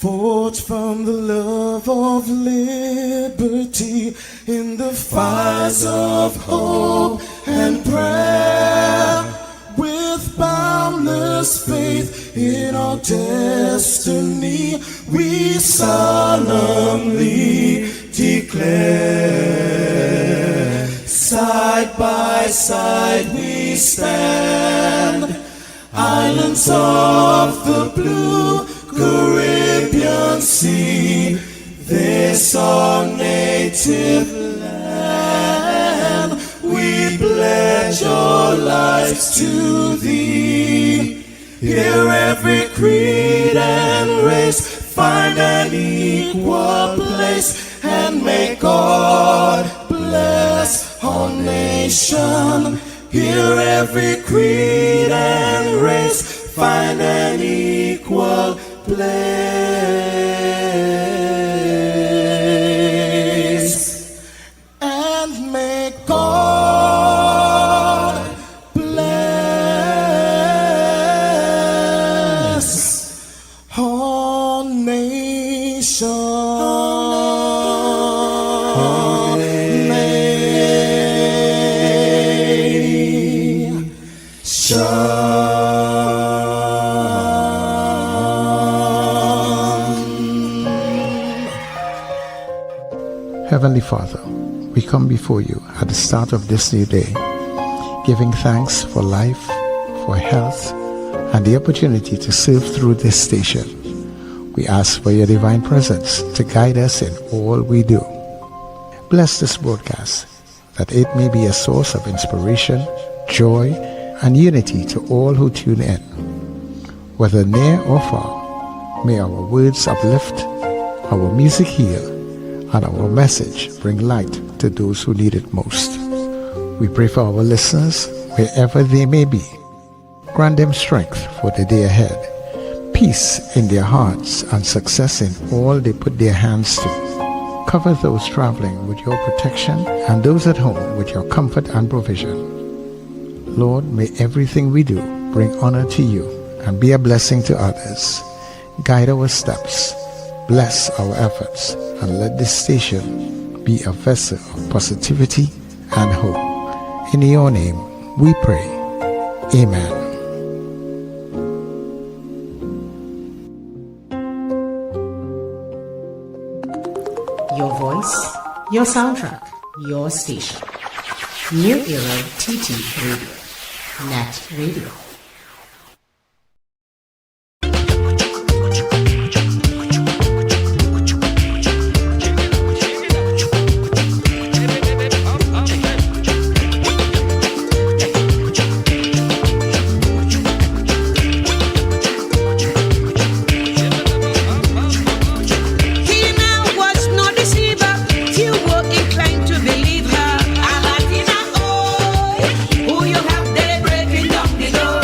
Forged from the love of liberty in the fires of hope and prayer, with boundless faith in our destiny, we solemnly declare, side by side we stand, islands of the blue Caribbean Sea, this our native land. We pledge our lives to thee. Here every creed and race find an equal place, and may God bless our nation. Here every creed and race find an equal place, and may God bless our nation. Heavenly Father, we come before you at the start of this new day, giving thanks for life, for health, and the opportunity to serve through this station. We ask for your divine presence to guide us in all we do. Bless this broadcast, that it may be a source of inspiration, joy, and unity to all who tune in. Whether near or far, may our words uplift, our music heal, and our message bring light to those who need it most. We pray for our listeners wherever they may be. Grant them strength for the day ahead, peace in their hearts, and success in all they put their hands to. Cover those traveling with your protection and those at home with your comfort and provision. Lord, may everything we do bring honor to you and be a blessing to others. Guide our steps, bless our efforts, and let this station be a vessel of positivity and hope. In your name we pray. Amen. Your voice, your soundtrack, your station. New Era TT Radio. NETT Radio. Who you have there breaking down the door?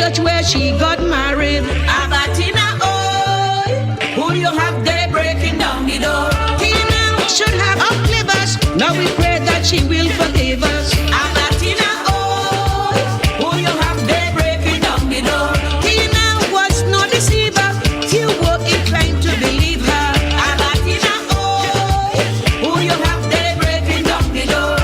church where she got married. Abatina, oh, who you have there breaking down the door? Tina should have outlived us. Now we pray that she will forgive us. Abatina, oh, who you have there breaking down the door? Tina was no deceiver. Few were inclined to believe her. Abatina, oh, who you have there breaking down the door?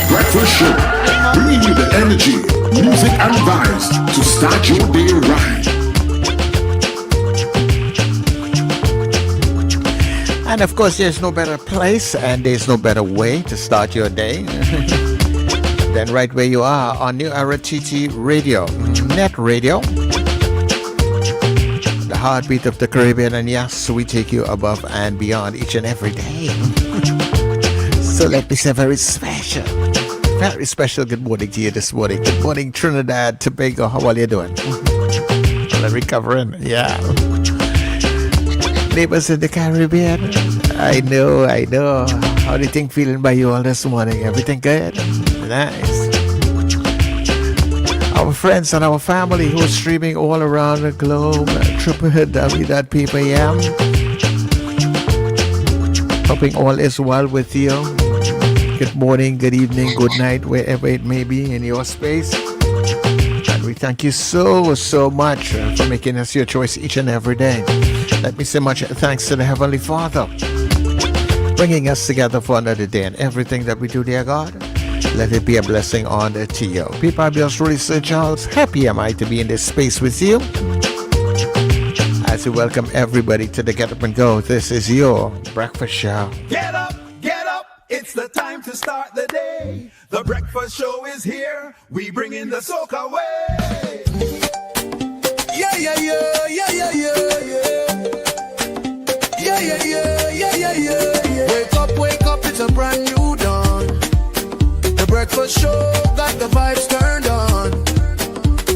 Breakfast Show, bringing you the energy, music and vibes to start your day right. And of course, there's no better place and there's no better way to start your day than right where you are on New Era TT Radio, NETT Radio, the heartbeat of the Caribbean. And yes, we take you above and beyond each and every day. So let me say very special good morning to you this morning. Good morning, Trinidad, Tobago. How are you doing? Well, recovering, yeah. Neighbors in the Caribbean, I know. How do you think feeling by you all this morning? Everything good? Nice. Our friends and our family who are streaming all around the globe, www.ppm. Hoping all is well with you. Good morning, good evening, good night, wherever it may be in your space. And we thank you so much for making us your choice each and every day. Let me say much thanks to the Heavenly Father, bringing us together for another day. And everything that we do, dear God, let it be a blessing on to you. People, I'm yours truly, Sir Charles. Happy am I to be in this space with you. As we welcome everybody to the Get Up and Go. This is your breakfast show. Get up, it's the time to start the day. The breakfast show is here. We bring in the soca way. Yeah. Wake up, it's a brand new dawn. The breakfast show got the vibes turned on.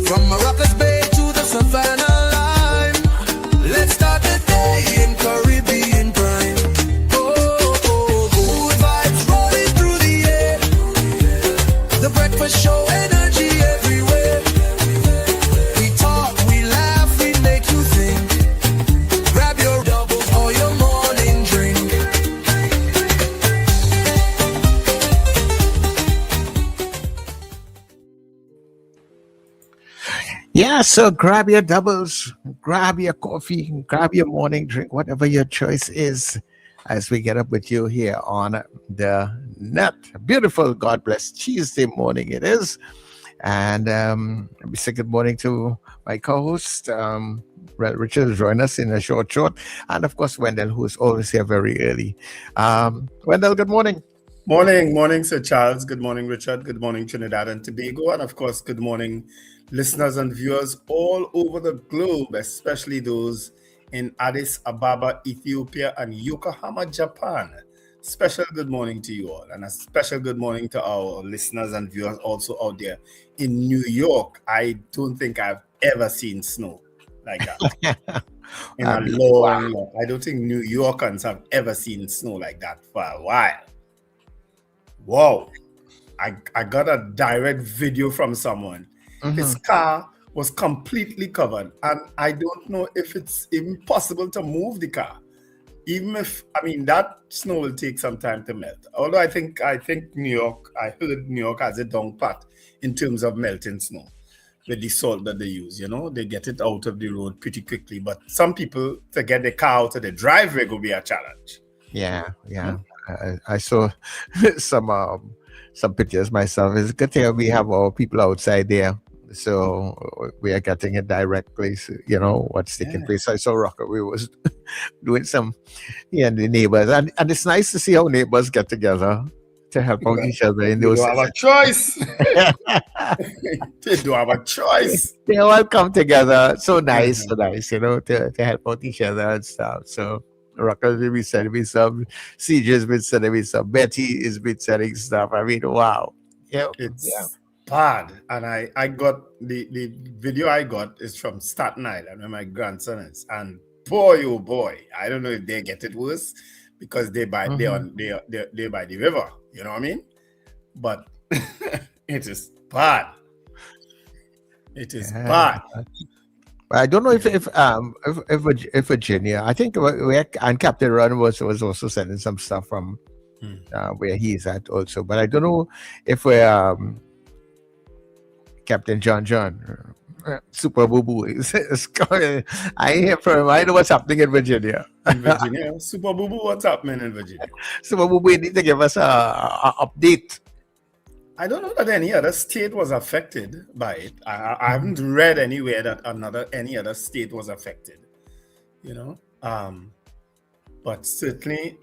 From Morocco's Bay to the Savannah line. Let's start the day in Caribbean prime. Good vibes rolling through the air. The breakfast show, energy everywhere. We talk, we laugh, we make you think. Grab your doubles or your morning drink. Yeah, so grab your doubles, grab your coffee, grab your morning drink, whatever your choice is, as we get up with you here on the NETT. Beautiful, God bless Tuesday morning it is. And let me say good morning to my co-host, Richard, will join us in a short. And of course, Wendell, who is always here very early. Wendell, good morning. Morning, Sir Charles. Good morning, Richard. Good morning, Trinidad and Tobago. And of course, good morning, listeners and viewers all over the globe, especially those in Addis Ababa, Ethiopia, and Yokohama, Japan. Special good morning to you all. And a special good morning to our listeners and viewers also out there in New York. I don't think I've ever seen snow like that. In a long, I don't think New Yorkers have ever seen snow like that for a while. Wow. I got a direct video from someone. Mm-hmm. His car was completely covered, and I don't know if it's even possible to move the car. Even if, that snow will take some time to melt. Although I think New York, I heard New York has a down pat in terms of melting snow with the salt that they use, they get it out of the road pretty quickly. But some people, to get the car out of the driveway will be a challenge. Yeah, yeah. I saw some pictures myself. It's a good thing we have our people outside there, so we are getting a direct place. What's taking place. I saw Rockaway was doing some, and the neighbors, and it's nice to see how neighbors get together to help out each other in They those. don't have a choice. They don't have a choice. They all come together. So nice, to help out each other and stuff. So Rocker will be sending me some, CJ's been sending me some, Betty has been sending stuff. I mean, wow. Yeah. It's bad. And I got the video I got is from Staten Island where my grandson is. And boy, oh boy, I don't know if they get it worse because they by they by the river. You know what I mean? But it is bad. It is bad. I don't know if Virginia. I think and Captain Ron was also sending some stuff from where he's at also. But I don't know if we're Captain John Super Boo Boo is coming. I hear from him. I know what's happening in Virginia. In Virginia, Super Boo Boo, what's happening in Virginia? Super Boo Boo, you need to give us a update. I don't know that any other state was affected by it. I haven't read anywhere that any other state was affected. But certainly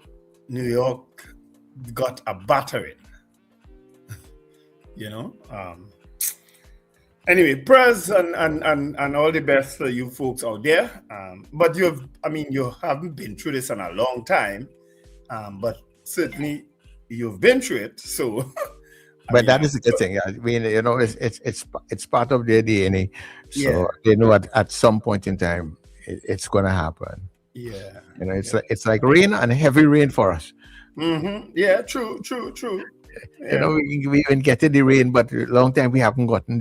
New York got a battering. Anyway, prayers and all the best for you folks out there. But you haven't been through this in a long time. But certainly you've been through it. So But that is a good thing. I mean, it's part of their DNA. So they know at some point in time it's going to happen. Yeah. It's like rain and heavy rain for us. Mm-hmm. Yeah, true. Yeah. We've been getting the rain, but a long time we haven't gotten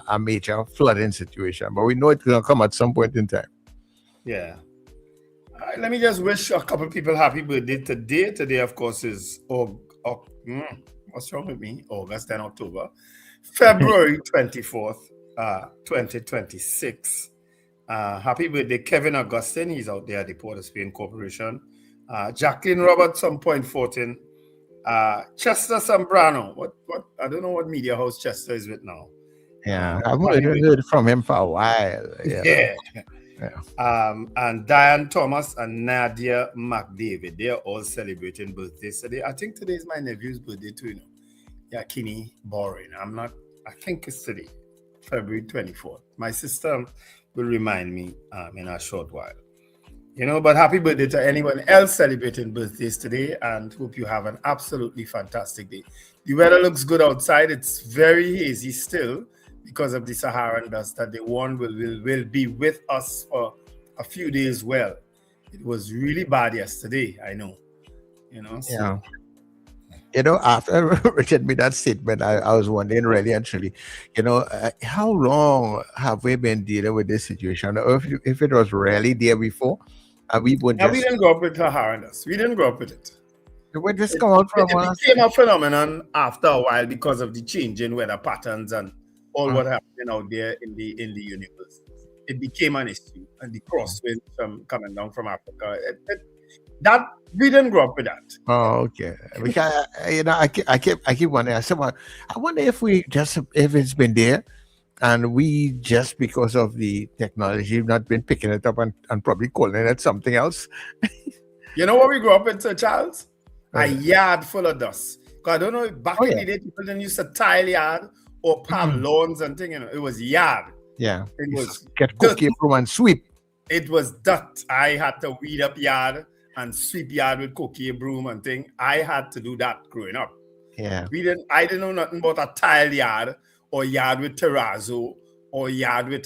a major flooding situation. But we know it's going to come at some point in time. Yeah. Let me just wish a couple people happy birthday today. Today, of course, is what's wrong with me? August and October. February 24th, 2026. Happy birthday, Kevin Augustine. He's out there at the Port of Spain Corporation. Jacqueline Roberts, some point 14. Chester Zambrano. What? I don't know what media house Chester is with now. Yeah, I've heard from him for a while. Yeah. And Diane Thomas and Nadia McDavid, they're all celebrating birthdays today. I think today is my nephew's birthday too. Yeah, Kinney Boring. I think it's today, February 24th. My sister will remind me in a short while. But happy birthday to anyone else celebrating birthdays today, and hope you have an absolutely fantastic day. The weather looks good outside. It's very hazy still because of the Saharan dust that they warn will be with us for a few days. Well, it was really bad yesterday, I know. So. Yeah. After Richard made that statement, I was wondering really and truly, how long have we been dealing with this situation? Or if it was really there before, we didn't grow up with Saharan dust. We didn't grow up with it. We just come out from it became a phenomenon after a while because of the change in weather patterns and all what happened out there in the universe. It became an issue, and the crosswind from coming down from Africa. That we didn't grow up with that. Oh, okay. Because I keep wondering. I wonder if it's been there, and we just because of the technology not been picking it up and probably calling it something else. You know what we grew up with, Sir Charles? A yard full of dust. Because I don't know if back in the day people didn't used to tile yard or palm lawns and things. It was yard. Yeah. It was get cookie broom and sweep. It was dirt. I had to weed up yard and sweep yard with cookie broom and thing. I had to do that growing up. Yeah. I didn't know nothing about a tile yard or yard with terrazzo or yard with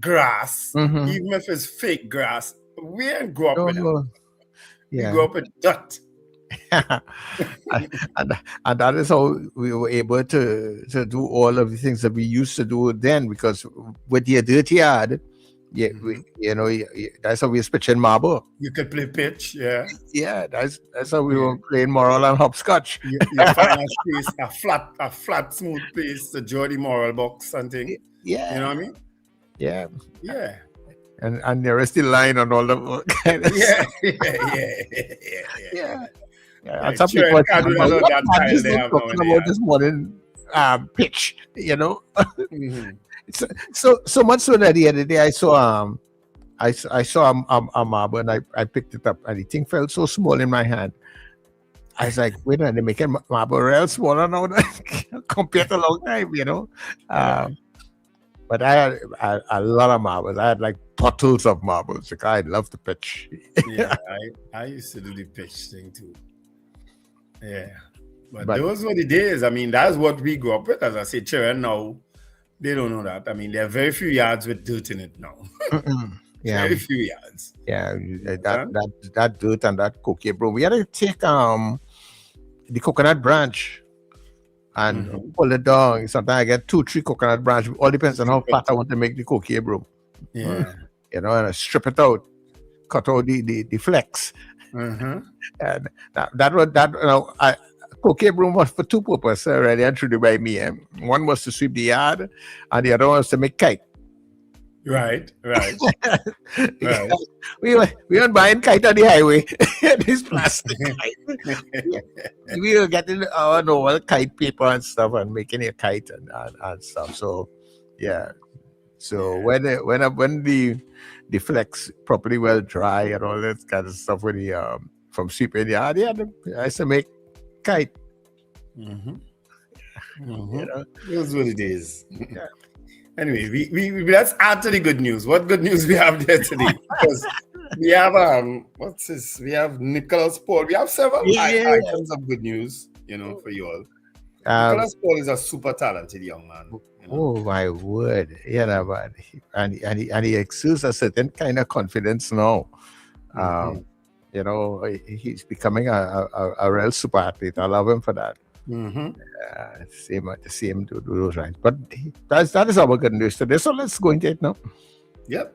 grass. Mm-hmm. Even if it's fake grass, we didn't grow up with it. Yeah. We grew up with dirt. and that is how we were able to do all of the things that we used to do then, because with your dirty yard, that's how we were pitching marble. You could play pitch, yeah. Yeah, that's how we were playing moral and hopscotch. You find a space, a flat, smooth place to draw the moral box and thing. Yeah. You know what I mean? Yeah. Yeah. and there is the line on all the kind of Yeah. And some people can't do that on that style they have talking nowadays. about this morning pitch, you know. Mhm. So much so that the other day I saw a marble and I picked it up and the thing felt so small in my hand. I was like, wait a minute, they're making marble real smaller now compared to a long time, you know. But I had a lot of marbles. I had like bottles of marbles. Like, I love to pitch. Yeah, I used to do the pitch thing too. Yeah. But those were the days. I mean, that's what we grew up with. As I say, children now, they don't know that. I mean, there are very few yards with dirt in it now. Yeah. Very few yards. Yeah, that dirt and that cocoa broom. We had to take the coconut branch and pull it down. Sometimes I get 2-3 coconut branch. All depends on how fat I want to make the cocoa broom. Yeah. You know, and I strip it out, cut out the flex. And that you know, cocoa broom was for two purposes already introduced by me. One was to sweep the yard, and the other one was to make kite. Right. We weren't buying kite on the highway. This plastic kite. We were getting our normal kite paper and stuff and making a kite and stuff. So yeah. So when the flex properly well dry and all that kind of stuff with the from sweeping the yard, I used to make kite. You know? Those were the days. Yeah. Anyway, we let's add to the good news. What good news we have there today? Because we have what's this? We have Nicholas Paul. We have several items of good news, you know, for you all. Nicholas Paul is a super talented young man. You know? Oh my word! Yeah, but he exudes a certain kind of confidence now. You know, he's becoming a real super athlete. I love him for that. Same to do those right. But that is our good news today. So let's go into it now. Yep.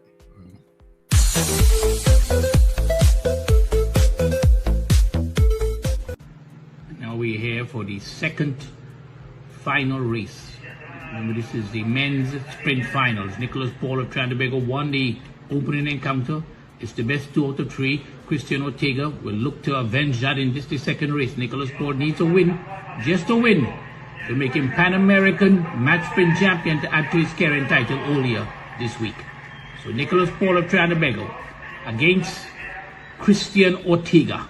Now we're here for the second final race. Remember, this is the men's sprint finals. Nicholas Paul of Tobago won the opening encounter. It's the best 2 out of 3. Christian Ortega will look to avenge that in the second race. Nicholas Paul needs a win, just a win, to make him Pan American match sprint champion to add to his current title earlier this week. So Nicholas Paul of Tobago against Christian Ortega.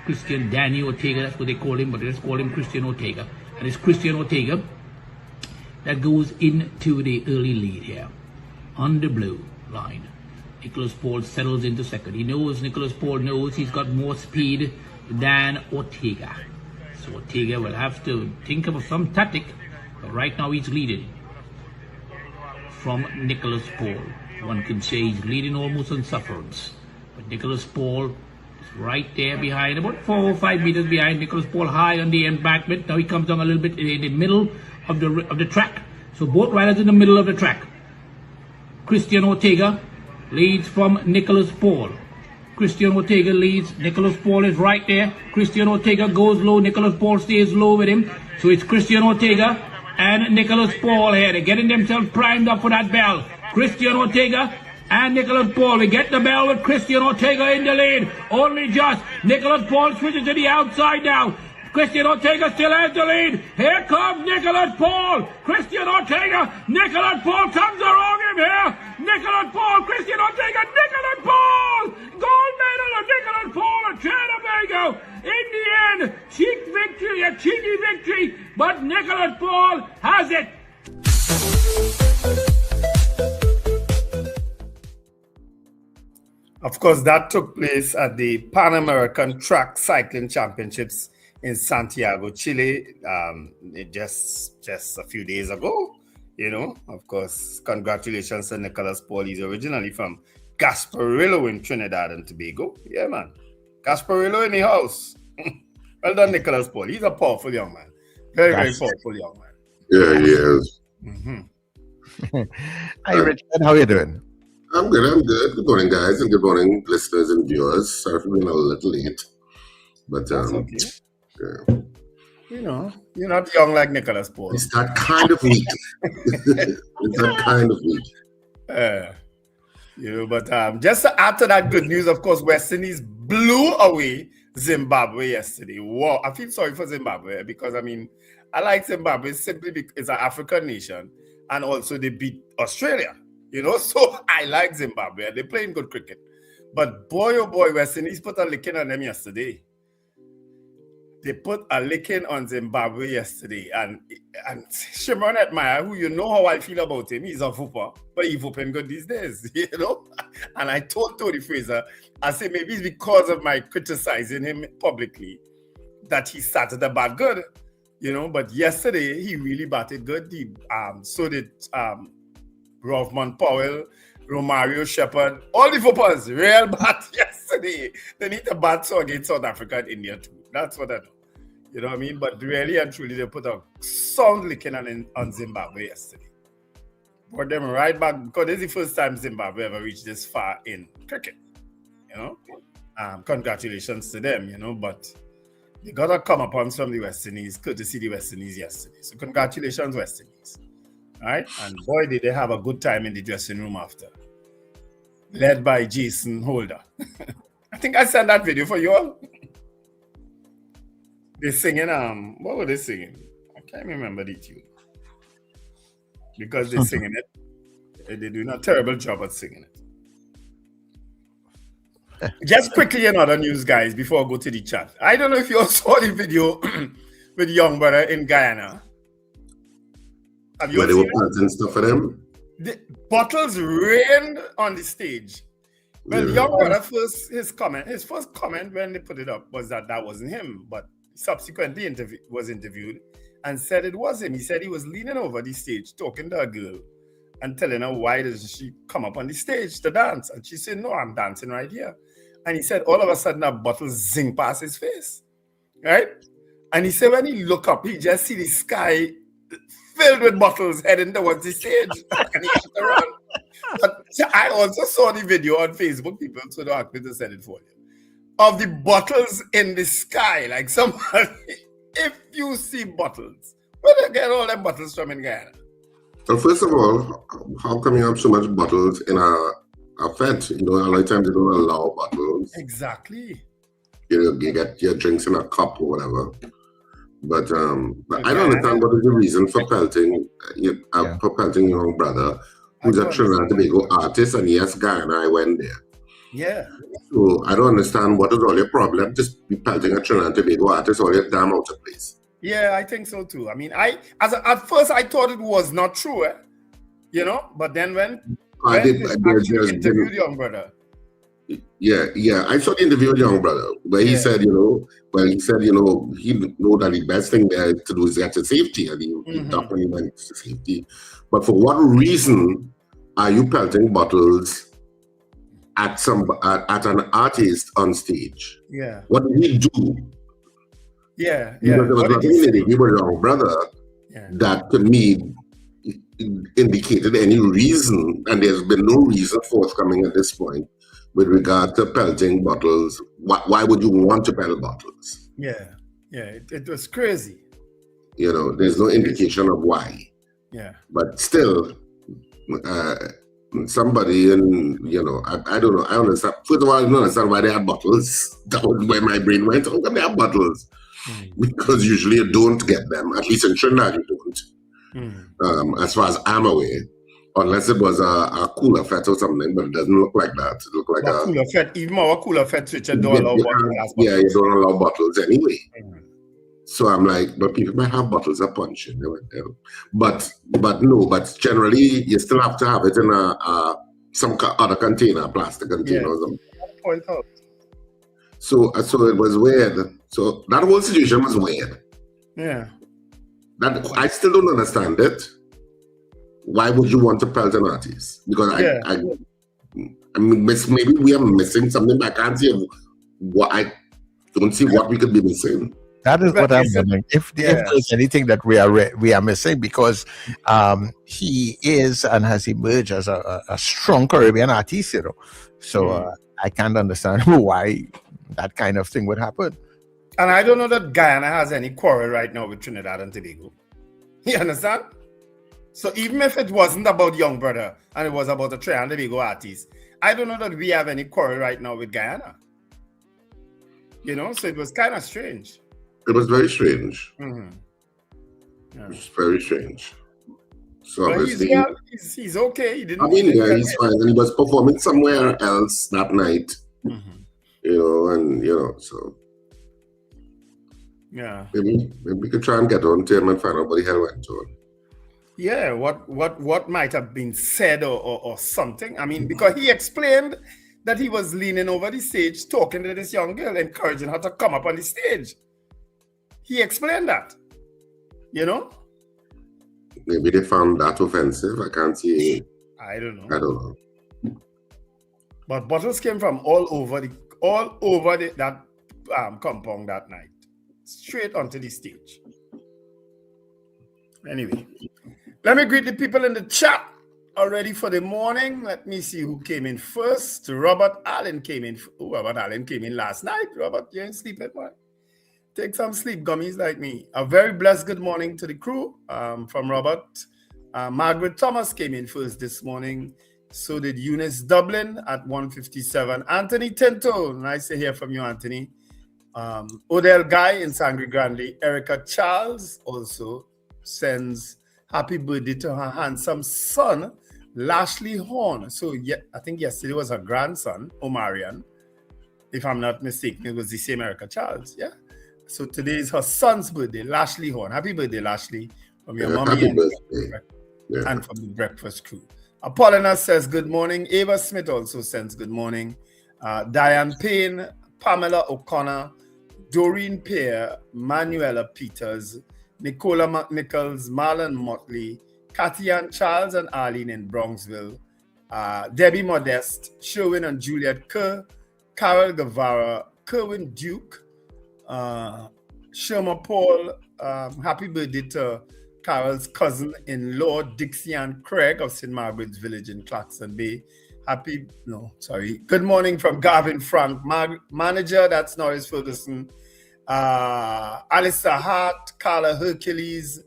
Christian Danny Ortega, that's what they call him, but let's call him Christian Ortega. And it's Christian Ortega that goes into the early lead here on the blue line. Nicholas Paul settles into second. Nicholas Paul knows he's got more speed than Ortega. So Ortega will have to think of some tactic, but right now he's leading from Nicholas Paul. One can say he's leading almost on sufferance. But Nicholas Paul is right there behind, about 4 or 5 meters behind. Nicholas Paul high on the embankment. Now he comes down a little bit in the middle of the track. So both riders in the middle of the track. Christian Ortega leads from Nicholas Paul. Christian Ortega leads. Nicholas Paul is right there. Christian Ortega goes low. Nicholas Paul stays low with him. So it's Christian Ortega and Nicholas Paul here. They're getting themselves primed up for that bell. Christian Ortega and Nicholas Paul. We get the bell with Christian Ortega in the lead. Only just. Nicholas Paul switches to the outside now. Christian Ortega still has the lead. Here comes Nicholas Paul. Christian Ortega. Nicholas Paul comes around him here. Nicholas Paul. Christian Ortega. Nicholas Paul. Gold medal of Nicholas Paul at Tobago. In the end, a cheeky victory. But Nicholas Paul has it. Of course, that took place at the Pan American Track Cycling Championships in Santiago, Chile, just a few days ago. You know, of course, congratulations to Nicholas Paul. He's originally from Gasparillo in Trinidad and Tobago. Yeah, man. Gasparillo in the house. Well done, Nicholas Paul. He's a powerful young man. Very powerful young man. Yeah, he is. Hi, Richard. How are you doing? I'm good. Good morning, guys, and good morning, listeners and viewers. Sorry for being a little late. But, that's okay. Yeah. You know, you're not young like Nicholas Paul. It's that kind of week. It's that kind of week. But just to add to that good news, of course, West Indies blew away Zimbabwe yesterday. Wow, I feel sorry for Zimbabwe because, I like Zimbabwe simply because it's an African nation and also they beat Australia, so I like Zimbabwe. They're playing good cricket. But boy, oh boy, West Indies put a licking on them yesterday. They put a licking on Zimbabwe yesterday. And Shimron Atmire, who you know how I feel about him, he's a whooper, but he's whooping good these days, And I told Tony Fraser, I said maybe it's because of my criticizing him publicly that he started a bad good, But yesterday, he really batted good. So did Rovman Powell, Romario Shepherd, all the whoopers, real bad yesterday. They need to bat so against South Africa and India too. That's what I do. You know what I mean? But really and truly, they put a sound licking on Zimbabwe yesterday. Put them right back, because this is the first time Zimbabwe ever reached this far in cricket. Congratulations to them, but they got a come upon from the West Indies, courtesy the West Indies yesterday. So congratulations, West Indies. All right? And boy, did they have a good time in the dressing room after. Led by Jason Holder. I think I sent that video for you all. They're singing, what were they singing? I can't remember the tune. Because they're singing it. They're doing a terrible job at singing it. Just quickly in other news, guys, before I go to the chat. I don't know if you all saw the video with young brother in Guyana. Have you Where they were planting stuff for them? The bottles rained on the stage. Well, young brother his first comment when they put it up was that wasn't him, but subsequently was interviewed and said it was him. He said he was leaning over the stage talking to a girl and telling her why doesn't she come up on the stage to dance, and she said, no, I'm dancing right here. And he said all of a sudden a bottle zing past his face, right? And he said when he look up, he just see the sky filled with bottles heading towards the stage and he had to run. But I also saw the video on Facebook, people, so don't ask me to send it for you, of the bottles in the sky. Like somebody, if you see bottles, where do you get all them bottles from in Guyana? Well, first of all, how come you have so much bottles in a fete? A lot of times they don't allow bottles. Exactly. You get your drinks in a cup or whatever. But I don't understand what is the reason for pelting your young brother, who's a Trinidad and Tobago artist, and yes, Guyana, I went there. Yeah. So I don't understand what is all your problem. Just be pelting a Trinidad and Tobago artist, all your damn out of place. Yeah, I think so too. At first I thought it was not true, but then when you interviewed young brother. Yeah. I saw the interview with young brother where he said, he know that the best thing there to do is get to safety, and he talked when he went to safety. But for what reason are you pelting bottles at an artist on stage? Yeah. What did he do? Yeah. Because there was nothing in the interview with young brother that to me indicated any reason, and there's been no reason forthcoming at this point with regard to pelting bottles. Why would you want to pelt bottles? Yeah, it was crazy. There's no indication of why. Yeah. But still, somebody, and I don't know. I understand. First of all, I don't understand why they have bottles. That was where my brain went. How come they have bottles? Because usually you don't get them. At least in Trinidad, you don't. As far as I'm aware. Unless it was a cooler fete or something, but it doesn't look like that. It look like a cooler fete. Even more cooler fete, which don't allow bottles. Yeah, you don't allow bottles anyway. So I'm like, but people might have bottles of punch in there. But generally you still have to have it in some other container, plastic container or something. Point out. So it was weird. So that whole situation was weird. Yeah. That I still don't understand it. Why would you want to pelt an artist? Because maybe we are missing something, but I can't see what I don't see what we could be missing. That is what I'm wondering. If there's anything that we are missing, because he is and has emerged as a strong Caribbean artist, So I can't understand why that kind of thing would happen. And I don't know that Guyana has any quarrel right now with Trinidad and Tobago. You understand? So even if it wasn't about young brother and it was about a Trinidad and Tobago artist, I don't know that we have any quarrel right now with Guyana. You know, so it was kind of strange. It was very strange. Mm-hmm. Yeah. It was very strange. So but obviously, he's okay. He didn't. I mean, yeah, he's fine. And he was performing somewhere else that night. Mm-hmm. You know, and you know, so yeah, maybe we could try and get on to him and find out what the hell went on. Yeah, what might have been said or something. I mean, because he explained that he was leaning over the stage talking to this young girl, encouraging her to come up on the stage. He explained that, you know. Maybe they found that offensive. I can't see. I don't know. I don't know. But bottles came from all over that compound that night, straight onto the stage. Anyway, let me greet the people in the chat already for the morning. Let me see who came in first. Robert Allen came in. Oh, Robert Allen came in last night. Robert, you ain't sleep yet, man. Take some sleep gummies like me. A very blessed good morning to the crew from Robert. Margaret Thomas came in first this morning. So did Eunice Dublin at 1:57. Anthony Tinto, nice to hear from you, Anthony. Odell Guy in Sangre Grande. Erica Charles also sends happy birthday to her handsome son, Lashley Horn. So yeah, I think yesterday was her grandson, Omarion. If I'm not mistaken, it was the same Erica Charles, yeah? So today is her son's birthday, Lashley Horn. Happy birthday, Lashley, from your mommy and from the breakfast crew. Apollina says good morning. Ava Smith also sends good morning. Diane Payne, Pamela O'Connor, Doreen Pear, Manuela Peters, Nicola McNichols, Marlon Motley, Kathy Ann Charles and Arlene in Bronxville, Debbie Modest, Sherwin and Juliet Kerr, Carol Guevara, Kerwin Duke, Sherma Paul, happy birthday to Carol's cousin-in-law, Dixie Ann Craig of St. Margaret's Village in Claxon Bay. Good morning from Garvin Frank, manager, that's Norris Ferguson. Alyssa Hart, Carla Hercules,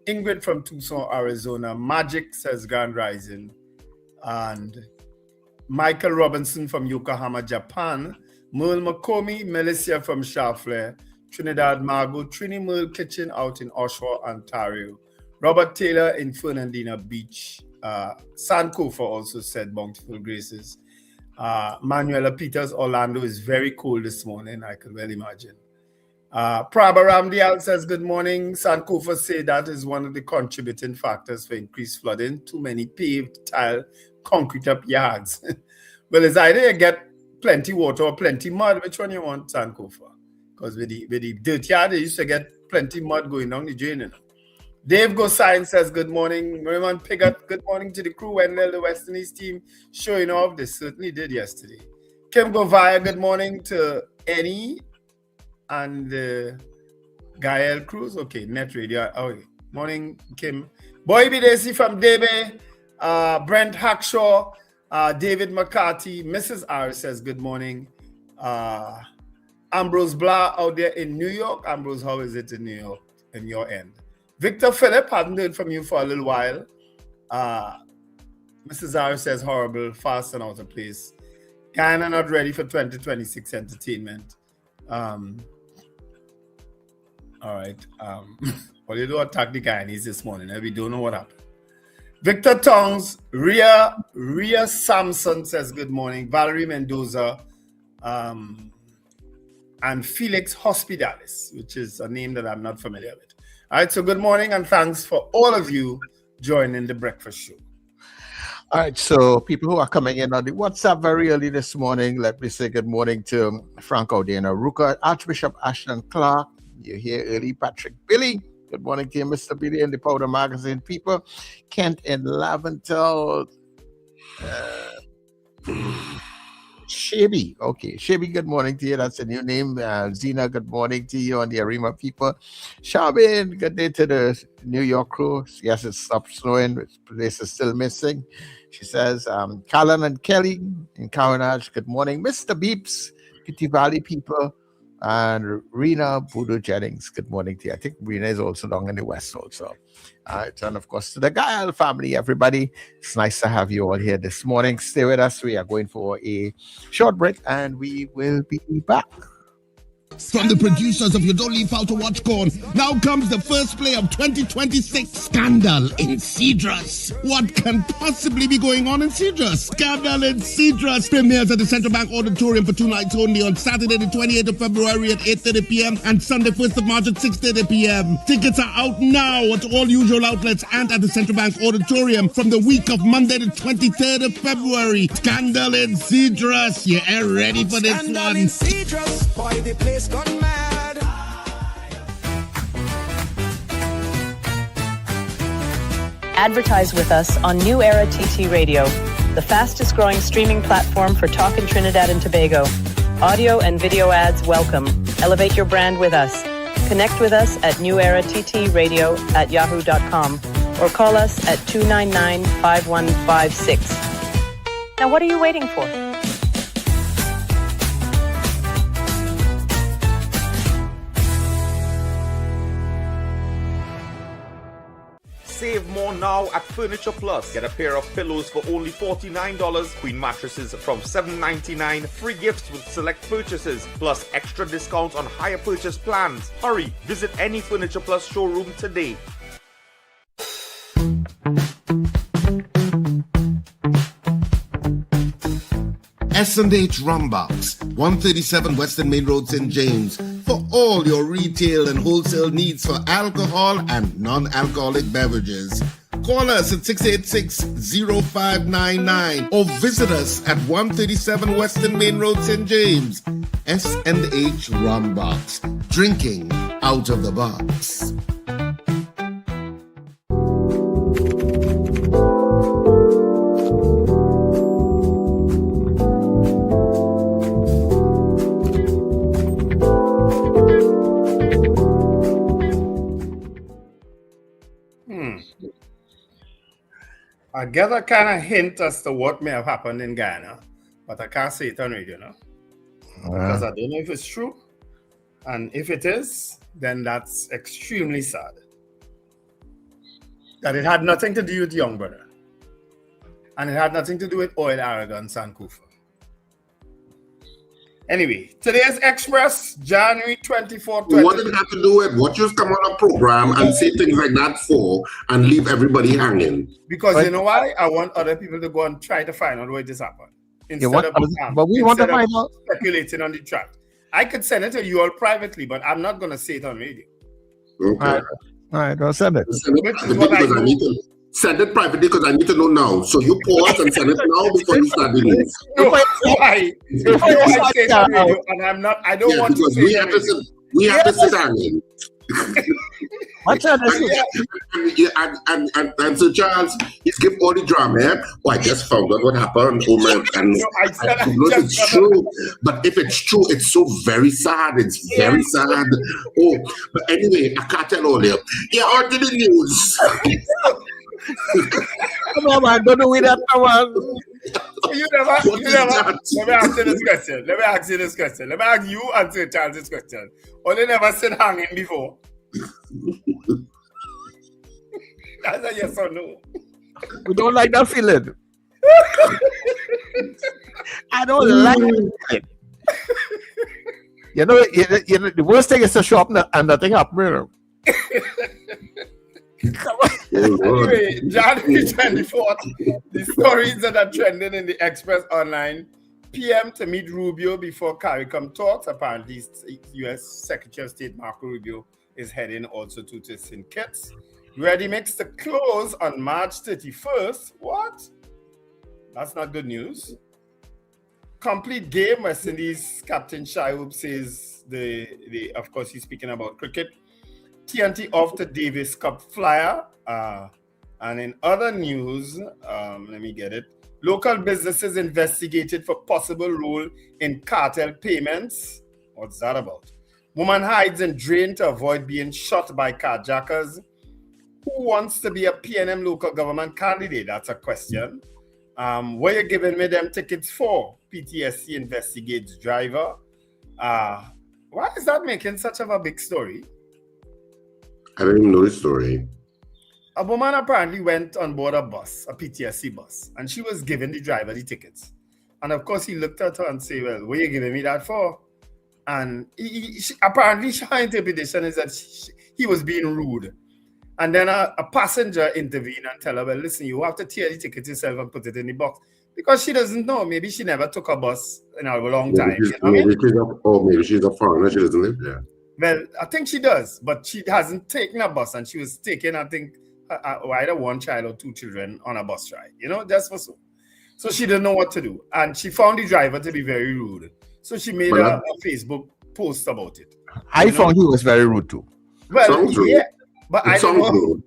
Ingrid from Tucson, Arizona. Magic says Grand Rising. And Michael Robinson from Yokohama, Japan. Merle McComey, Melissa from Charfleur. Trinidad Margot, Trini Merle Kitchen out in Oshawa, Ontario. Robert Taylor in Fernandina Beach. Sankofa also said bountiful graces. Manuela Peters, Orlando is very cold this morning, I can well imagine. Prabha Ramdial says good morning. Sankofa say that is one of the contributing factors for increased flooding. Too many paved, tile, concrete up yards. Well, it's either you get plenty water or plenty mud. Which one you want, Sankofa? Because with the dirt yard, they used to get plenty mud going down the drain. You know? Dave Gosain says good morning. Raymond Piggott, good morning to the crew. Wendell, the Western East team, showing off. They certainly did yesterday. Kim Govaya, good morning to Annie and Gael Cruz. Okay, NETT Radio. Okay. Morning, Kim. Boy Bidesi from Debe. Brent Hackshaw. David McCarthy. Mrs. R says good morning. Ambrose Blah out there in New York. Ambrose, how is it in New York, in your end? Victor Phillip, haven't heard from you for a little while. Mrs. R says horrible, fast and out of place. Guyana not ready for 2026 entertainment. All right. Well, you do attack the Guyanese this morning. We don't know what happened. Victor Tongs, Ria Samson says good morning. Valerie Mendoza, and Felix Hospitalis, which is a name that I'm not familiar with. All right, so good morning and thanks for all of you joining the breakfast show. All right, so people who are coming in on the WhatsApp very early this morning, let me say good morning to Frank Odena Ruka, Archbishop Ashton Clark. You're here early, Patrick Billy. Good morning to you, Mr. Billy and the Powder Magazine people. Kent in Laventel. Shaby. Okay, Shaby, good morning to you. That's a new name. Zena, good morning to you and the Arima people. Shabin, good day to the New York crew. Yes, it stopped snowing. The place is still missing. She says, Callan and Kelly in Caranage, good morning. Mr. Beeps, Kitty Valley people. And Rena Budo Jennings, good morning to you. I think Rena is also down in the West also. And of course, to the Guyana family, everybody, it's nice to have you all here this morning. Stay with us. We are going for a short break and we will be back. From the producers of You Don't Leave Out to Watch Corn, now comes the first play of 2026, Scandal in Cedrus. What can possibly be going on in Cedrus? Scandal in Cedrus premieres at the Central Bank Auditorium for 2 nights only on Saturday the 28th of February at 8:30 p.m. and Sunday 1st of March at 6:30 p.m. Tickets are out now at all usual outlets and at the Central Bank Auditorium from the week of Monday the 23rd of February. Scandal in Cedrus. You ain't ready for this Scandal one. in Cedrus, boy, the place gone mad. Advertise with us on New Era TT Radio, the fastest growing streaming platform for talk in Trinidad and Tobago. Audio and video ads welcome. Elevate your brand with us. Connect with us at newerattradio@yahoo.com or call us at 299-5156. Now what are you waiting for? Save more now at Furniture Plus. Get a pair of pillows for only $49, queen mattresses from $7.99, free gifts with select purchases, plus extra discounts on higher purchase plans. Hurry, visit any Furniture Plus showroom today. S&H Rumbox, 137 Western Main Road, St. James, for all your retail and wholesale needs for alcohol and non-alcoholic beverages. Call us at 686-0599 or visit us at 137 Western Main Road, St. James. S&H Rumbox, drinking out of the box. I get a kind of hint as to what may have happened in Guyana, but I can't say it on radio now. Because I don't know if it's true. And if it is, then that's extremely sad. That it had nothing to do with Young Brother. And it had nothing to do with oil arrogance and Kufa. Anyway, today's Express, January 24th. What did it have to do with what you come on a program and say things like that for and leave everybody hanging? Because you know why? I want other people to go and try to find out where this happened. Instead of speculating on the track. I could send it to you all privately, but I'm not going to say it on radio. Okay. All right, well, send it. Send it privately because I need to know now. So you pause and send it now before you start the news. No, why? If I say it on radio and I'm not, I don't want to say we have to sit. We have to sit hanging. What's that? And so Charles, he's give all the drama. Eh? Oh, I just found out what happened. Oh man, and I know it's true. But if it's true, it's so very sad. It's very sad. Oh, but anyway, I can't tell all you. Yeah, on to the news. Come on, man, don't do that, man. You never. Let me ask you this question. Let me ask you answer Charles this question. Only never said hanging before. That's a yes or no. We don't like that feeling. I don't like it. You know, the worst thing is to show up and nothing happens. Anyway, January 24th, the stories that are trending in the Express Online. PM to meet Rubio before CARICOM talks. Apparently, U.S. Secretary of State Marco Rubio is heading also to St. Kitts. Ready Mix to close on March 31st. What? That's not good news. Complete game. West Indies Captain Shaib says of course he's speaking about cricket. TNT off the Davis Cup flyer. And in other news, let me get it. Local businesses investigated for possible role in cartel payments. What's that about? Woman hides in drain to avoid being shot by carjackers. Who wants to be a PNM local government candidate? That's a question. What are you giving me them tickets for? PTSD investigates driver. What Why is that making such of a big story? I don't even know the story. A woman apparently went on board a bus, a PTSC bus, and she was giving the driver the tickets. And of course, he looked at her and said, well, what are you giving me that for? And apparently, her interpretation is that he was being rude. And then a passenger intervened and tell her, well, listen, you have to tear the ticket yourself and put it in the box. Because she doesn't know. Maybe she never took a bus in a long time. Maybe she's a foreigner. She doesn't live there. Well, I think she does. But she hasn't taken a bus. And she was taking, I think, either one child or two children on a bus ride. Just for so. So she didn't know what to do. And she found the driver to be very rude. So she made a Facebook post about it. I found he was very rude too. Well, yeah. But I don't know.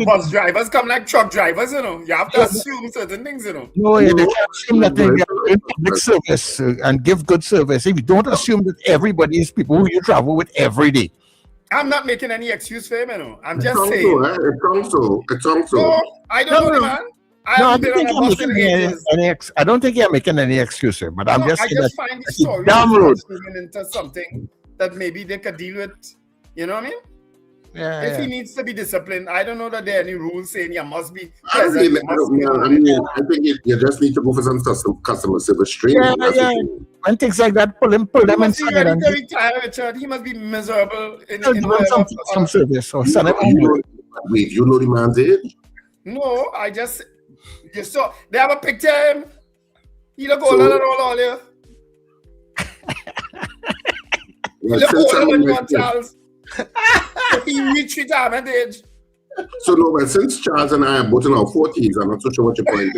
Bus drivers come like truck drivers, You have to assume certain things, No, you can't assume that they are in public service and give good service. If you don't assume that everybody is people who you travel with every day. I'm not making any excuse for him, I'm just saying. It's also. No, I don't know, man. I don't think you're making any excuses, but I'm just saying that find the story damn rude into something that maybe they could deal with. You know what I mean? If he needs to be disciplined, I don't know that there are any rules saying you must be. I think you just need to go for some customer service training. And things like that, pull them inside. Richard, he must be miserable in some service or something. Wait, you know the man's age? No, you saw they have a picture of him. He look older than all here. He look older than you, Charles. He reached retirement age. So no, but since Charles and I are both in our 40s, I'm not so sure what your point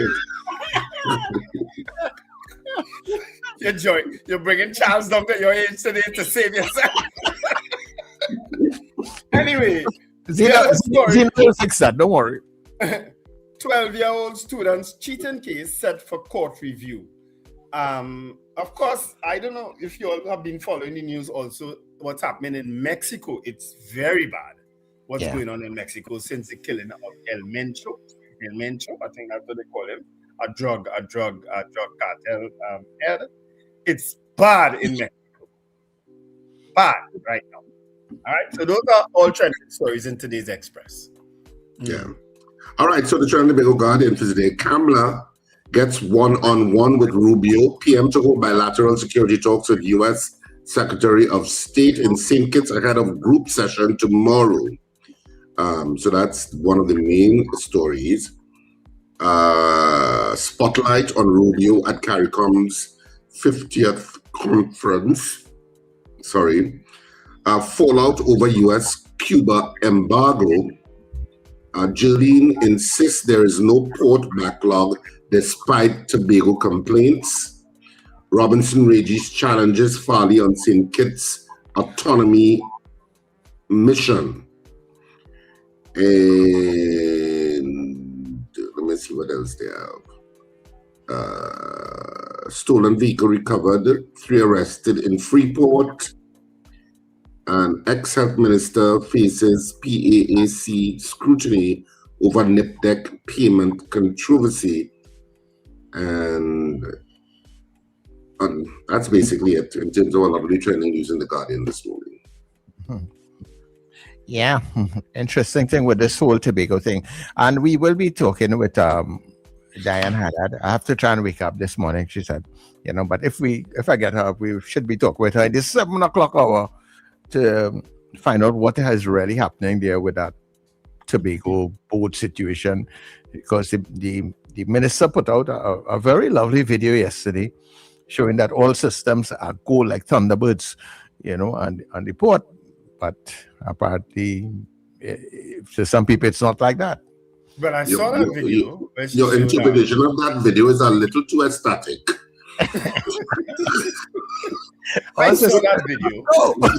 is. You're bringing Charles down to your age today to save yourself. Anyway, Zena will fix that. Don't worry. 12-year-old student's cheating case set for court review. Of course, I don't know if you all have been following the news also, what's happening in Mexico. It's very bad what's going on in Mexico since the killing of El Mencho, I think that's what they call him, a drug cartel head. It's bad in Mexico. Bad right now. All right, so those are all trending stories in today's Express. Yeah. All right, so the Trinidad Tobago Guardian for today. Kamala gets one-on-one with Rubio. PM to hold bilateral security talks with U.S. Secretary of State in St. Kitts ahead of group session tomorrow. So that's one of the main stories. Spotlight on Rubio at CARICOM's 50th conference. Fallout over U.S.-Cuba embargo. Jolene insists there is no port backlog despite Tobago complaints. Robinson Regis challenges Farley on St. Kitts autonomy mission. And let me see what else they have. Stolen vehicle recovered, 3 arrested in Freeport. And ex-health minister faces PAAC scrutiny over NIPDEC payment controversy. And that's basically it in terms of a lot of the trending news in The Guardian this morning. Yeah, interesting thing with this whole Tobago thing. And we will be talking with Diane Hadad. I have to try and wake up this morning, she said. But if I get her, we should be talking with her in this 7 o'clock hour to find out what is really happening there with that Tobago boat situation. Because the minister put out a very lovely video yesterday showing that all systems go like Thunderbirds, on the port. But apparently, to some people, it's not like that. But I saw that video. Your interpretation of that video is a little too ecstatic. I saw that video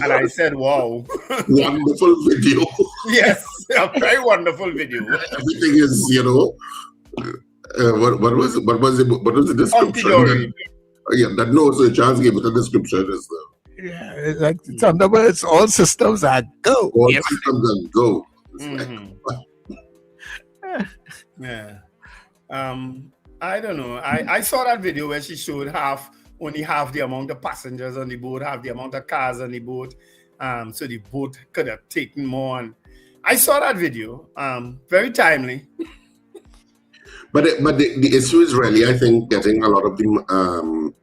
and I said, wow. Wonderful video. Yes, a very wonderful video. Everything is, what was the description? So Charles gave it a description. Yeah, it's like Thunderbirds, all systems are go. All systems are go. Yeah. I don't know. I saw that video where she showed half only half the amount of passengers on the boat, half the amount of cars on the boat. So the boat could have taken more. And I saw that video, very timely. But the issue is really, I think, getting a lot of the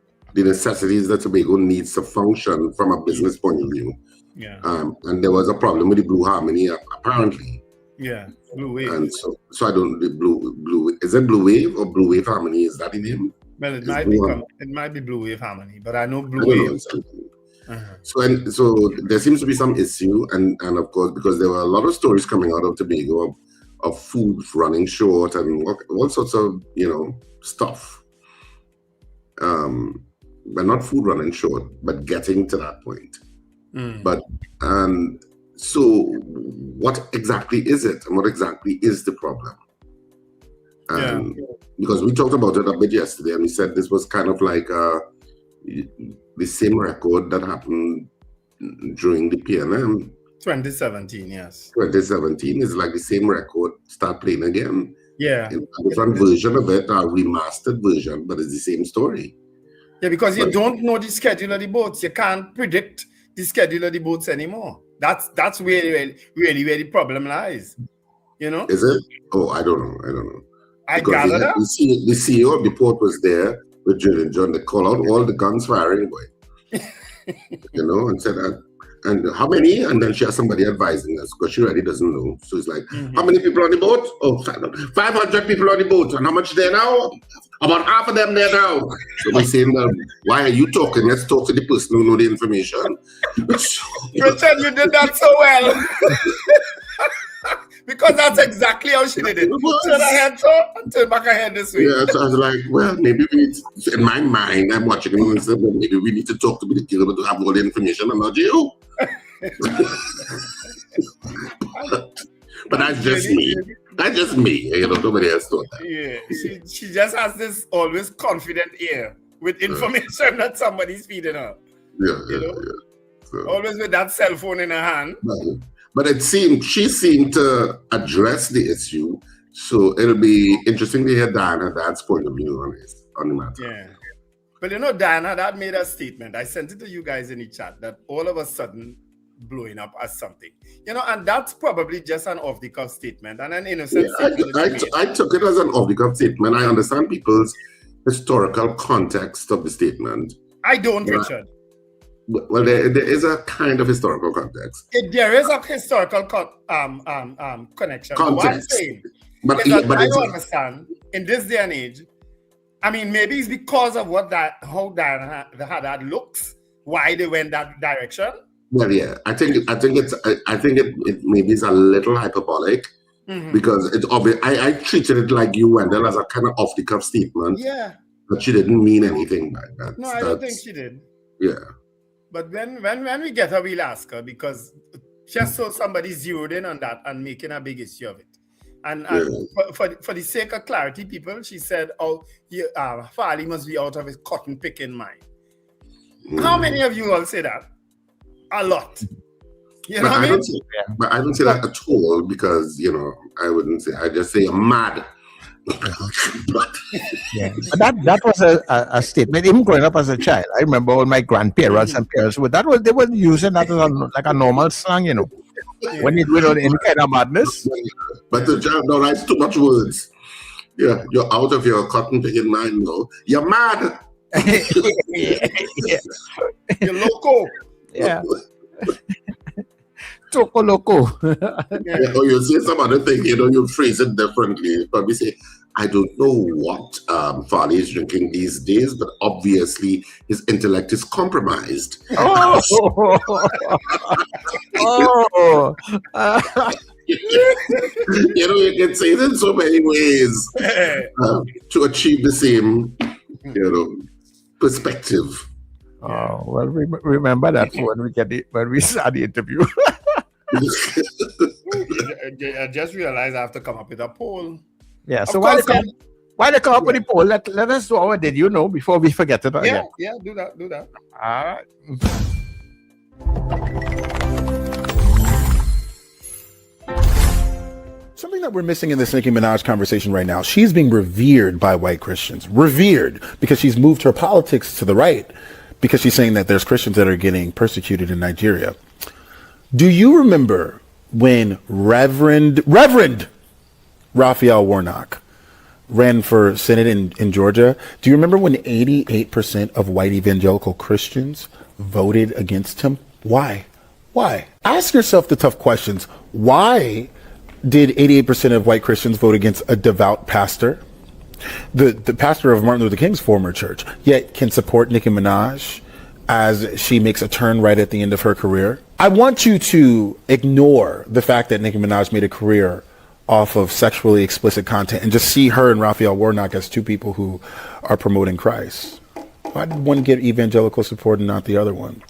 necessities that Tobago needs to function from a business point of view. Yeah. And there was a problem with the Blue Harmony, apparently. Yeah, Blue Wave. And so I don't the blue is it Blue Wave or Blue Wave Harmony? Is that the name? Well, it might be Blue Wave Harmony, but I know Blue Wave. So there seems to be some issue, and of course, because there were a lot of stories coming out of Tobago of food running short and all sorts of stuff. But not food running short, but getting to that point. But so what exactly is it, and what exactly is the problem? Because we talked about it a bit yesterday, and we said this was kind of like the same record that happened during the PNM. 2017, yes. 2017 is like the same record start playing again. Yeah. A different version of it, a remastered version, but it's the same story. Yeah, because you don't know the schedule of the boats. You can't predict the schedule of the boats anymore. That's really where the problem lies. Is it? Oh, I don't know. I gather that. The CEO of the port was there with Jill and John. They call out all the guns firing, boy. And said, and how many? And then she has somebody advising us because she really doesn't know. So it's like, how many people on the boat? Oh, 500 people on the boat. And how much there now? About half of them there now. So we're saying, why are you talking? Let's talk to the person who knows the information. Richard, you did that so well. Because that's exactly how she did it. Turn ahead and turn back ahead this way. Yeah, so I was like, well, maybe we need to, in my mind, I'm watching him and said, well, maybe we need to talk to the killer to have all the information and not you. But that's just me. That's just me. Nobody else thought that. Yeah, she just has this always confident ear with information that somebody's feeding her. Yeah. So, always with that cell phone in her hand. But she seemed to address the issue. So it'll be interesting to hear Diane Hadad's point of view on the matter. Yeah. But Diane Hadad made a statement. I sent it to you guys in the chat that all of a sudden blowing up as something. And that's probably just an off-the-cuff statement and an innocent statement. I took it as an off-the-cuff statement. I understand people's historical context of the statement. I don't, Richard. Well, there is a kind of historical context. There is a historical connection. Context. What I'm saying is that I don't understand in this day and age. I mean, maybe it's because of how Diane Hadad looks, why they went that direction. Well, yeah, I think it maybe is a little hyperbolic because it's obvious. I treated it like you, Wendell, as a kind of off the cuff statement. Yeah, but she didn't mean anything by that. No, I don't think she did. Yeah, but when we get her, we'll ask her because just so somebody zeroed in on that and making a big issue of it. And for the sake of clarity, people, she said, Farley must be out of his cotton picking mind. How many of you all say that? A lot. You know what I mean? But I don't say that at all because, I wouldn't say, I just say I'm mad. But that was a statement. Even growing up as a child, I remember all my grandparents and parents, they were using that as like a normal slang, when it went on any kind of madness. But the child, no, that's too much words. Yeah, you're out of your cotton picking mind, no. You're mad. You're loco. Yeah. Choco loco. Or you say some other thing, you phrase it differently. You probably say, I don't know what Farley is drinking these days, but obviously his intellect is compromised. You can say it in so many ways to achieve the same, perspective. Oh, well, remember that when we start the interview. I just realized I have to come up with a poll. Yeah, so why they come up with the poll? Let us know our did you know before we forget it again. Yeah, do that. All right. Some of thing that we're missing in this Nicki Minaj conversation right now, she's being revered by white Christians. Revered because she's moved her politics to the right because she's saying that there's Christians that are getting persecuted in Nigeria. Do you remember when Reverend Raphael Warnock ran for Senate in Georgia? Do you remember when 88% of white evangelical Christians voted against him? Why? Ask yourself the tough questions. Why did 88% of white Christians vote against a devout pastor? The pastor of Martin Luther King's former church, yet can support Nicki Minaj as she makes a turn right at the end of her career. I want you to ignore the fact that Nicki Minaj made a career off of sexually explicit content and just see her and Raphael Warnock as two people who are promoting Christ. Why did one get evangelical support and not the other one?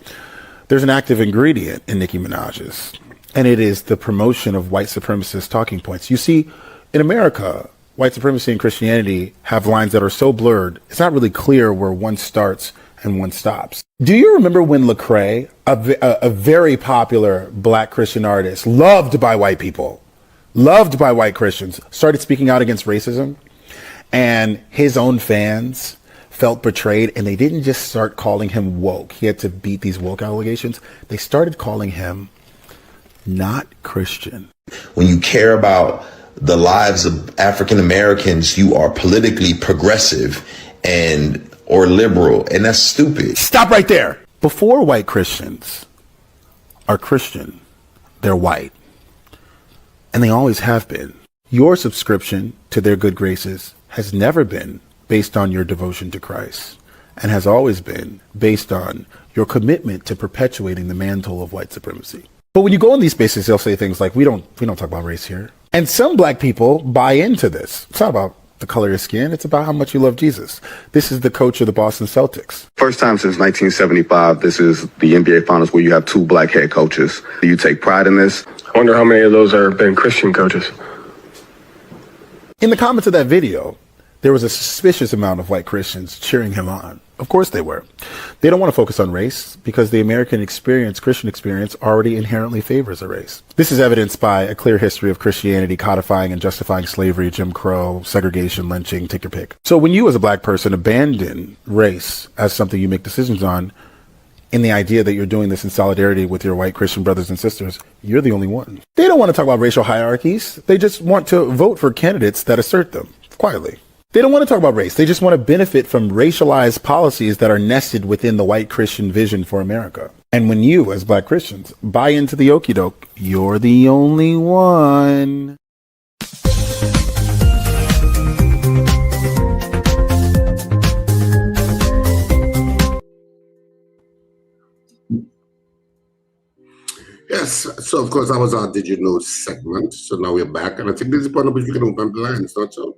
There's an active ingredient in Nicki Minaj's, and it is the promotion of white supremacist talking points. You see, in America, white supremacy and Christianity have lines that are so blurred, it's not really clear where one starts and one stops. Do you remember when Lecrae, a very popular black Christian artist, loved by white people, loved by white Christians, started speaking out against racism, and his own fans felt betrayed, and they didn't just start calling him woke. He had to beat these woke allegations. They started calling him not Christian. When you care about the lives of African Americans, you are politically progressive or liberal, and that's stupid. Stop right there. Before white Christians are Christian, they're white. And they always have been. Your subscription to their good graces has never been based on your devotion to Christ, and has always been based on your commitment to perpetuating the mantle of white supremacy. But when you go in these spaces, they'll say things like, we don't talk about race here. And some black people buy into this. It's not about the color of your skin. It's about how much you love Jesus. This is the coach of the Boston Celtics. First time since 1975, this is the NBA Finals where you have two black head coaches. Do you take pride in this? I wonder how many of those have been Christian coaches. In the comments of that video, there was a suspicious amount of white Christians cheering him on. Of course they were. They don't want to focus on race because the American experience, Christian experience, already inherently favors a race. This is evidenced by a clear history of Christianity codifying and justifying slavery, Jim Crow, segregation, lynching, take your pick. So when you as a black person abandon race as something you make decisions on, in the idea that you're doing this in solidarity with your white Christian brothers and sisters, you're the only one. They don't want to talk about racial hierarchies. They just want to vote for candidates that assert them quietly. They don't want to talk about race. They just want to benefit from racialized policies that are nested within the white Christian vision for America. And when you, as black Christians, buy into the okie doke, you're the only one. Yes, so of course that was our Did You Know segment. So now we're back, and I think this is part of which we can open the lines, not so?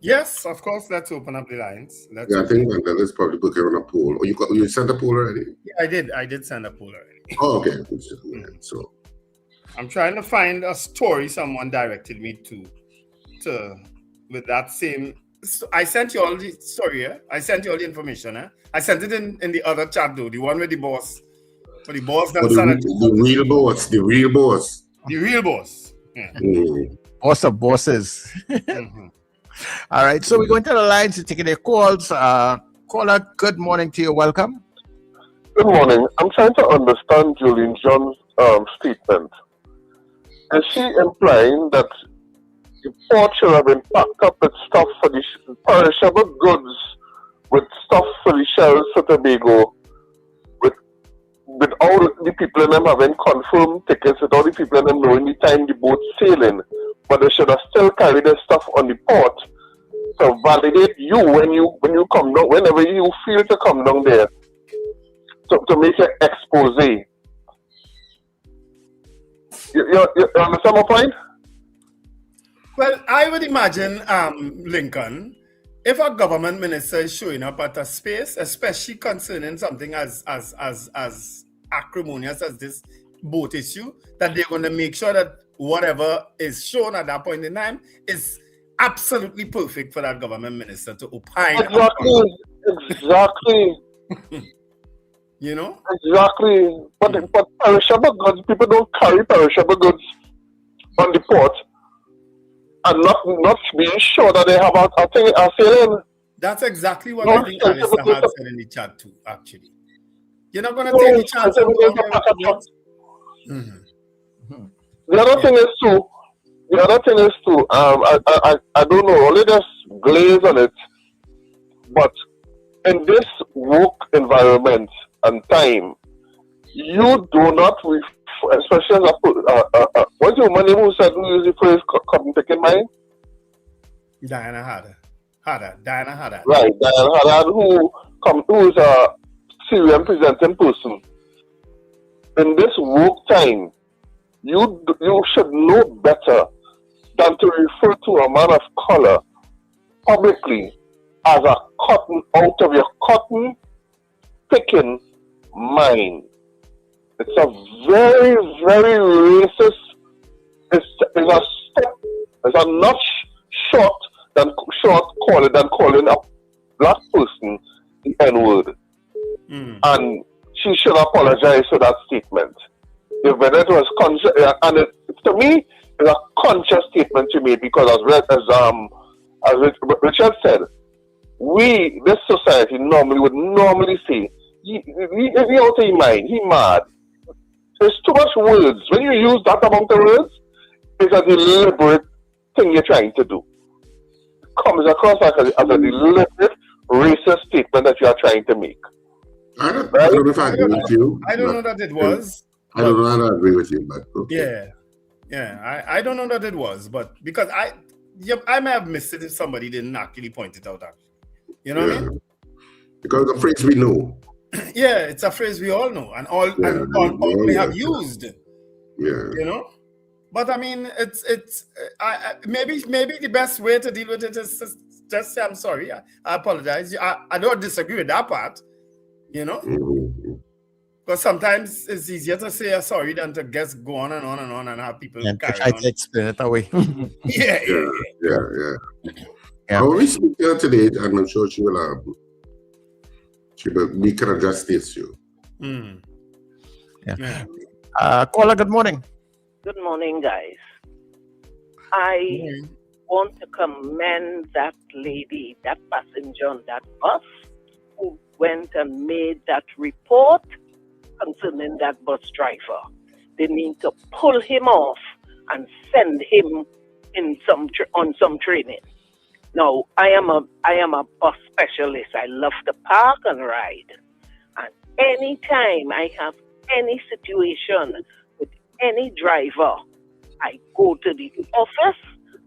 Yes, of course. Let's open up the lines. I think Mandela's probably booking on a poll. Oh, you sent a poll already? Yeah, I did send a poll already. Oh, okay. So I'm trying to find a story someone directed me to with that same. I sent you all the story. I sent you all the information. I sent it in the other chat though, the one with the boss. For the boss that the real boss. The real boss. The real boss. Yeah. Boss of bosses. Mm-hmm. All right, so we're going to the lines to take their calls. Caller, good morning to you. Welcome. Good morning. I'm trying to understand Julian John's statement. Is she implying that the port should have been packed up with stuff for the perishable goods, with stuff for the shells for Tobago, with all the people in them having confirmed tickets, with all the people in them knowing the time the boat's sailing, but they should have still carried their stuff on the port to validate you when you come down, whenever you feel to come down there, to make an expose. You understand my point? Well, I would imagine, Lincoln, if a government minister is showing up at a space, especially concerning something as acrimonious as this boat issue, that they're going to make sure that whatever is shown at that point in time is absolutely perfect for that government minister to opine. Exactly. You know? Exactly. But perishable goods, people don't carry perishable goods on the port and not being sure that they have a sailing. That's exactly what I think Alice had said in the chat too, actually. You're not going to take the chance of going there. The other thing is too, I don't know, only just glaze on it, but in this work environment and time, you do not, especially as what's your woman name who said who used the phrase come take in mind? Diane Hadad. Diane Hadad. Right, Diane Hadad, who is a Syrian presenting person. In this work time, you should know better than to refer to a man of color publicly as a cotton out of your cotton picking mind. It's a very, very racist. It's a step. It's a notch short than calling a black person the N-word. And she should apologize for that statement. Whether it was conscious, and to me, it's a conscious statement she made because as Richard said, this society would normally say, he out of his mind, he mad. There's too much words. When you use that amount of words, it's a deliberate thing you're trying to do. It comes across as a deliberate racist statement that you are trying to make. I don't know if I agree with you. I don't know that it was. I don't know how to agree with you, but okay. Yeah. I don't know that it was, but because I may have missed it if somebody didn't actually point it out. Actually, you know what I mean? Because the phrase we know. Yeah, it's a phrase we all know and all we have used. Yeah. You know, but I mean, it's maybe the best way to deal with it is just say I'm sorry. I apologize. I don't disagree with that part. You know, because sometimes it's easier to say sorry than to just go on and on and on and have people try to explain it away. Yeah. I will speak to her today, and I'm sure she will. We can adjust the issue. Yeah. Caller, good morning. Good morning, guys. I want to commend that lady, that passenger on that bus, who went and made that report concerning that bus driver. They need to pull him off and send him in on some training. Now, I am a bus specialist. I love to park and ride. And anytime I have any situation with any driver, I go to the office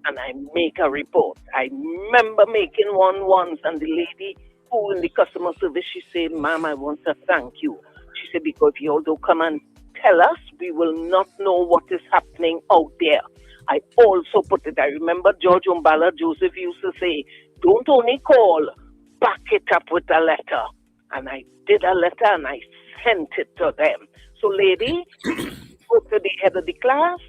and I make a report. I remember making one once, and the lady who in the customer service, she said, "Ma'am, I want to thank you." She said, "Because if you all don't come and tell us, we will not know what is happening out there." I also put it, I remember George Umbala Joseph used to say, "Don't only call, back it up with a letter." And I did a letter and I sent it to them. So lady, go to the head of the class,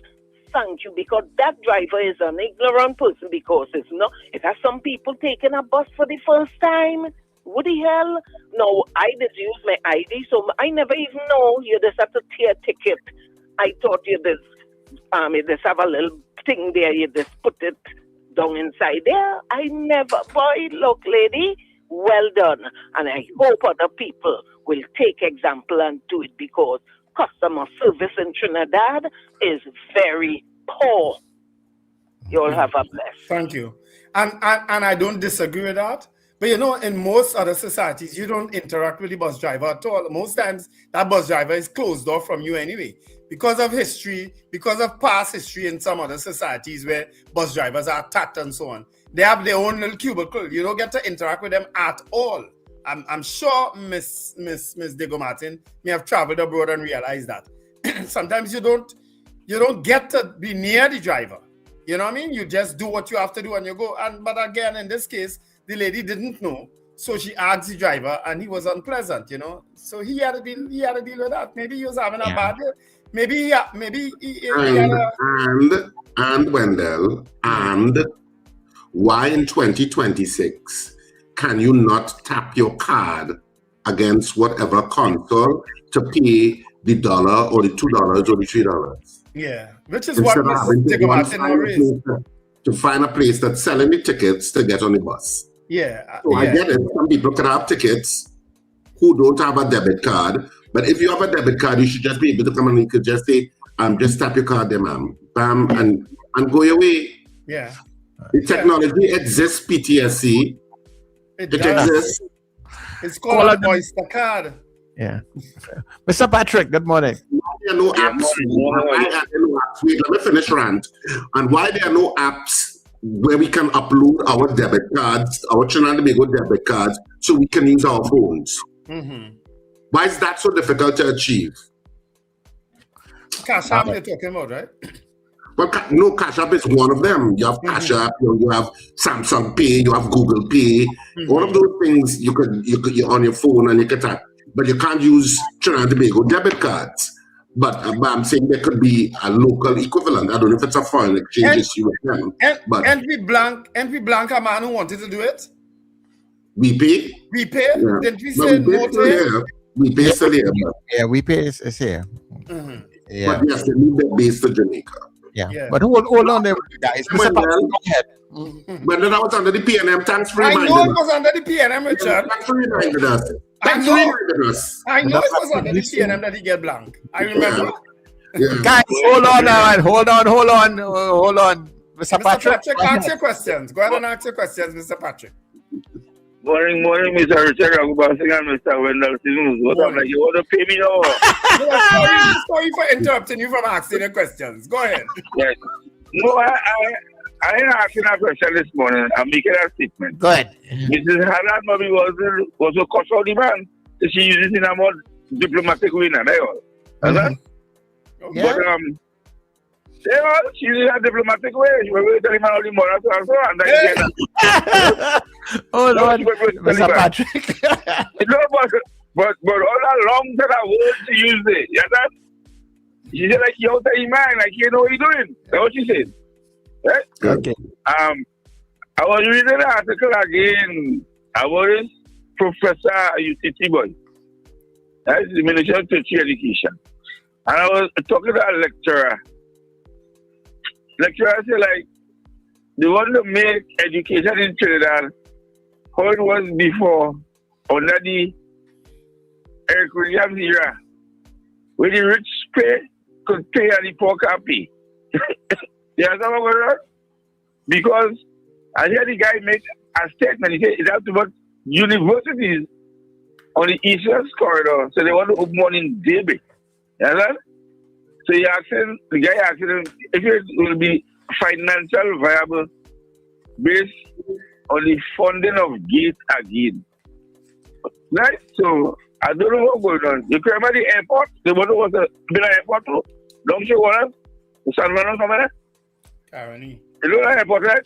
thank you, because that driver is an ignorant person, because it's not, it has some people taking a bus for the first time. What the hell? No, I just use my ID, so I never even know you just have to tear a ticket. I thought you just have a little thing there, you just put it down inside there. I never, boy, look, lady, well done. And I hope other people will take example and do it, because customer service in Trinidad is very poor. You all have a bless. Thank you. And I don't disagree with that. But you know, in most other societies, you don't interact with the bus driver at all. Most times, that bus driver is closed off from you anyway. Because of history, because of past history in some other societies where bus drivers are attacked and so on. They have their own little cubicle. You don't get to interact with them at all. I'm sure Miss Diego Martin may have traveled abroad and realized that. Sometimes you don't get to be near the driver. You know what I mean? You just do what you have to do and you go. But again, in this case, the lady didn't know, so she asked the driver, and he was unpleasant, you know. So he had to deal with that. Maybe he was having a bad day. Maybe he had a... And Wendell, and why in 2026 can you not tap your card against whatever console to pay the $1 or the $2 or the $3. Yeah, which is Instead what of having Mrs. to go and Tigamatin to find a place that's selling the tickets to get on the bus. Yeah. So I get it. Some people can have tickets who don't have a debit card. But if you have a debit card, you should just be able to come and you could just say, just tap your card there, ma'am. Bam, and go your way. Yeah. The technology exists, PTSC. It exists. It's called a Oyster card. Yeah. Mr. Patrick, good morning. There are no apps. Wait, let me finish rant. And why there are no apps where we can upload our debit cards, our Trinidad and Tobago debit cards, so we can use our phones? Mm-hmm. Why is that so difficult to achieve? Cash App you're talking about, right? Well, no, Cash App is one of them. You have Cash App, you have Samsung Pay, you have Google Pay. All of those things you're on your phone and you can tap. But you can't use Trinidad and Tobago debit cards. But I'm saying there could be a local equivalent. I don't know if it's a foreign exchange issue with them. But NV Blanc, a man who wanted to do it. We pay? We pay? Yeah. Didn't we say no to it? We pay still here. Yeah, we pay is here. Mm-hmm. Yeah. But yes, they need that base to Jamaica. Yeah. But hold on there, guys. Mr. Patrick, go ahead. But then I was under the PNM. Thanks for I reminding know it was under the PNM, Richard. Thanks for reminding us. I know it was under the PNM that he get blank. I remember. Yeah. Guys, hold on now. Hold on. Mr. Patrick, ask your questions. Go ahead and ask your questions, Mr. Patrick. Morning, Mr. Richard Agubasing and Mr. Wendell Simmons. What I'm like, you want to pay me now? Sorry for interrupting you from asking your questions. Go ahead. Yes. No, I ain't asking a question this morning. I'm making a statement. Go ahead. Mrs. Hadad maybe was a custody man. She uses it in a more diplomatic way now. Yeah. But she uses a diplomatic way. She was telling me all the morals also, and then oh Lord, Mr. Patrick. No, but all along that I was to use it. You know? She said like you're telling man, like you know what you're doing. That's what she said. Right? Okay. I was reading an article again. I was Professor UTT boy. That's the Minister of Teaching Education. And I was talking to a lecturer. Lecturer said like they want to make education in Trinidad how it was before under the Eric Williams era. Where the rich could pay and the poor can't pay. You understand what going on? Because I hear the guy make a statement. He said it's up to about universities on the Eastern Corridor, so they want to open one in Debe. You understand? So the guy asking him if it will be financial viable based on the funding of gate again. Right? So I don't know what's going on. You remember the airport? The one was a big airport too? Don't you want to San Manuel somewhere? Caroni. You know the airport, right?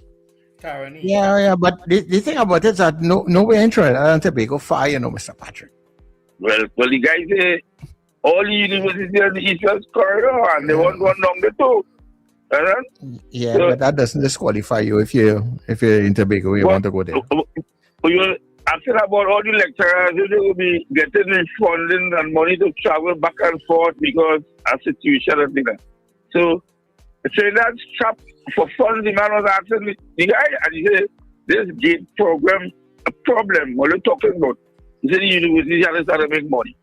Caroni. Yeah, but the thing about it is that nowhere in Trinidad and Tobago fire, Mr. Patrick. Well, the guy say all the universities on the Eastern Corridor and they want one down the two. Yeah, so, but that doesn't disqualify you if you're in Tobago, you want to go there. You're asking about all the lecturers, they will be getting funding and money to travel back and forth because of situation and things like that. So that's trapped for funds. The man was asking the guy, and he said, this gate program a problem. What are you talking about? He said the university has started to make money.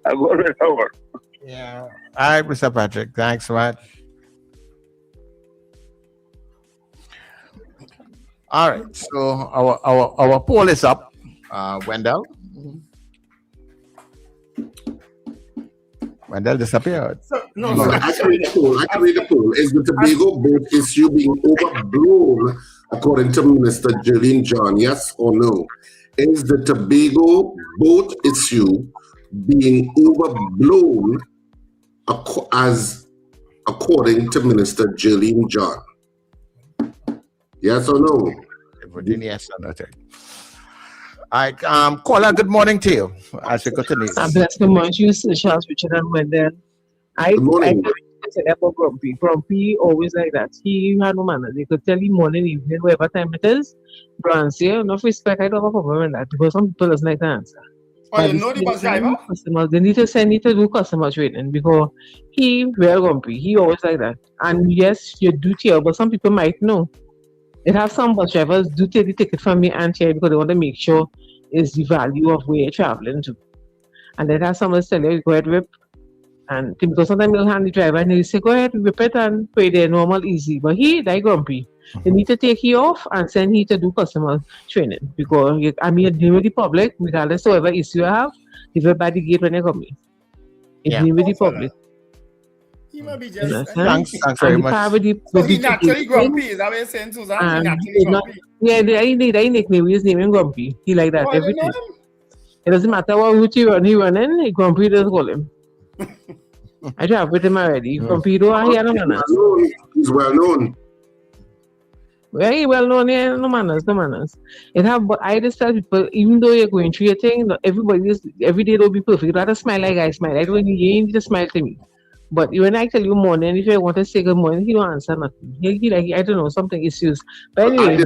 I go right over. Yeah. All right, Mr. Patrick. Thanks so much. All right. So our poll is up. Wendell. Wendell disappeared. I can read the poll. Is the Tobago boat issue being overblown, according to Minister Jillian John? Yes or no? Is the Tobago boat issue being overblown as according to Minister Jillian John? Yes or no? Yes or no. All right, caller, good morning to you. As you go to news. Bless the morning, you, Charles, Richard, and Wendell. Good morning. I said about Grumpy. Grumpy always like that. He had no manners. He could tell you morning, evening, whatever time it is. Bronze, enough respect. I don't have a problem with that because some people doesn't like to answer. Oh, you know the bus driver? They need to send it to do customer training because he very grumpy. He always like that. And yes, you do tear, but some people might know. It have some bus drivers do take the ticket from me and tear because they want to make sure it's the value of where you're traveling to. And then have someone tell you, go ahead, rip. And because sometimes you'll hand the driver and he'll say, go ahead, rip it and pay there, normal, easy. But he, like grumpy. They need to take he off and send he to do customer training because deal with the public, regardless of whatever issue you have, if you're by the gate when you come in. Deal with the public. He might be just thanks very much. So he naturally grumpy, is that what you're saying, Susan? He naturally grumpy. Yeah, they nickname his name grumpy. He like that every day. It doesn't matter what route he running, he grumpy does call him. I drive with him already. Grumpy don't hear no manners. He's well known. Very well known, yeah, no manners. But I just tell people, even though you're going through your thing, every day don't be perfect. You gotta smile like I smile. I don't need to smile to me. But when I tell you morning, if you want to say good morning, he don't answer nothing. He like, I don't know, something issues. But anyway,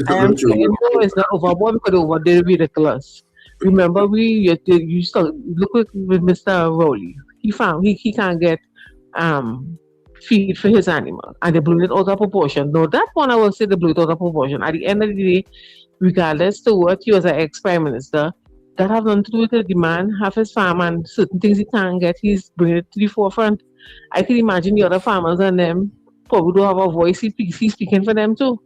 I am saying no, it's not overboard because over there will be ridiculous. Remember, you used to look with Mr. Rowley. He can't get feed for his animal, and they blew it out of proportion. No, that one I will say they blew it out of proportion. At the end of the day, regardless to what he was an ex-prime minister, that have nothing to do with the demand, have his farm and certain things he can't get, he's bringing it to the forefront. I can imagine the other farmers and them probably don't have a voice, he's speaking for them too.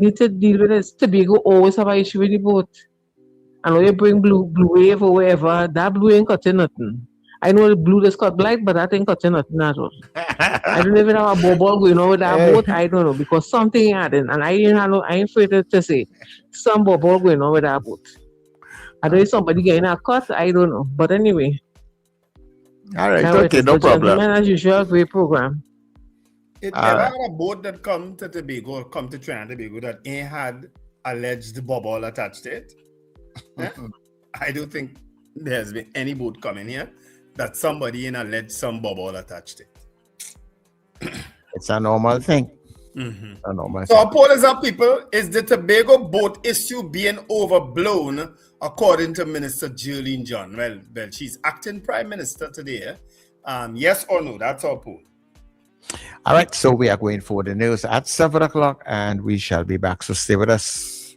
Need to deal with this. Tobago always have an issue with the boat. And when you bring blue wave or whatever, that blue ain't cutting nothing. I know the blue is cut black, but that ain't cutting nothing at all. I don't even have a bubble going on with that boat. I don't know because something adding, and I ain't afraid to say some bubble going on with that boat. I don't know if somebody getting a cut. I don't know, but anyway. All right, okay, no problem. As usual, great program. It never had a boat that come to Tobago or come to Trinidad and Tobago that ain't had alleged bubble attached to it. I don't think there's been any boat coming here that somebody in alleged some bubble attached to it. It's a normal thing. A normal thing. Our poll is up, people. Is the Tobago boat issue being overblown, according to Minister Jolene John? Well, she's acting Prime Minister today. Yes or no? That's our poll. All right, so we are going for the news at 7 o'clock, and we shall be back. So stay with us.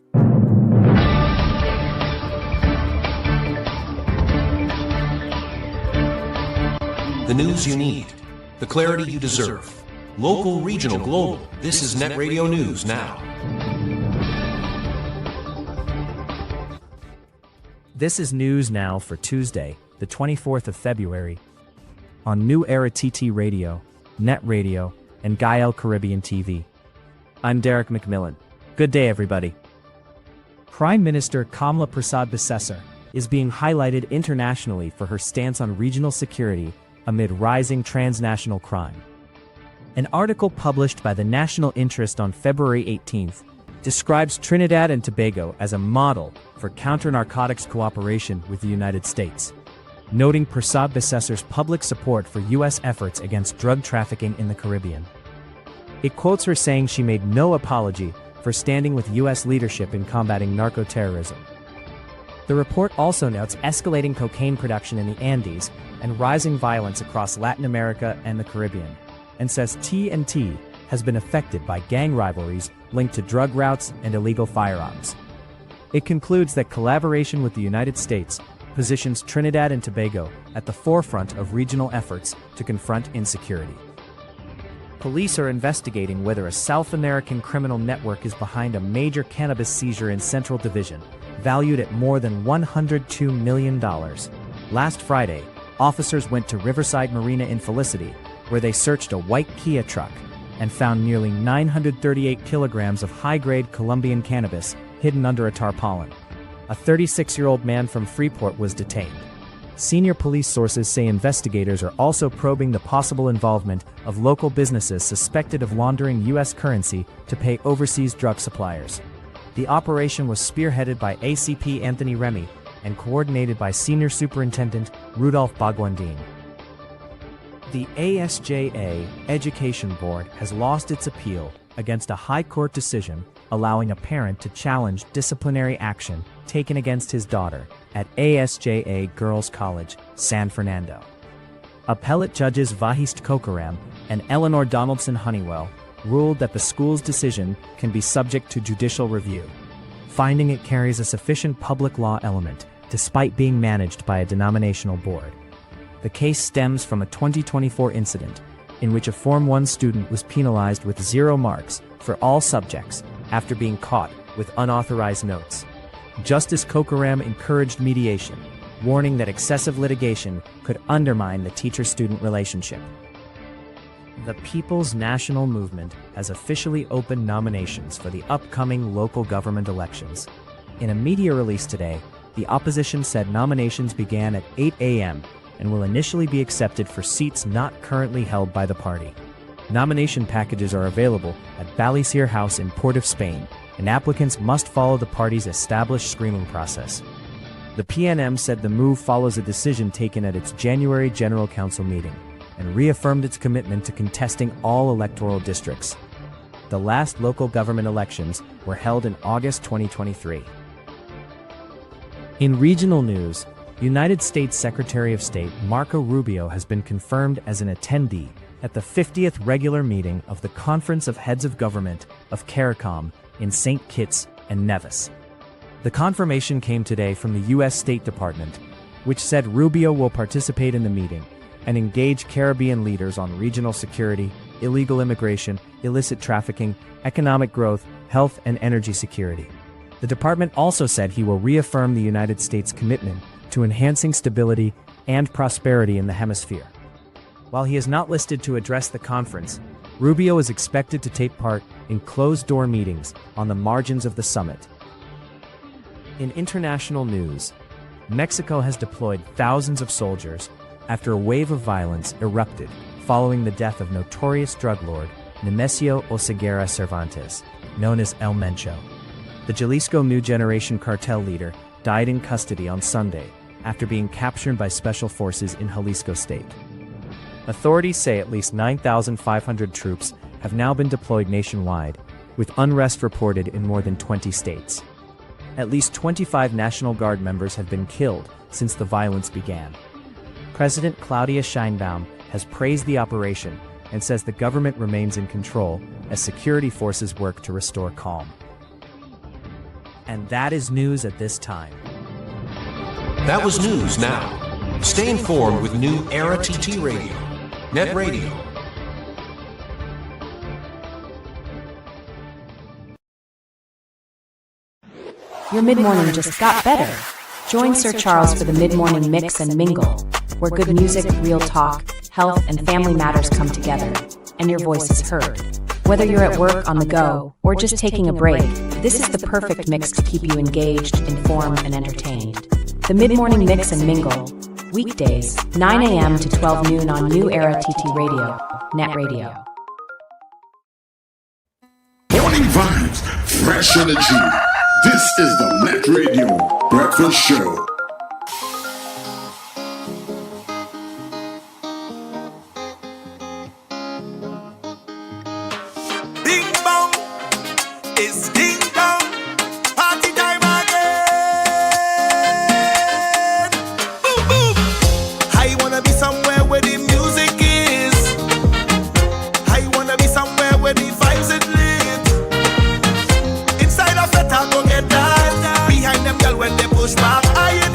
The news you need, the clarity you deserve. Local, regional, global. This is NETT Radio News Now. This is News Now for Tuesday, the 24th of February, on New Era TT Radio, NETT Radio, and Guyana Caribbean TV. I'm Derek McMillan. Good day, everybody. Prime Minister Kamla Persad-Bissessar is being highlighted internationally for her stance on regional security amid rising transnational crime. An article published by the National Interest on February 18th describes Trinidad and Tobago as a model for counter-narcotics cooperation with the United States, noting Persad-Bissessar's public support for U.S. efforts against drug trafficking in the Caribbean. It quotes her saying she made no apology for standing with U.S. leadership in combating narco-terrorism. The report also notes escalating cocaine production in the Andes and rising violence across Latin America and the Caribbean, and says TNT has been affected by gang rivalries linked to drug routes and illegal firearms. It concludes that collaboration with the United States positions Trinidad and Tobago at the forefront of regional efforts to confront insecurity. Police are investigating whether a South American criminal network is behind a major cannabis seizure in Central Division, valued at more than $102 million. Last Friday, officers went to Riverside Marina in Felicity, where they searched a white Kia truck and found nearly 938 kilograms of high-grade Colombian cannabis hidden under a tarpaulin. A 36-year-old man from Freeport was detained. Senior police sources say investigators are also probing the possible involvement of local businesses suspected of laundering U.S. currency to pay overseas drug suppliers. The operation was spearheaded by ACP Anthony Remy and coordinated by Senior Superintendent Rudolph Bagwandine. The ASJA Education Board has lost its appeal against a high court decision allowing a parent to challenge disciplinary action taken against his daughter at ASJA Girls College, San Fernando. Appellate judges Vahist Kokaram and Eleanor Donaldson Honeywell ruled that the school's decision can be subject to judicial review, finding it carries a sufficient public law element despite being managed by a denominational board. The case stems from a 2024 incident in which a Form 1 student was penalized with 0 marks for all subjects after being caught with unauthorized notes. Justice Kokaram encouraged mediation, warning that excessive litigation could undermine the teacher-student relationship. The People's National Movement has officially opened nominations for the upcoming local government elections. In a media release today, the opposition said nominations began at 8 a.m. and will initially be accepted for seats not currently held by the party. Nomination packages are available at Balisier House in Port of Spain, and applicants must follow the party's established screening process. The PNM said the move follows a decision taken at its January General Council meeting and reaffirmed its commitment to contesting all electoral districts. The last local government elections were held in August 2023. In regional news, United States Secretary of State Marco Rubio has been confirmed as an attendee at the 50th regular meeting of the Conference of Heads of Government of CARICOM in St. Kitts and Nevis. The confirmation came today from the U.S. State Department, which said Rubio will participate in the meeting and engage Caribbean leaders on regional security, illegal immigration, illicit trafficking, economic growth, health, and energy security. The department also said he will reaffirm the United States' commitment to enhancing stability and prosperity in the hemisphere. While he is not listed to address the conference, Rubio is expected to take part in closed-door meetings on the margins of the summit. In international news, Mexico has deployed thousands of soldiers after a wave of violence erupted following the death of notorious drug lord Nemesio Oseguera Cervantes, known as El Mencho. The Jalisco New Generation cartel leader died in custody on Sunday after being captured by special forces in Jalisco state. Authorities say at least 9,500 troops have now been deployed nationwide, with unrest reported in more than 20 states. At least 25 National Guard members have been killed since the violence began. President Claudia Sheinbaum has praised the operation and says the government remains in control as security forces work to restore calm. And that is news at this time. That was news now. Stay informed with New Era TT Radio, NETT Radio. Your mid-morning just got better. Join Sir Charles for the mid-morning mix and mingle, where good music, real talk, health, and family matters come together, and your voice is heard. Whether you're at work, on the go, or just taking a break, this is the perfect mix to keep you engaged, informed, and entertained. The mid-morning mix and mingle, weekdays, 9 a.m. to 12 noon on New Era TT Radio, NETT Radio. Morning vibes, fresh energy. This is the NETT Radio Breakfast Show. Bing bong, it's ding dong, party time again. Boom boom. I wanna be somewhere where the music is. I wanna be somewhere where the vibes is lit. Inside a fete I go get that. Behind them girl when they push back, I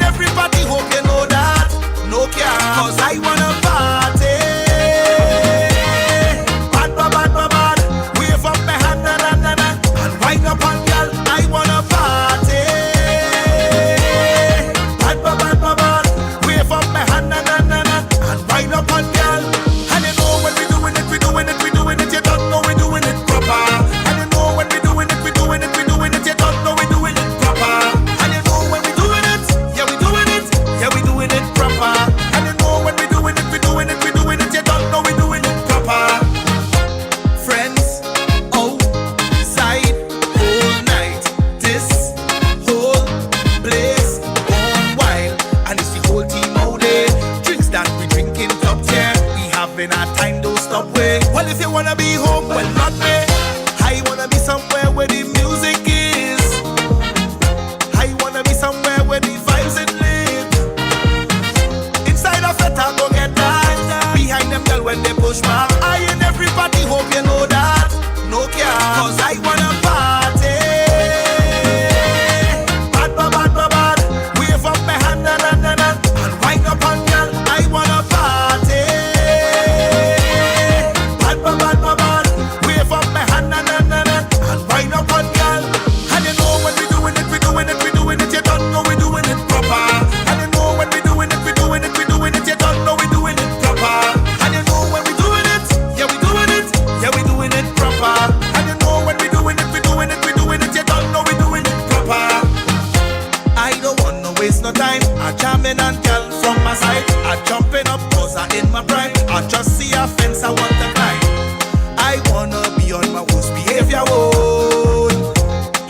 me on my worst behavior. Oh,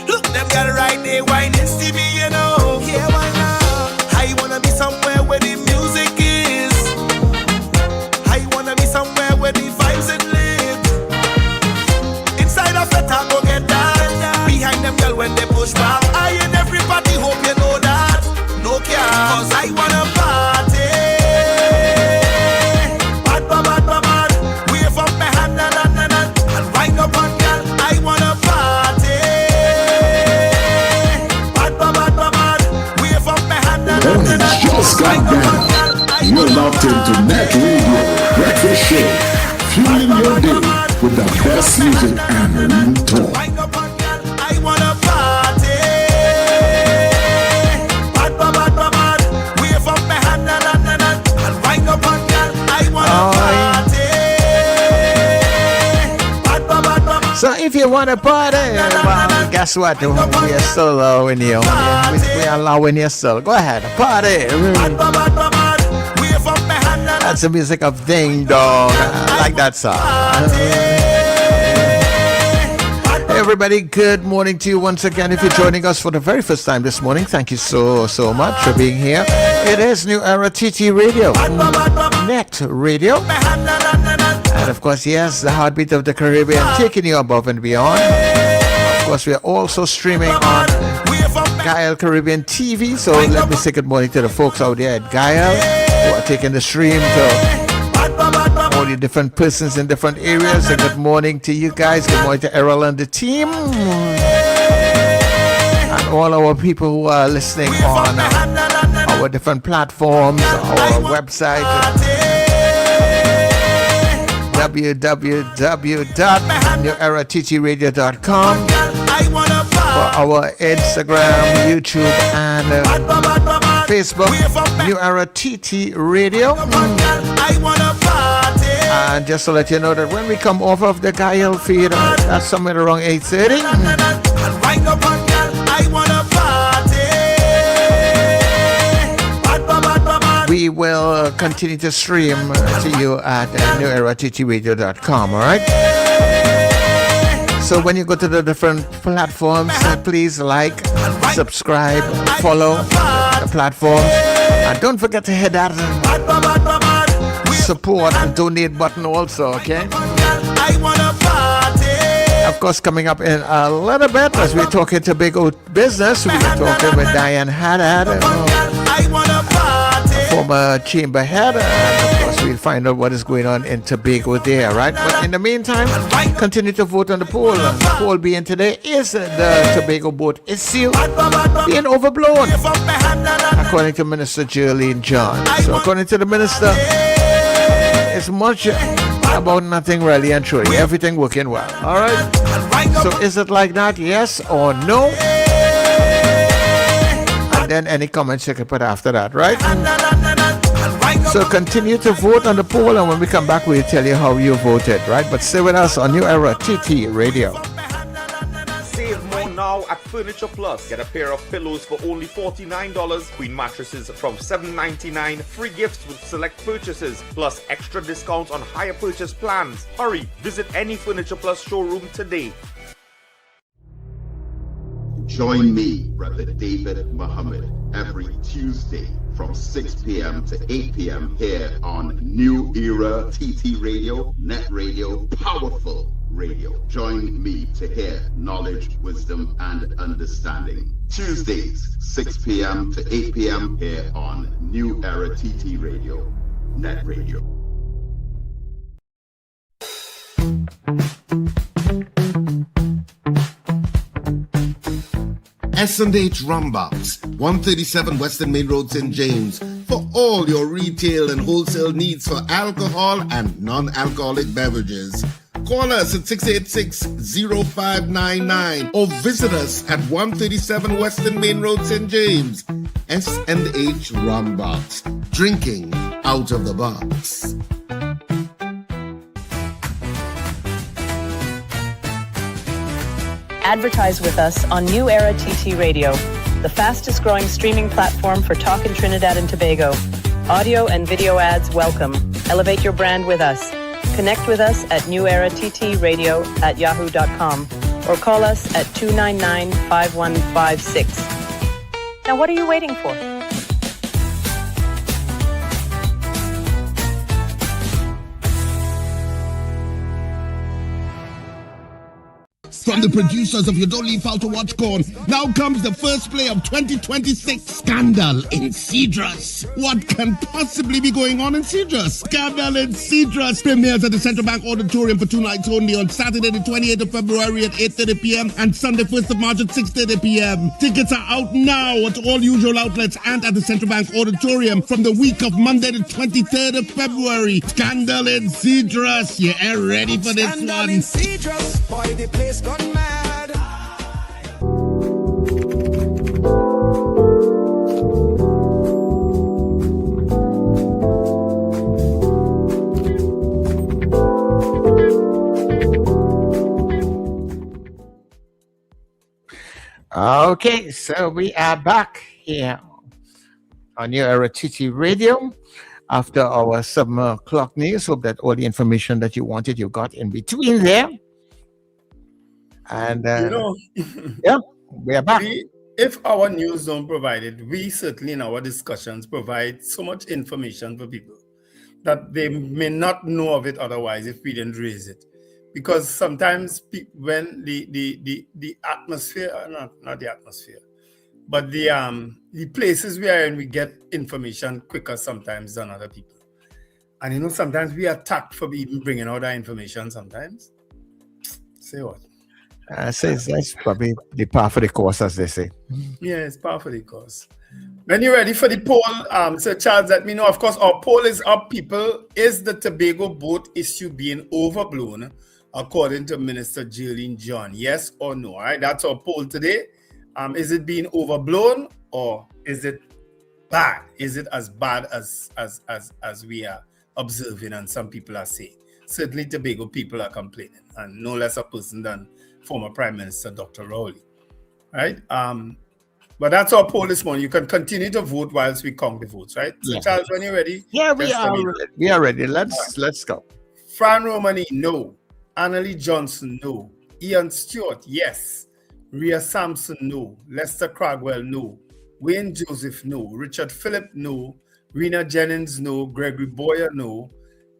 look, them got right there whining Stevie, you know. Yeah, why not? I wanna be somewhere where the music is. I wanna be somewhere where the vibes and live. Inside of it, I go get that. Behind them girl when they push back. I and everybody hope you know that. No care, cause I wanna party. Bad, bad, bad, bad, bad. Wave up my hand, na, na, na, na. And wind up on girl, I wanna party. Bad, bad, bad, bad, bad. Wave up my hand, na, na, na, na. Just got better. You're locked into NETT Radio Breakfast Show, fueling your day with the best music and real talk. I wanna party. Bad, bad, bad, bad, bad. Wave up my hand, na, na, na, na. And wind up on girl, I wanna party. Bad, bad, bad, bad, bad. So if you want to party, well, guess what? We are still allowing you. We are allowing you still. Go ahead, party. That's the music of Ding Dong. I like that song. Hey everybody, good morning to you once again. If you're joining us for the very first time this morning, thank you so much for being here. It is New Era TT Radio, NETT Radio, and of course, yes, the heartbeat of the Caribbean, taking you above and beyond. Of course, we are also streaming on Guyana Caribbean TV, so let me say good morning to the folks out there at Guyana who are taking the stream to all the different persons in different areas. So good morning to you guys. Good morning to Errol and the team, and all our people who are listening on our different platforms, our website, www.newerattradio.com, for our Instagram, YouTube, and Facebook, New Era TT Radio. And just to let you know that when we come off of the Gael feed, that's somewhere around 8:30. We will continue to stream to you at newerattradio.com, alright? So when you go to the different platforms, please like, subscribe, follow the platforms. And don't forget to hit that support and donate button also, okay? Of course, coming up in a little bit, as we're talking Tobago business, we're talking with Diane Hadad, former chamber head, and of course we'll find out what is going on in Tobago there, right? But in the meantime, continue to vote on the poll. And the poll being today is the Tobago boat issue being overblown, according to Minister Jerlene John. So according to the minister, it's much about nothing really and truly, everything working well, all right? So is it like that, yes or no? And then any comments you can put after that, right? So continue to vote on the poll, and when we come back, we'll tell you how you voted, right? But stay with us on New Era TT Radio. Save more now at Furniture Plus. Get a pair of pillows for only $49, queen mattresses from $7.99, free gifts with select purchases, plus extra discounts on higher purchase plans. Hurry, visit any Furniture Plus showroom today. Join me, Brother David Muhammad, every Tuesday from 6 p.m. to 8 p.m. here on New Era TT Radio, NETT Radio, Powerful Radio. Join me to hear knowledge, wisdom, and understanding. Tuesdays, 6 p.m. to 8 p.m. here on New Era TT Radio, NETT Radio. S&H Rumbox, 137 Western Main Road, St. James, for all your retail and wholesale needs for alcohol and non-alcoholic beverages. Call us at 686-0599 or visit us at 137 Western Main Road, St. James. S&H Rumbox, drinking out of the box. Advertise with us on New Era TT Radio, the fastest growing streaming platform for talk in Trinidad and Tobago. Audio and video ads welcome. Elevate your brand with us. Connect with us at newerattradio@yahoo.com or call us at 299-5156. Now, what are you waiting for? From the producers of You Don't Leave Out to Watch Corn, now comes the first play of 2026 Scandal in Cedrus. What can possibly be going on in Cedrus? Scandal in Cedrus premieres at the Central Bank Auditorium for 2 nights only on Saturday the 28th of February at 8:30 p.m. and Sunday 1st of March at 6:30 p.m. Tickets are out now at all usual outlets and at the Central Bank Auditorium from the week of Monday the 23rd of February. Scandal in Cedrus. You are ready for this Scandal one? in Cedrus, boy, the place gone mad. Okay, so we are back here on New Era TT Radio after our 7 o'clock news. Hope that all the information that you wanted, you got in between there. And yeah, we are back. If our news don't provide it, we certainly in our discussions provide so much information for people that they may not know of it otherwise if we didn't raise it. Because sometimes when the atmosphere, not the atmosphere, but the places we are in, we get information quicker sometimes than other people. And you know, sometimes we are attacked for even bringing out that information sometimes. Say what? That's probably the par for the course, as they say. Yeah, it's par for the course. When you're ready for the poll, Sir Charles, let me know. Of course, our poll is up, people. Is the Tobago boat issue being overblown, according to Minister Jolene John? Yes or no? All right, that's our poll today. Is it being overblown or is it bad? Is it as bad as we are observing and some people are saying? Certainly Tobago people are complaining, and no less a person than former Prime Minister Dr. Rowley. Right? But that's our poll this morning. You can continue to vote whilst we count the votes, right? So Yeah. Charles, when you're ready. Yeah, we are ready. Let's go. Fran Romani, no. Annalie Johnson, no. Ian Stewart, yes. Rhea Sampson, no. Lester Cragwell, no. Wayne Joseph, no. Richard Phillip, no. Rena Jennings, no. Gregory Boyer, no.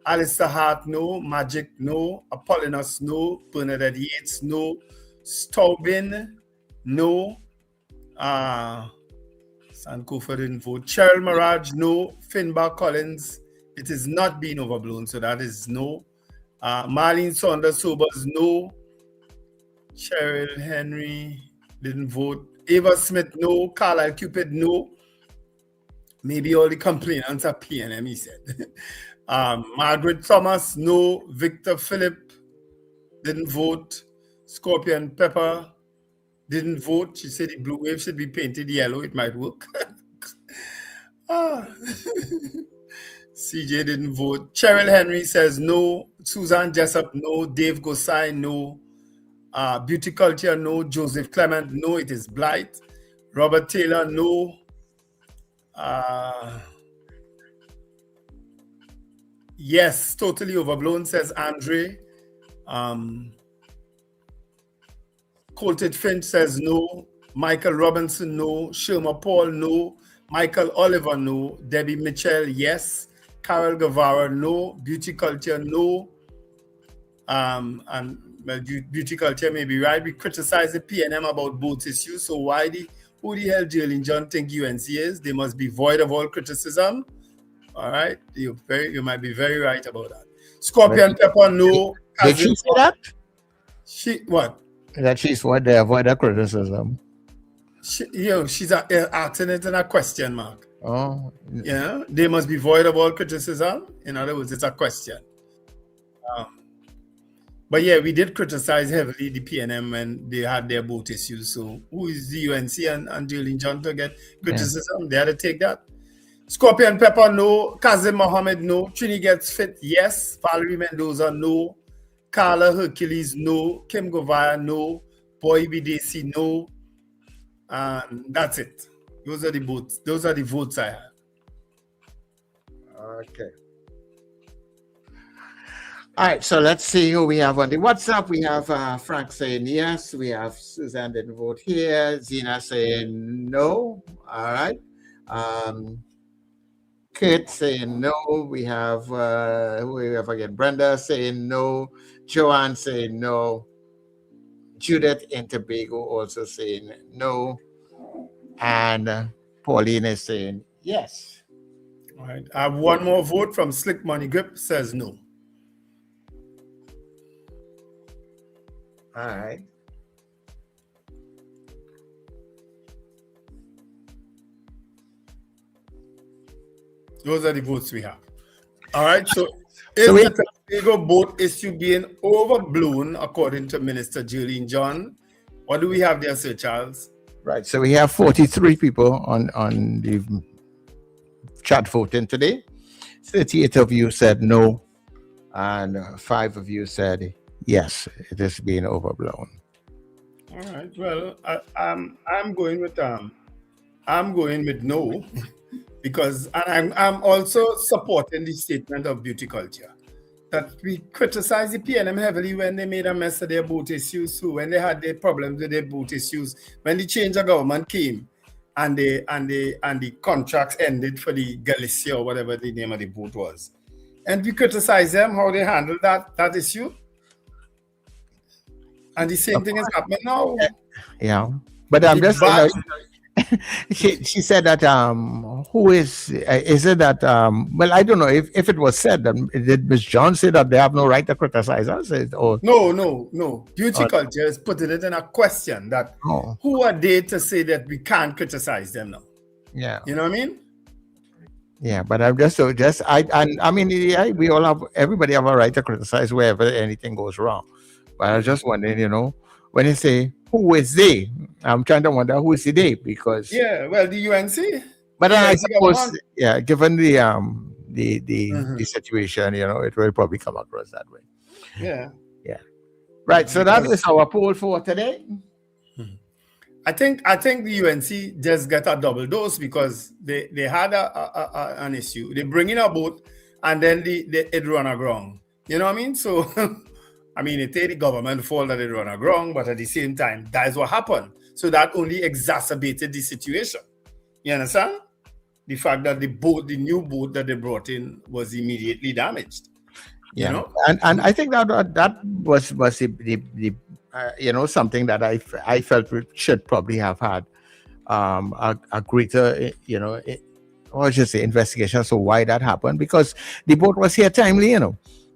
Alistair Hart, no. Magic, no. Apollinaus, no. Bernadette Yates, no. Staubin, no. Sankofa didn't vote. Cheryl Mirage, no. Finbar Collins, it is not being overblown, so that is no. Marlene Saunders Sobers, no. Cheryl Henry didn't vote. Ava Smith, no. Carlisle Cupid, no. Maybe all the complainants are PNM, he said. Margaret Thomas, no. Victor Phillip didn't vote. Scorpion Pepper didn't vote. She said the blue wave should be painted yellow. It might work. CJ didn't vote. Cheryl Henry says no. Susan Jessup, no. Dave Gosai, no. Beauty Culture, no. Joseph Clement, no. It is Blight. Robert Taylor, no. Yes, totally overblown, says Andre. Colted Finch says no. Michael Robinson, no. Sherma Paul, no. Michael Oliver, no. Debbie Mitchell, yes. Carol Guevara, no. Beauty Culture, no. And well, Beauty Culture may be right. We criticize the PNM about both issues. So who the hell Jolene John think UNC is? They must be void of all criticism. All right, you might be very right about that. Scorpion Pepper, no. Did she say that? She what? That she's what they avoid that criticism. She's asking it in a question mark. Oh, yeah. They must be void of all criticism. In other words, it's a question. But yeah, we did criticize heavily the PNM when they had their boat issues. So who is the UNC and Jolene John to get criticism? Yeah. They had to take that. Scorpion Pepper, no. Kazim Mohammed, no. Trini Gets Fit, yes. Valerie Mendoza, no. Carla Hercules, no. Kim Govaya, no. Boy BDC, no. And that's it. Those are the votes. Those are the votes I have. Okay. All right, so let's see who we have on the WhatsApp. We have Frank saying yes. We have Suzanne didn't vote here. Zena saying no. All right. Kate saying no. We have who we have again? Brenda saying no. Joanne saying no. Judith in Tobago also saying no. And Pauline is saying yes. All right. I have one more vote from Slick Money Grip, says no. All right. Those are the votes we have. All right. So is the Tobago boat issue being overblown, according to Minister Jolene John? What do we have there, Sir Charles? Right. So we have 43 people on the chat voting today. 38 of you said no, and 5 of you said yes, it is being overblown. All right. Well, I'm going with no, because I'm also supporting the statement of Beauty Culture that we criticized the PNM heavily when they made a mess of their boat issues too, when they had their problems with their boat issues, when the change of government came and the contracts ended for the Galicia or whatever the name of the boat was, and we criticized them how they handled that issue. And the same thing is happening now. Yeah, but I'm just she said that who is it that well, I don't know if it was said that did Ms. John say that they have no right to criticize us, or no. Beauty Culture is putting it in a question that who are they to say that we can't criticize them now? Yeah, you know what I mean? Yeah, but I'm I mean we all have, everybody have a right to criticize wherever anything goes wrong. But I was just wondering, when you say who is they, I'm trying to wonder who is the they, because well, the UNC. But I suppose, given the situation, it will probably come across that way. Yeah. Right. So that is our poll for today. I think the UNC just got a double dose because they had an issue. They bring in a boat and then it run aground. You know what I mean? So. I mean, it ain't the government fault that it run aground, but at the same time, that is what happened. So that only exacerbated the situation. You understand? The fact that the new boat that they brought in was immediately damaged. Yeah. You know? And I think that was the something that I felt we should probably have had a greater, or just say investigation. So why that happened? Because the boat was here timely,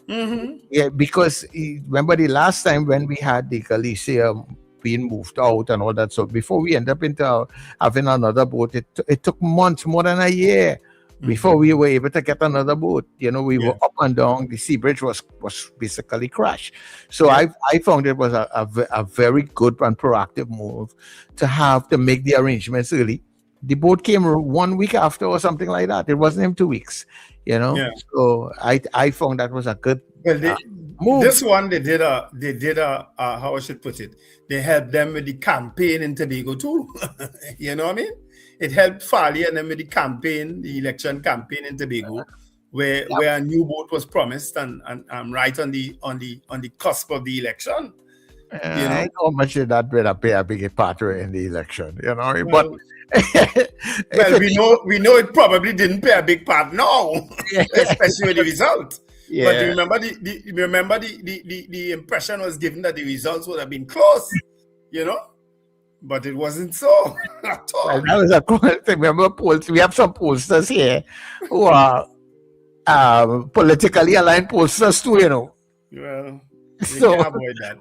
Mm-hmm. Yeah, because remember the last time when we had the Galicia being moved out and all that, so before we end up into having another boat, it took months, more than a year, before we were able to get another boat. We were up and down. The sea bridge was basically crashed. So I found it was a very good and proactive move to make the arrangements early. The boat came 1 week after or something like that. It wasn't even 2 weeks. So I found that was a good move. This one they did a how I should put it, they helped them with the campaign in Tobago too. You know what I mean? It helped Farley and them with the election campaign in Tobago, where a new boat was promised and right on the cusp of the election. I don't know how much did that play a big part in the election, but well, we know it probably didn't play a big part now, especially with the result. Yeah. But remember the impression was given that the results would have been close, but it wasn't so at all. Well, that was a cool thing. Remember polls? We have some pollsters here who are politically aligned pollsters too, Well. We can't avoid that.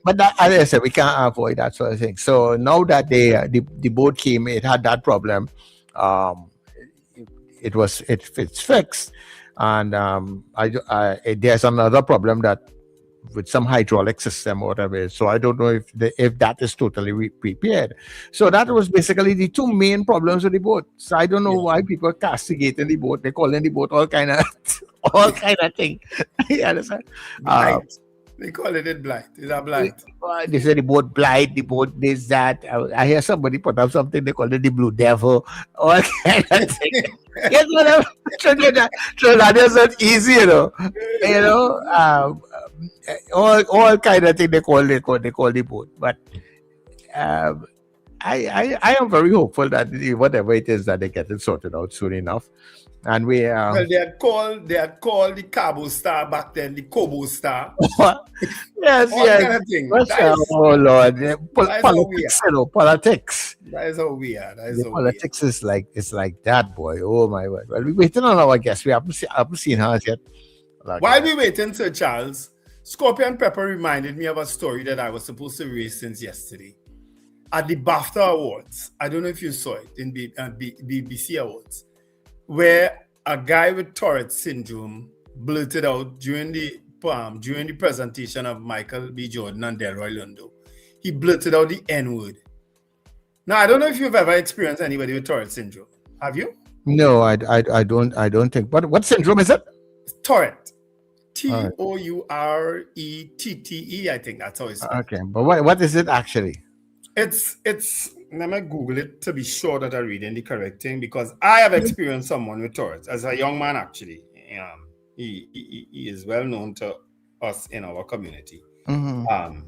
But as I said, we can't avoid that sort of thing. So now that the boat came, it had that problem. It's fixed, and there's another problem that with some hydraulic system or whatever. So I don't know if that is totally prepared. So that was basically the two main problems with the boat. So I don't know why people castigating the boat. They calling the boat all kind of thing. You understand? Right. They call it blight. Is that blight? They say the boat blight, the boat this, that. I hear somebody put up something, they call it the blue devil. All kind of thing. Yes, whatever. Trinidad is not easy, you know. All kind of thing they call the boat. But I am very hopeful that whatever it is that they get it sorted out soon enough. And we well, they had called the Cabo Star back then the Cobo Star. Yes. Kind of thing. Oh Lord, politics. That is how we are. Politics is like that, boy. Oh my word. Well, we're waiting on our guest. We haven't seen her yet. While we waiting, Sir Charles, Scorpion Pepper reminded me of a story that I was supposed to raise since yesterday at the BAFTA Awards. I don't know if you saw it in BBC Awards, where a guy with Tourette syndrome blurted out during the presentation of Michael B. Jordan and Delroy Lundo. He blurted out the N-word. Now, I don't know if you've ever experienced anybody with Tourette syndrome. Have you? No, I don't think. But what syndrome is it? Tourette. Tourettete. I think that's how it's spelled. Okay, but what is it actually? It's. Let me Google it to be sure that I'm reading the correct thing, because I have experienced someone with Tourette as a young man. Actually, he is well known to us in our community. Mm-hmm.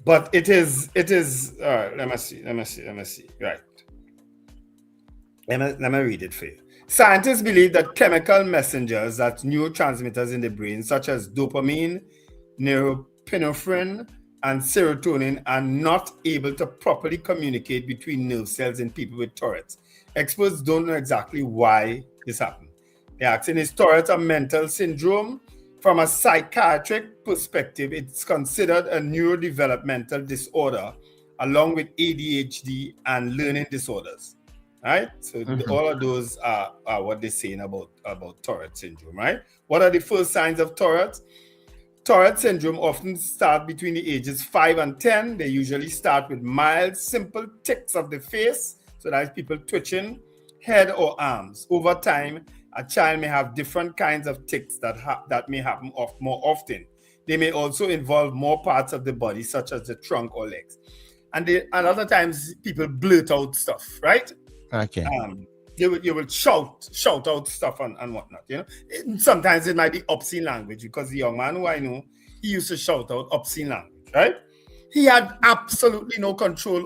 But it is. Let me see. Right. Let me read it for you. Scientists believe that chemical messengers, that's neurotransmitters in the brain, such as dopamine, norepinephrine, and serotonin, are not able to properly communicate between nerve cells in people with Tourette's. Experts don't know exactly why this happened. They're asking, is Tourette a mental syndrome? From a psychiatric perspective, it's considered a neurodevelopmental disorder along with ADHD and learning disorders. Right? So all of those are what they're saying about Tourette syndrome, right? What are the first signs of Tourette? Tourette syndrome often starts between the ages 5 and 10. They usually start with mild, simple tics of the face. So that's people twitching, head or arms. Over time, a child may have different kinds of tics that may happen more often. They may also involve more parts of the body, such as the trunk or legs. And other times, people blurt out stuff, right? Okay. You will shout out stuff and whatnot, you know. Sometimes it might be obscene language, because the young man who I know, he used to shout out obscene language, right? He had absolutely no control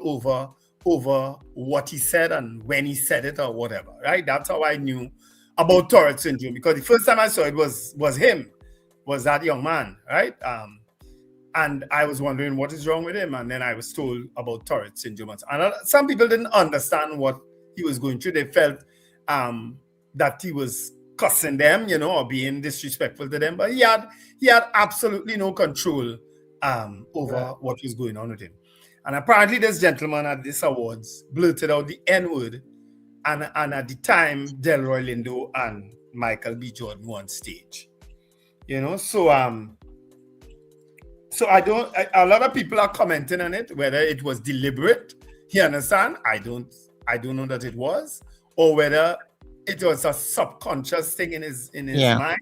over what he said and when he said it or whatever, right? That's how I knew about Tourette syndrome, because the first time I saw it was that young man, right? And I was wondering what is wrong with him, and then I was told about Tourette syndrome. And some people didn't understand what he was going through. They felt that he was cussing them, you know, or being disrespectful to them. But he had absolutely no control over what was going on with him. And apparently this gentleman at this awards blurted out the N-word, and at the time, Delroy Lindo and Michael B. Jordan were on stage. You know, so a lot of people are commenting on it, whether it was deliberate. You understand? I don't know that it was, or whether it was a subconscious thing in his mind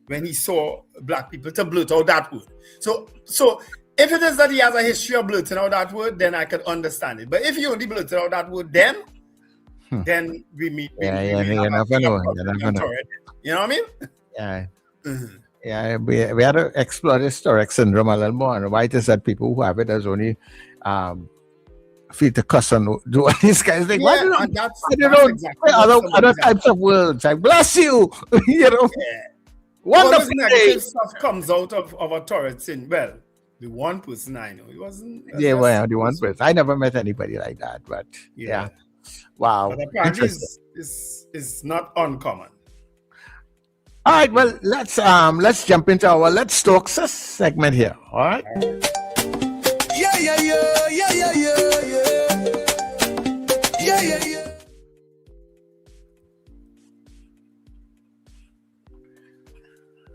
when he saw black people to blurt out that word. So if it is that he has a history of blurting out that word, then I could understand it. But if he only blurted out that word then we meet. You never know. You know what I mean? Yeah. Mm-hmm. Yeah, we had to explore this Tourette syndrome a little more, and why it is that people who have it as only feel to cuss and do all these kinds of things. Why do exactly other types of words? Like, bless you, you know. Yeah. Wonderful negative stuff comes out of a Tourette syndrome. Well, the one person I know, it wasn't. The one person. I never met anybody like that, but yeah. Wow. But apparently it's not uncommon. All right, well, let's jump into our Let's Talk segment here. All right. Yeah.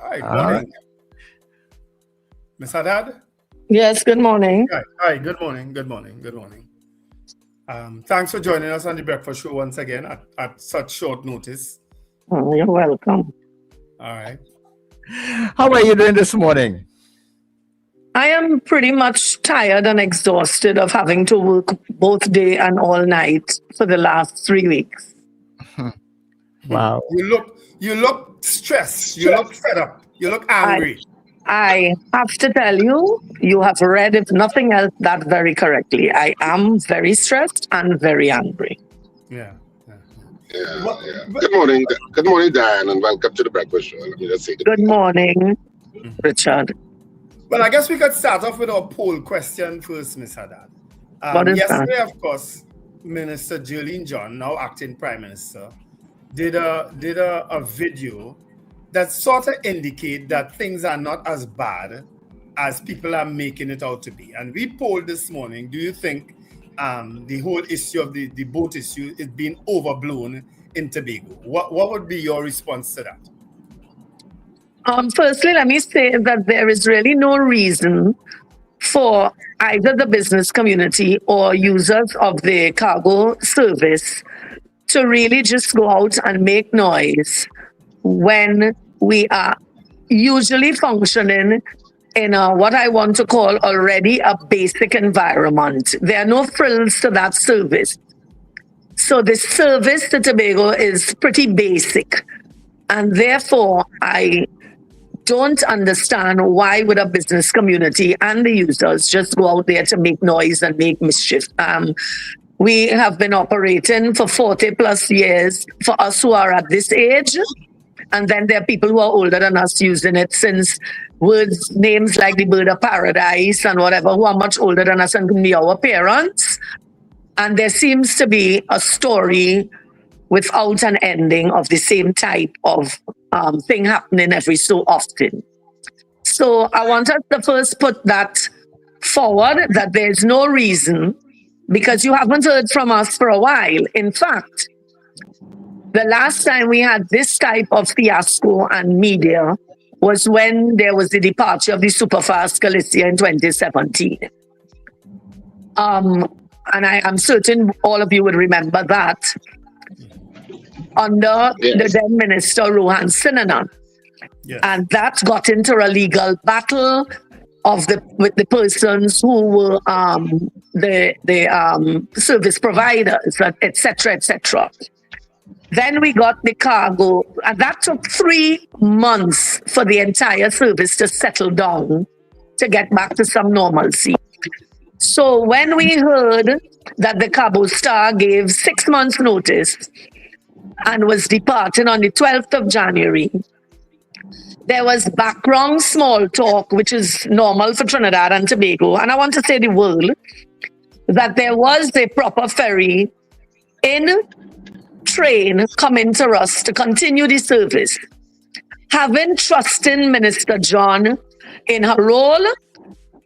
All right, good morning. Ms. Hadad? Yes, good morning. Hi, good morning. Thanks for joining us on the Breakfast Show once again at such short notice. Oh, you're welcome. All right. How are you doing this morning? I am pretty much tired and exhausted of having to work both day and all night for the last 3 weeks. Wow. You look stressed. You look fed up. You look angry. I have to tell you, you have read, if nothing else, that very correctly. I am very stressed and very angry. Yeah. Good morning, Diane, and welcome to the breakfast show. Let me just say good morning, Richard. Well, I guess we could start off with our poll question first, Ms. Hadad. Yesterday, of course, Minister Jolene John, now acting Prime Minister, did a video that sort of indicate that things are not as bad as people are making it out to be. And we polled this morning, do you think the whole issue of the boat issue is being overblown in Tobago? What would be your response to that? Firstly, let me say that there is really no reason for either the business community or users of the cargo service to really just go out and make noise when we are usually functioning in what I want to call already a basic environment. There are no frills to that service. So the service to Tobago is pretty basic. And therefore, I don't understand why would a business community and the users just go out there to make noise and make mischief. We have been operating for 40 plus years for us who are at this age. And then there are people who are older than us using it since names like the Bird of Paradise and whatever, who are much older than us and can be our parents. And there seems to be a story without an ending of the same type of thing happening every so often. So I want us to first put that forward, that there's no reason, because you haven't heard from us for a while. In fact, the last time we had this type of fiasco and media was when there was the departure of the Superfast Galicia in 2017. And I am certain all of you would remember that, under the then Minister Rohan Sinana. Yes. And that got into a legal battle with the persons who were the service providers, etc., etc. Then we got the cargo, and that took 3 months for the entire service to settle down, to get back to some normalcy. So when we heard that the Cabo Star gave 6 months notice and was departing on the 12th of January, there was background small talk, which is normal for Trinidad and Tobago, and I want to say the world, that there was a proper ferry in train coming to us to continue the service. Having trust in Minister John in her role,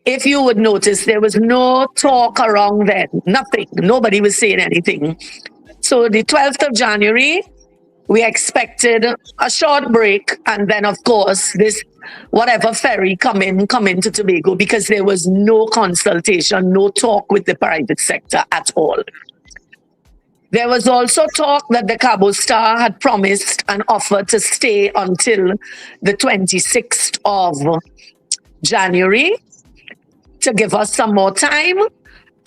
if you would notice, there was no talk around then, nothing, nobody was saying anything. So the 12th of January, we expected a short break, and then of course this whatever ferry come into Tobago, because there was no consultation, no talk with the private sector at all. There was also talk that the Cabo Star had promised and offered to stay until the 26th of January to give us some more time.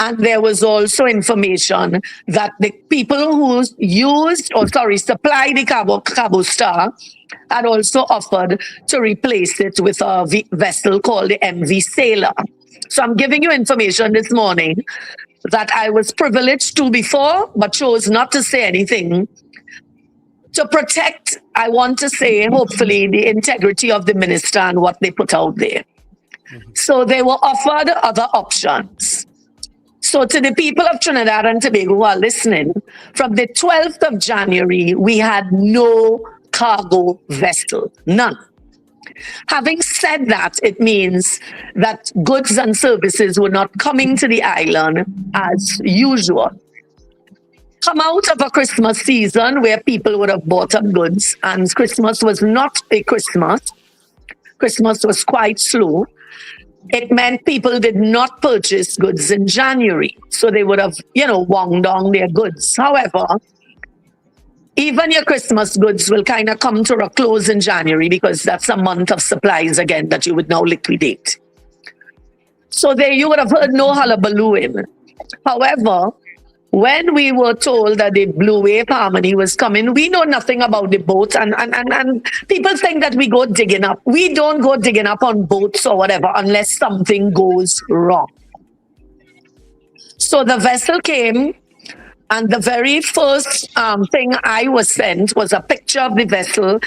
And there was also information that the people who supplied the Cabo Star had also offered to replace it with a vessel called the MV Sailor. So I'm giving you information this morning that I was privileged to before, but chose not to say anything. To protect, I want to say, hopefully, the integrity of the minister and what they put out there. So they were offered other options. So to the people of Trinidad and Tobago who are listening, from the 12th of January, we had no cargo vessel, none. Having said that, it means that goods and services were not coming to the island as usual. Come out of a Christmas season where people would have bought up goods, and Christmas was not a Christmas. Christmas was quite slow. It meant people did not purchase goods in January, so they would have, wound down their goods. However, even your Christmas goods will kind of come to a close in January, because that's a month of supplies again that you would now liquidate. So there you would have heard no hullabalooing. However, when we were told that the Blue Wave Harmony was coming, we know nothing about the boat, and people think that we go digging up. We don't go digging up on boats or whatever unless something goes wrong. So the vessel came, and the very first thing I was sent was a picture of the vessel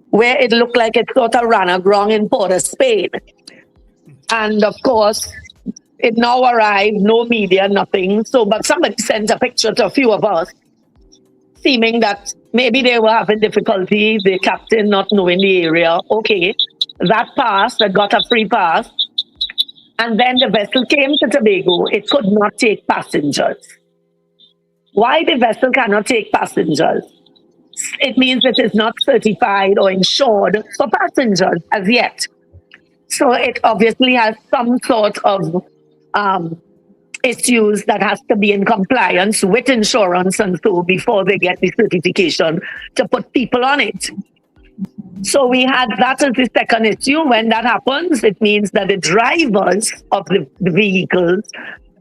where it looked like it sort of ran aground in Port of Spain. And of course, it now arrived, no media, nothing. So, but somebody sent a picture to a few of us, seeming that maybe they were having difficulty, the captain not knowing the area. Okay, that passed, that got a free pass. And then the vessel came to Tobago. It could not take passengers. Why the vessel cannot take passengers? It means it is not certified or insured for passengers as yet. So it obviously has some sort of issues that has to be in compliance with insurance and so before they get the certification to put people on it. So we had that as the second issue. When that happens, it means that the drivers of the vehicles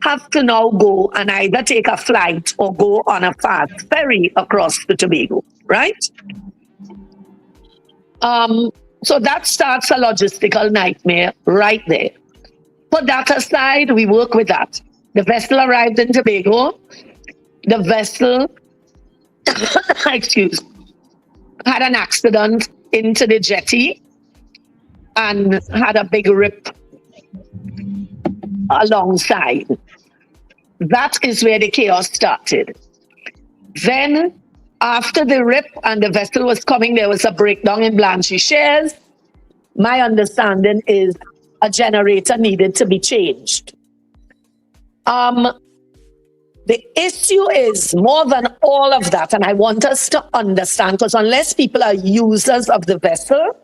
have to now go and either take a flight or go on a fast ferry across the Tobago, right? So that starts a logistical nightmare right there. Put that aside, we work with that. The vessel arrived in Tobago. The vessel, had an accident into the jetty and had a big rip alongside. That is where the chaos started. Then, after the rip and the vessel was coming, there was a breakdown in Blanchy-Shares. My understanding is a generator needed to be changed. The issue is more than all of that, and I want us to understand, because unless people are users of the vessel,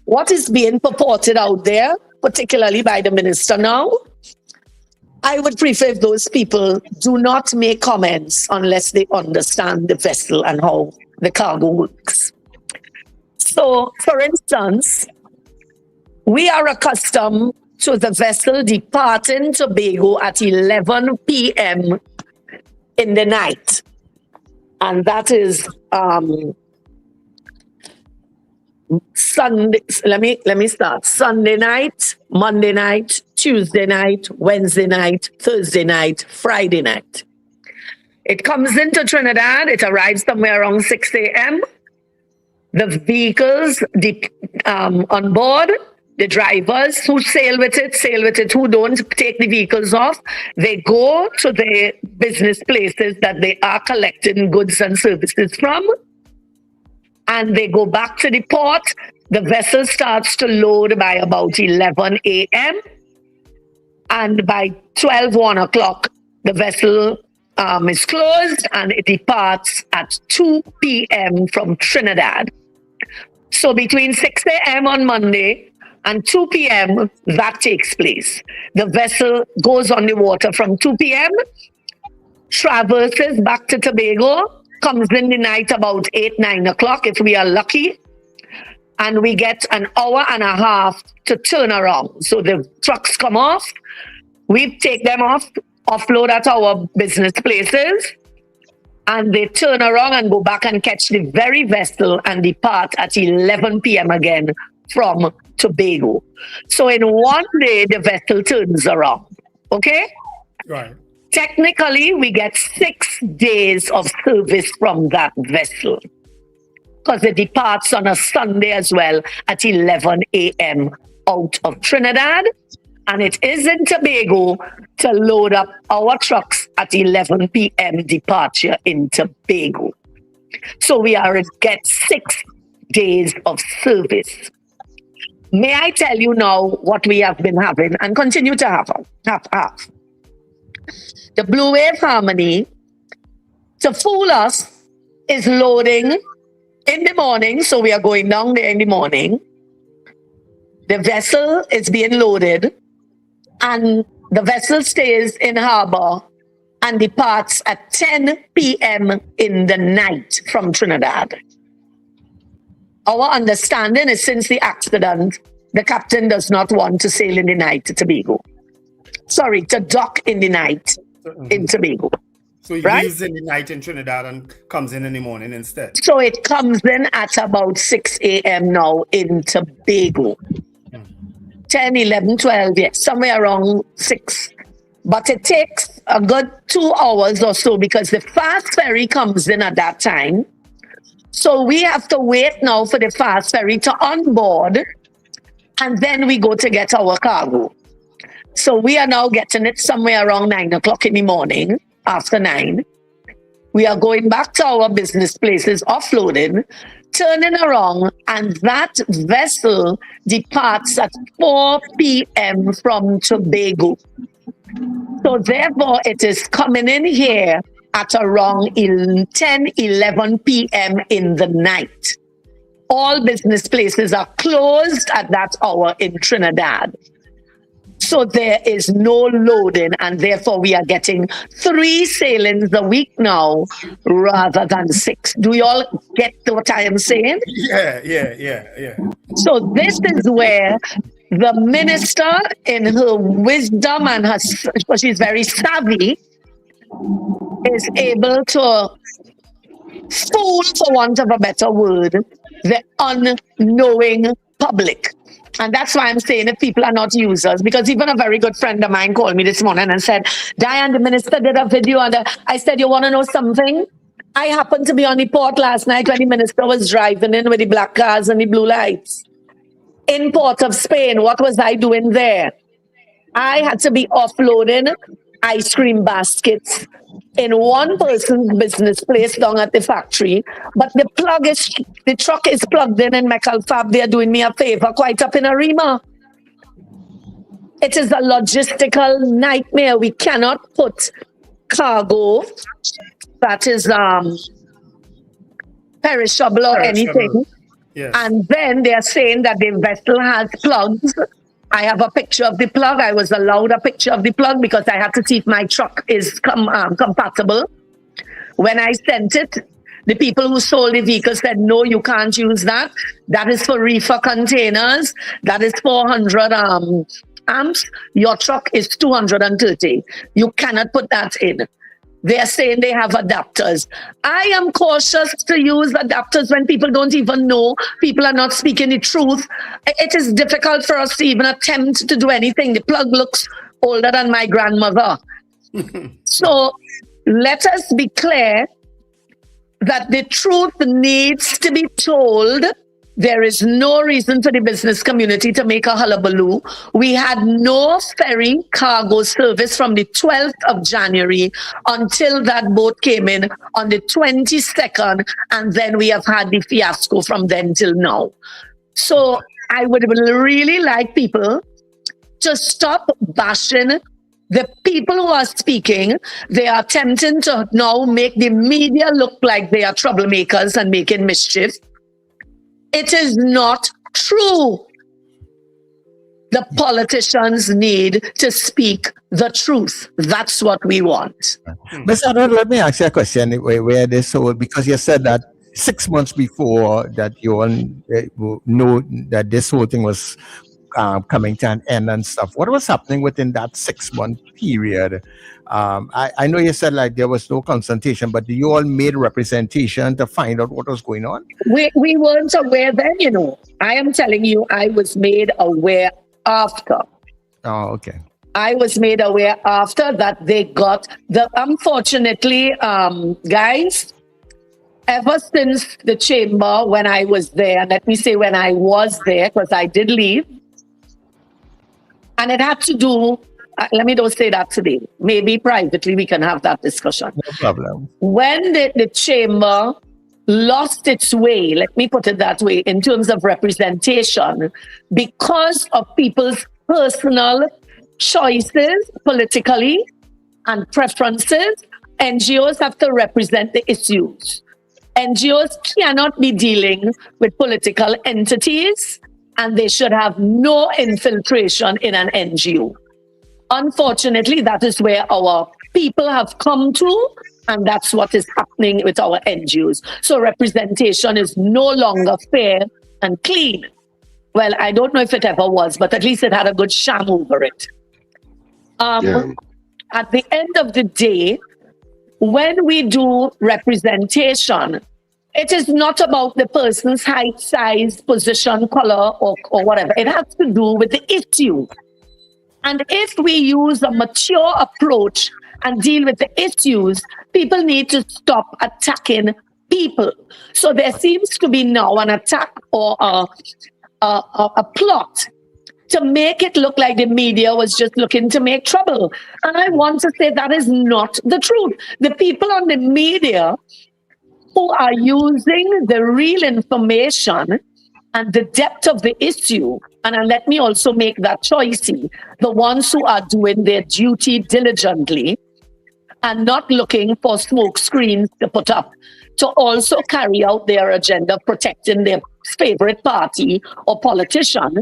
what is being purported out there, particularly by the minister now, I would prefer if those people do not make comments unless they understand the vessel and how the cargo works. So, for instance, we are accustomed to the vessel departing Tobago at 11 p.m. in the night. And that is Sunday. Let me start. Sunday night, Monday night, Tuesday night, Wednesday night, Thursday night, Friday night. It comes into Trinidad. It arrives somewhere around 6 a.m. The vehicles on board, the drivers who sail with it, who don't take the vehicles off, they go to the business places that they are collecting goods and services from, and they go back to the port. The vessel starts to load by about 11 a.m. And by 1 o'clock, the vessel is closed and it departs at 2 p.m. from Trinidad. So between 6 a.m. on Monday and 2 p.m., that takes place. The vessel goes on the water from 2 p.m., traverses back to Tobago, comes in the night about 8, 9 o'clock if we are lucky, and we get an hour and a half to turn around. So the trucks come off, we take them off, offload at our business places, and they turn around and go back and catch the very vessel and depart at 11 p.m. again from Tobago. So in one day, the vessel turns around, okay? Right. Technically, we get 6 days of service from that vessel because it departs on a Sunday as well at 11 a.m. out of Trinidad. And it is in Tobago to load up our trucks at 11 p.m. departure in Tobago. So we get 6 days of service. May I tell you now what we have been having and continue to have? The Blue Wave Harmony, to fool us, is loading in the morning. So we are going down there in the morning. The vessel is being loaded, and the vessel stays in harbor and departs at 10 p.m. in the night from Trinidad. Our understanding is since the accident, the captain does not want to sail in the night to Tobago. to dock in the night in Tobago. So it leaves in the night in Trinidad and comes in the morning instead. So it comes in at about 6 a.m. now in Tobago. 10, 11, 12, yes, somewhere around 6. But it takes a good 2 hours or so because the fast ferry comes in at that time. So we have to wait now for the fast ferry to onboard, and then we go to get our cargo. So we are now getting it somewhere around 9 o'clock in the morning, after 9. We are going back to our business places, offloading, turning around, and that vessel departs at 4 p.m. from Tobago. So therefore, it is coming in here at around 10, 11 p.m. in the night. All business places are closed at that hour in Trinidad. So there is no loading, and therefore we are getting 3 sailings a week now rather than 6. Do you all get what I am saying? Yeah. So this is where the minister, in her wisdom and because she's very savvy, is able to fool, for want of a better word, the unknowing public. And that's why I'm saying if people are not users, because even a very good friend of mine called me this morning and said, Diane, the minister did a video, and I said, you want to know something? I happened to be on the port last night when the minister was driving in with the black cars and the blue lights. In Port of Spain, what was I doing there? I had to be offloading ice cream baskets in one person's business place down at the factory, but the truck is plugged in Mecalfab. They're doing me a favor quite up in Arima. It is a logistical nightmare. We cannot put cargo that is perishable or anything. Yes. And then they're saying that the vessel has plugs. I have a picture of the plug. I was allowed a picture of the plug because I had to see if my truck is compatible. When I sent it, the people who sold the vehicle said, no, you can't use that. That is for reefer containers. That is 400 amps. Your truck is 230. You cannot put that in. They're saying they have adapters. I am cautious to use adapters when people don't even know. People are not speaking the truth. It is difficult for us to even attempt to do anything. The plug looks older than my grandmother. So let us be clear that the truth needs to be told. There is no reason for the business community to make a hullabaloo. We had no ferry cargo service from the 12th of January until that boat came in on the 22nd, and then we have had the fiasco from then till now. So I would really like people to stop bashing the people who are speaking. They are attempting to now make the media look like they are troublemakers and making mischief. It is not true. The politicians need to speak the truth. That's what we want. Ms. Hadad, let me ask you a question where this whole, because you said that 6 months before that you all know that this whole thing was coming to an end and stuff. What was happening within that 6 month period? I know you said like there was no consultation, but you all made representation to find out what was going on? We weren't aware then, you know. I am telling you, I was made aware after. Oh, okay. I was made aware after that they got unfortunately, guys, ever since the chamber, when I was there, let me say when I was there, because I did leave, and it had to do, let me don't say that today. Maybe privately we can have that discussion. No problem. When the chamber lost its way, let me put it that way, in terms of representation, because of people's personal choices politically and preferences, NGOs have to represent the issues. NGOs cannot be dealing with political entities, and they should have no infiltration in an NGO. Unfortunately, that is where our people have come to, and that's what is happening with our NGOs. So representation is no longer fair and clean. Well, I don't know if it ever was, but at least it had a good sham over it. At the end of the day, when we do representation, it is not about the person's height, size, position, color, or whatever. It has to do with the issue. And if we use a mature approach and deal with the issues, people need to stop attacking people. So there seems to be now an attack or a plot to make it look like the media was just looking to make trouble. And I want to say that is not the truth. The people on the media who are using the real information and the depth of the issue, and let me also make that choicey, the ones who are doing their duty diligently and not looking for smoke screens to put up to also carry out their agenda protecting their favorite party or politician.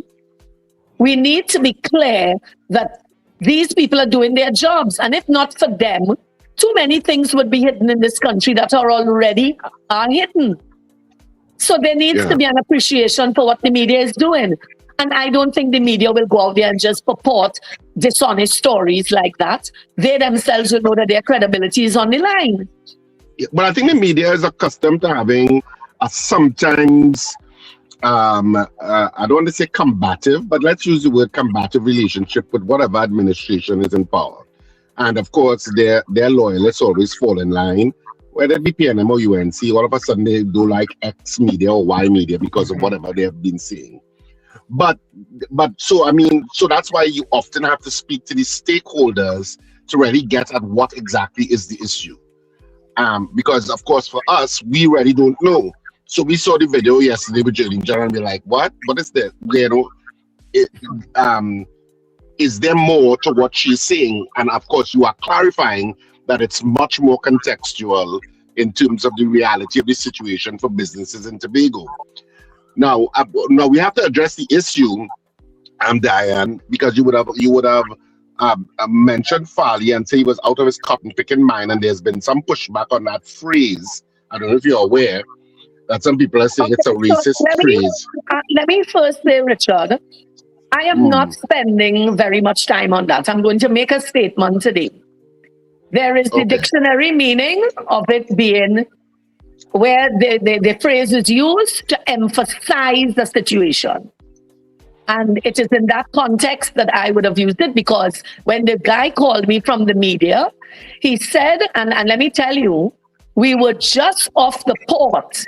We need to be clear that these people are doing their jobs. And if not for them, too many things would be hidden in this country that are already hidden. So there needs to be an appreciation for what the media is doing. And I don't think the media will go out there and just purport dishonest stories like that. They themselves will know that their credibility is on the line. Yeah, but I think the media is accustomed to having a sometimes, I don't want to say combative, but let's use the word combative relationship with whatever administration is in power. And of course, their loyalists always fall in line. Whether it be PNM or UNC, all of a sudden they do like X media or Y media because of whatever they have been saying. But so that's why you often have to speak to the stakeholders to really get at what exactly is the issue. Because of course for us, we really don't know. So we saw the video yesterday with Jillian John and we're like, what is this? Is there more to what she's saying? And of course you are clarifying that it's much more contextual in terms of the reality of the situation for businesses in Tobago. Now we have to address the issue, Diane, because you would have mentioned Farley and say he was out of his cotton picking mind, and there's been some pushback on that phrase. I don't know if you're aware that some people are saying it's a racist phrase. Let me first say, Richard, I am not spending very much time on that. I'm going to make a statement today. There is the dictionary meaning of it being where the phrase is used to emphasize the situation. And it is in that context that I would have used it, because when the guy called me from the media, he said, and let me tell you, we were just off the port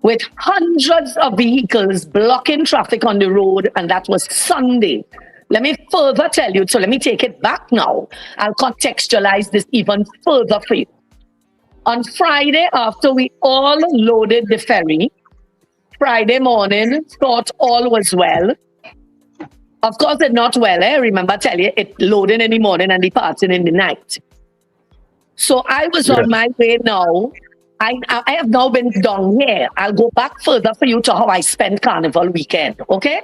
with hundreds of vehicles blocking traffic on the road, and that was Sunday. Let me further tell you, so let me take it back now. I'll contextualize this even further for you. On Friday, after we all loaded the ferry, Friday morning, thought all was well. Of course, it's not well. Remember, I tell you, it loading in the morning and departing in the night. So I was on my way now. I have now been down here. I'll go back further for you to how I spent Carnival weekend, okay?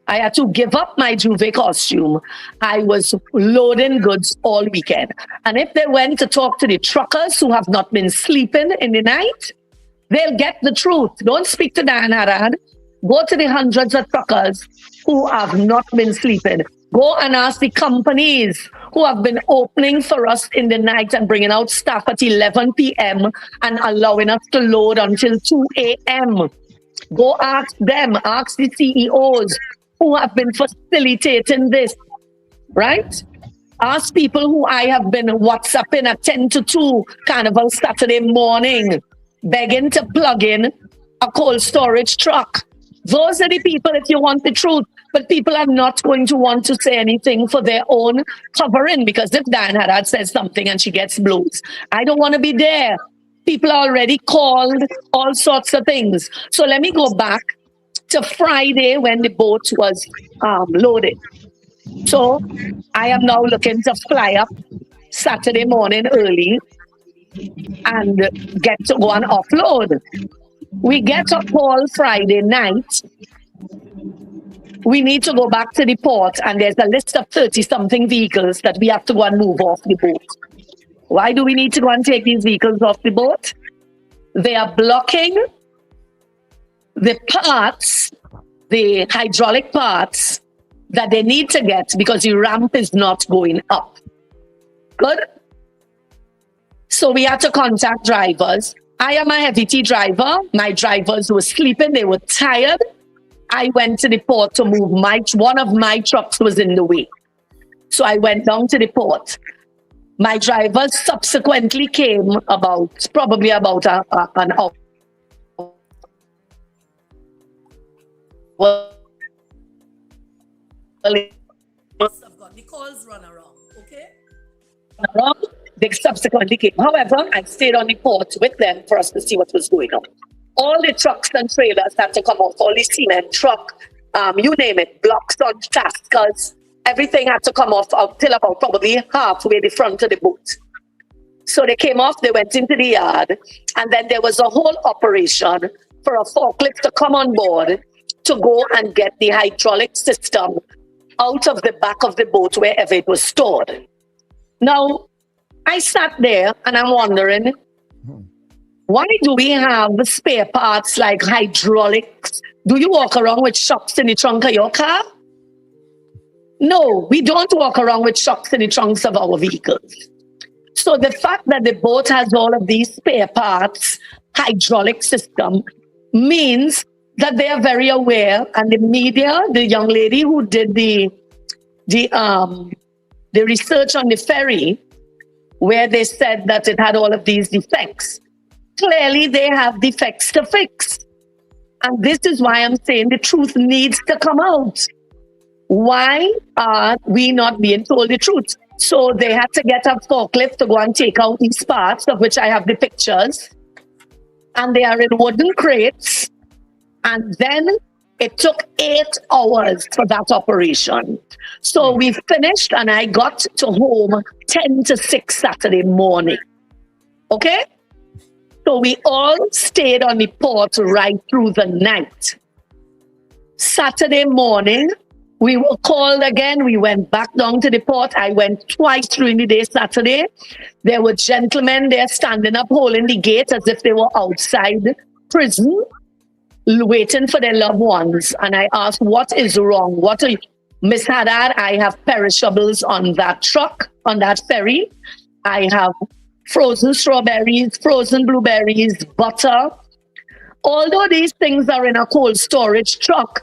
I had to give up my Juve costume. I was loading goods all weekend. And if they went to talk to the truckers who have not been sleeping in the night, they'll get the truth. Don't speak to Diane Hadad. Go to the hundreds of truckers who have not been sleeping. Go and ask the companies who have been opening for us in the night and bringing out staff at 11 p.m. and allowing us to load until 2 a.m. Go ask them, ask the CEOs who have been facilitating this, right? Ask people who I have been WhatsApping at 10 to 2 Carnival Saturday morning, begging to plug in a cold storage truck. Those are the people, if you want the truth. But people are not going to want to say anything for their own covering, because if Diane Hadad says something and she gets blows, I don't want to be there. People are already called all sorts of things. So let me go back to Friday when the boat was loaded. So I am now looking to fly up Saturday morning early and get to go and offload. We get a call Friday night. We need to go back to the port, and there's a list of 30-something vehicles that we have to go and move off the boat. Why do we need to go and take these vehicles off the boat? They are blocking the parts, the hydraulic parts that they need to get because the ramp is not going up. Good? So we had to contact drivers. I am a heavy-tea driver. My drivers were sleeping. They were tired. I went to the port to move one of my trucks was in the way. So I went down to the port. My drivers subsequently came probably about an hour. The calls run around, okay? They subsequently came. However, I stayed on the port with them for us to see what was going on. All the trucks and trailers had to come off, all the cement truck, you name it, blocks on taskers, everything had to come off till about probably halfway the front of the boat. So they came off, they went into the yard, and then there was a whole operation for a forklift to come on board to go and get the hydraulic system out of the back of the boat wherever it was stored. Now, I sat there and I'm wondering, why do we have spare parts like hydraulics? Do you walk around with shocks in the trunk of your car? No, we don't walk around with shocks in the trunks of our vehicles. So the fact that the boat has all of these spare parts, hydraulic system, means that they are very aware. And the media, the young lady who did the research on the ferry, where they said that it had all of these defects, clearly they have defects to fix. And this is why I'm saying the truth needs to come out. Why are we not being told the truth? So they had to get a forklift to go and take out these parts, of which I have the pictures. And they are in wooden crates. And then it took 8 hours for that operation. So we finished and I got to home 10 to 6 Saturday morning. Okay? So we all stayed on the port right through the night. Saturday morning, we were called again. We went back down to the port. I went twice during the day Saturday. There were gentlemen there standing up, holding the gate as if they were outside prison, waiting for their loved ones. And I asked, what is wrong? Miss Hadad, I have perishables on that truck, on that ferry. I have frozen strawberries, frozen blueberries, butter. Although these things are in a cold storage truck,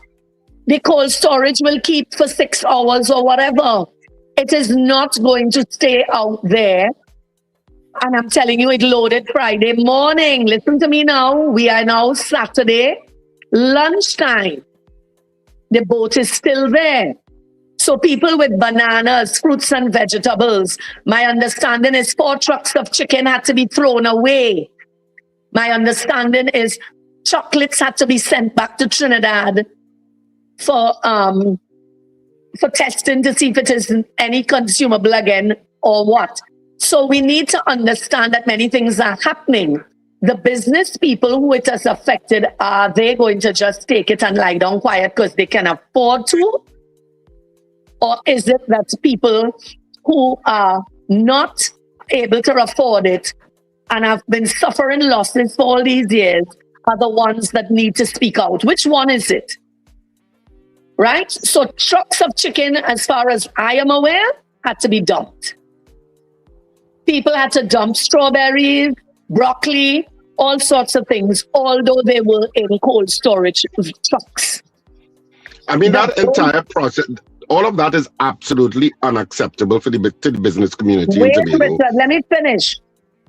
the cold storage will keep for 6 hours or whatever. It is not going to stay out there. And I'm telling you, it loaded Friday morning. Listen to me now. We are now Saturday lunchtime. The boat is still there. So people with bananas, fruits and vegetables, my understanding is 4 trucks of chicken had to be thrown away. My understanding is chocolates had to be sent back to Trinidad for testing to see if it is any consumable again or what. So we need to understand that many things are happening. The business people who it has affected, are they going to just take it and lie down quiet because they can afford to? Or is it that people who are not able to afford it and have been suffering losses for all these years are the ones that need to speak out? Which one is it? Right? So trucks of chicken, as far as I am aware, had to be dumped. People had to dump strawberries, broccoli, all sorts of things, although they were in cold storage trucks. I mean, that entire process, all of that is absolutely unacceptable to the business community. Wait, Richard, let me finish.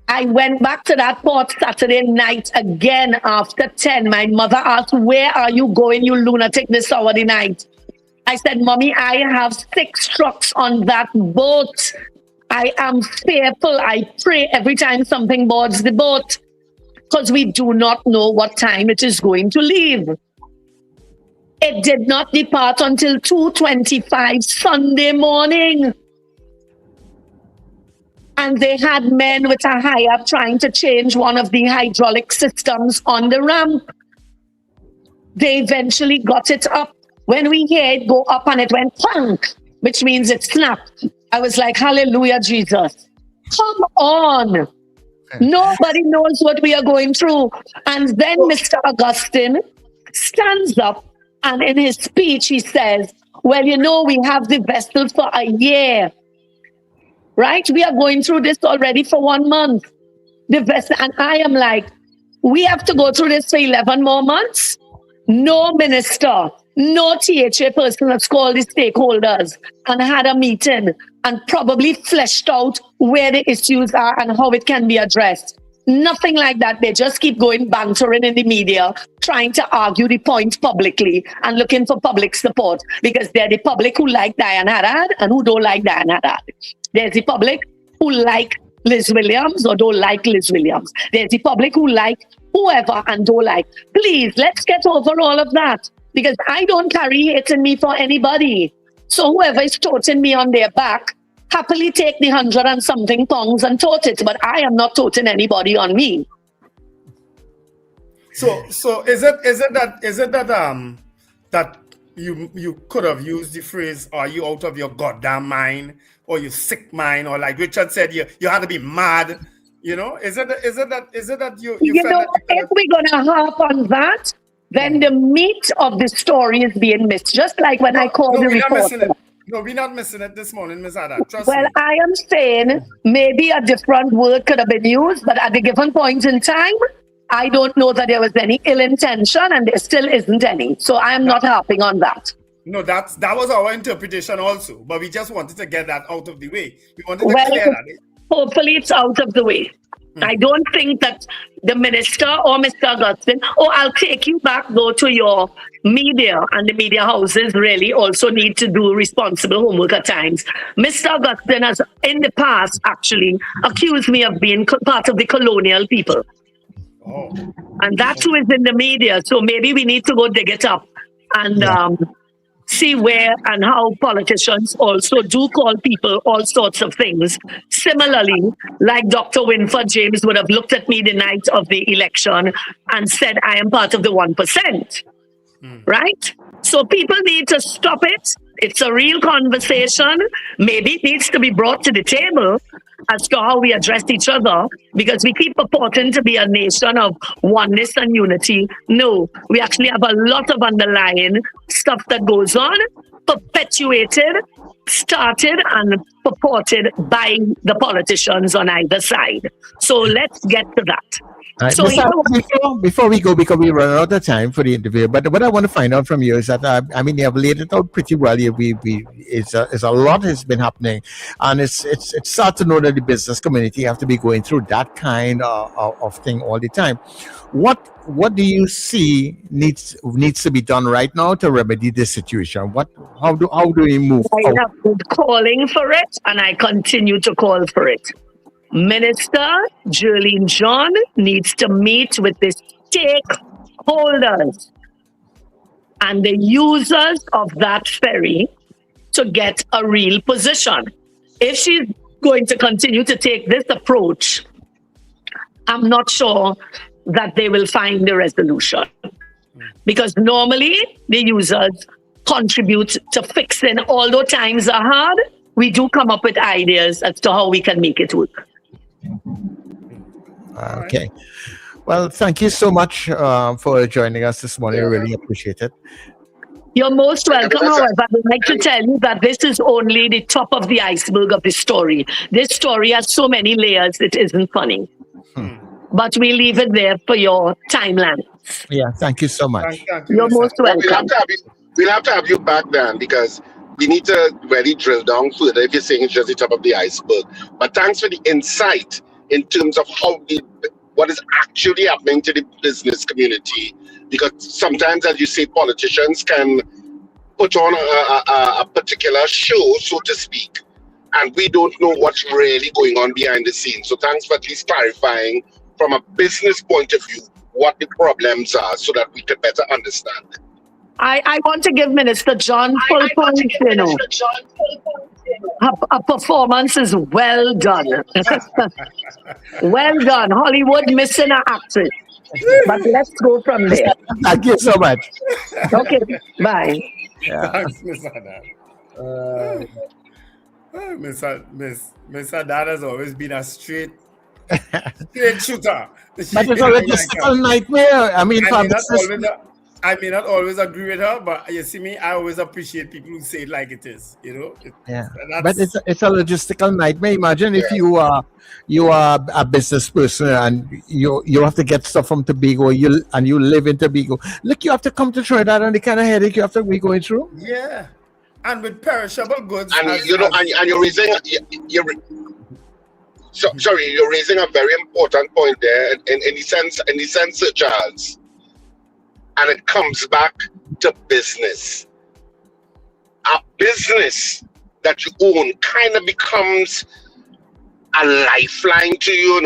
I went back to that port Saturday night again after 10. My mother asked, where are you going, you lunatic, this hour of the night? I said, Mommy, I have 6 trucks on that boat. I am fearful. I pray every time something boards the boat because we do not know what time it is going to leave. It did not depart until 2:25 Sunday morning. And they had men with a high-up trying to change one of the hydraulic systems on the ramp. They eventually got it up. When we hear it go up and it went plunk, which means it snapped. I was like, hallelujah, Jesus. Come on. Nobody knows what we are going through. And then Mr. Augustine stands up and in his speech he says, well, you know, we have the vessel for a year, right? We are going through this already for 1 month. The vessel, and I am like, we have to go through this for 11 more months? No minister, no THA person has called the stakeholders and had a meeting and probably fleshed out where the issues are and how it can be addressed. Nothing like that. They just keep going bantering in the media, trying to argue the point publicly and looking for public support because they're the public who like Diane Hadad and who don't like Diane Hadad. There's the public who like Liz Williams or don't like Liz Williams. There's the public who like whoever and don't like. Please, let's get over all of that because I don't carry hate in me for anybody. So whoever is toting me on their back, happily take the 100 and something pounds and tote it, but I am not toting anybody on me. So is it that you could have used the phrase, "Are you out of your goddamn mind?" or "you sick mind," or like Richard said, you had to be mad. You know, is it that you know, felt that if we're gonna harp on that, then the meat of the story is being missed. Just like when I called the reporter. No, we're not missing it this morning, Ms. Hadad. Trust me. I am saying maybe a different word could have been used, but at the given point in time, I don't know that there was any ill intention, and there still isn't any. So I am not harping on that. No, that was our interpretation also, but we just wanted to get that out of the way. We wanted to clear that. Hopefully it's out of the way. I don't think that the minister or Mr. Augustine, I'll take you back though to your media, and the media houses really also need to do responsible homework at times. Mr. Augustine has in the past actually accused me of being part of the colonial people. And that's who is in the media. So maybe we need to go dig it up and see where and how politicians also do call people all sorts of things. Similarly, like Dr. Winford James would have looked at me the night of the election and said, I am part of the 1%. Right? So people need to stop it. It's a real conversation. Maybe it needs to be brought to the table as to how we address each other, because we keep purporting to be a nation of oneness and unity. No, we actually have a lot of underlying stuff that goes on, perpetuated, started and purported by the politicians on either side. So let's get to that. Right. So before we go, because we run out of time for the interview, but what I want to find out from you is that I mean, you have laid it out pretty well. It's a lot has been happening, and it's sad to know that the business community have to be going through that kind of thing all the time. What do you see needs to be done right now to remedy this situation? How do we move? I have been calling for it, and I continue to call for it. Minister Jerlene John needs to meet with the stakeholders and the users of that ferry to get a real position. If she's going to continue to take this approach, I'm not sure that they will find the resolution. Because normally the users contribute to fixing. Although times are hard, we do come up with ideas as to how we can make it work. Okay. Well, thank you so much for joining us this morning. I really appreciate it. You're most welcome. However, I would like to tell you that this is only the top of the iceberg of the story. This story has so many layers, it isn't funny. But we leave it there for your timeline. Yeah, thank you so much. Thank you, You're most welcome. We'll have to have you back then, because we need to really drill down further if you're saying it's just the top of the iceberg. But thanks for the insight in terms of what is actually happening to the business community. Because sometimes, as you say, politicians can put on a particular show, so to speak, and we don't know what's really going on behind the scenes. So thanks for at least clarifying from a business point of view what the problems are, so that we can better understand it. I want to give Minister John full points, you know. Her performance is well done. Well done. Hollywood missing an actress. But let's go from there. Thank you so much. Okay, bye. Yeah. Thanks, Ms. Hadad. Ms. Hadad has always been a straight shooter. But it's already a nightmare. I mean, I may not always agree with her, but you see me, I always appreciate people who say it like it is. You know. Yeah, but it's a logistical nightmare. Imagine if you are a business person and you have to get stuff from Tobago, you live in Tobago. Look, you have to come to Trinidad, and the kind of headache you have to be going through. Yeah, and with perishable goods, and you're raising you're raising a very important point there in the sense, Charles. And it comes back to business. A business that you own kind of becomes a lifeline to you.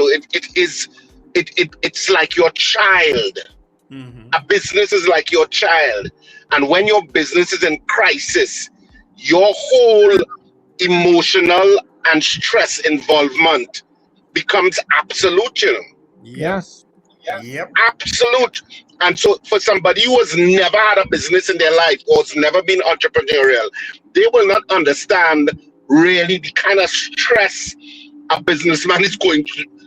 It's like your child. Mm-hmm. A business is like your child. And when your business is in crisis, your whole emotional and stress involvement becomes absolute, you know. Yes. Yep. Absolute. And so for somebody who has never had a business in their life or has never been entrepreneurial, they will not understand really the kind of stress a businessman is going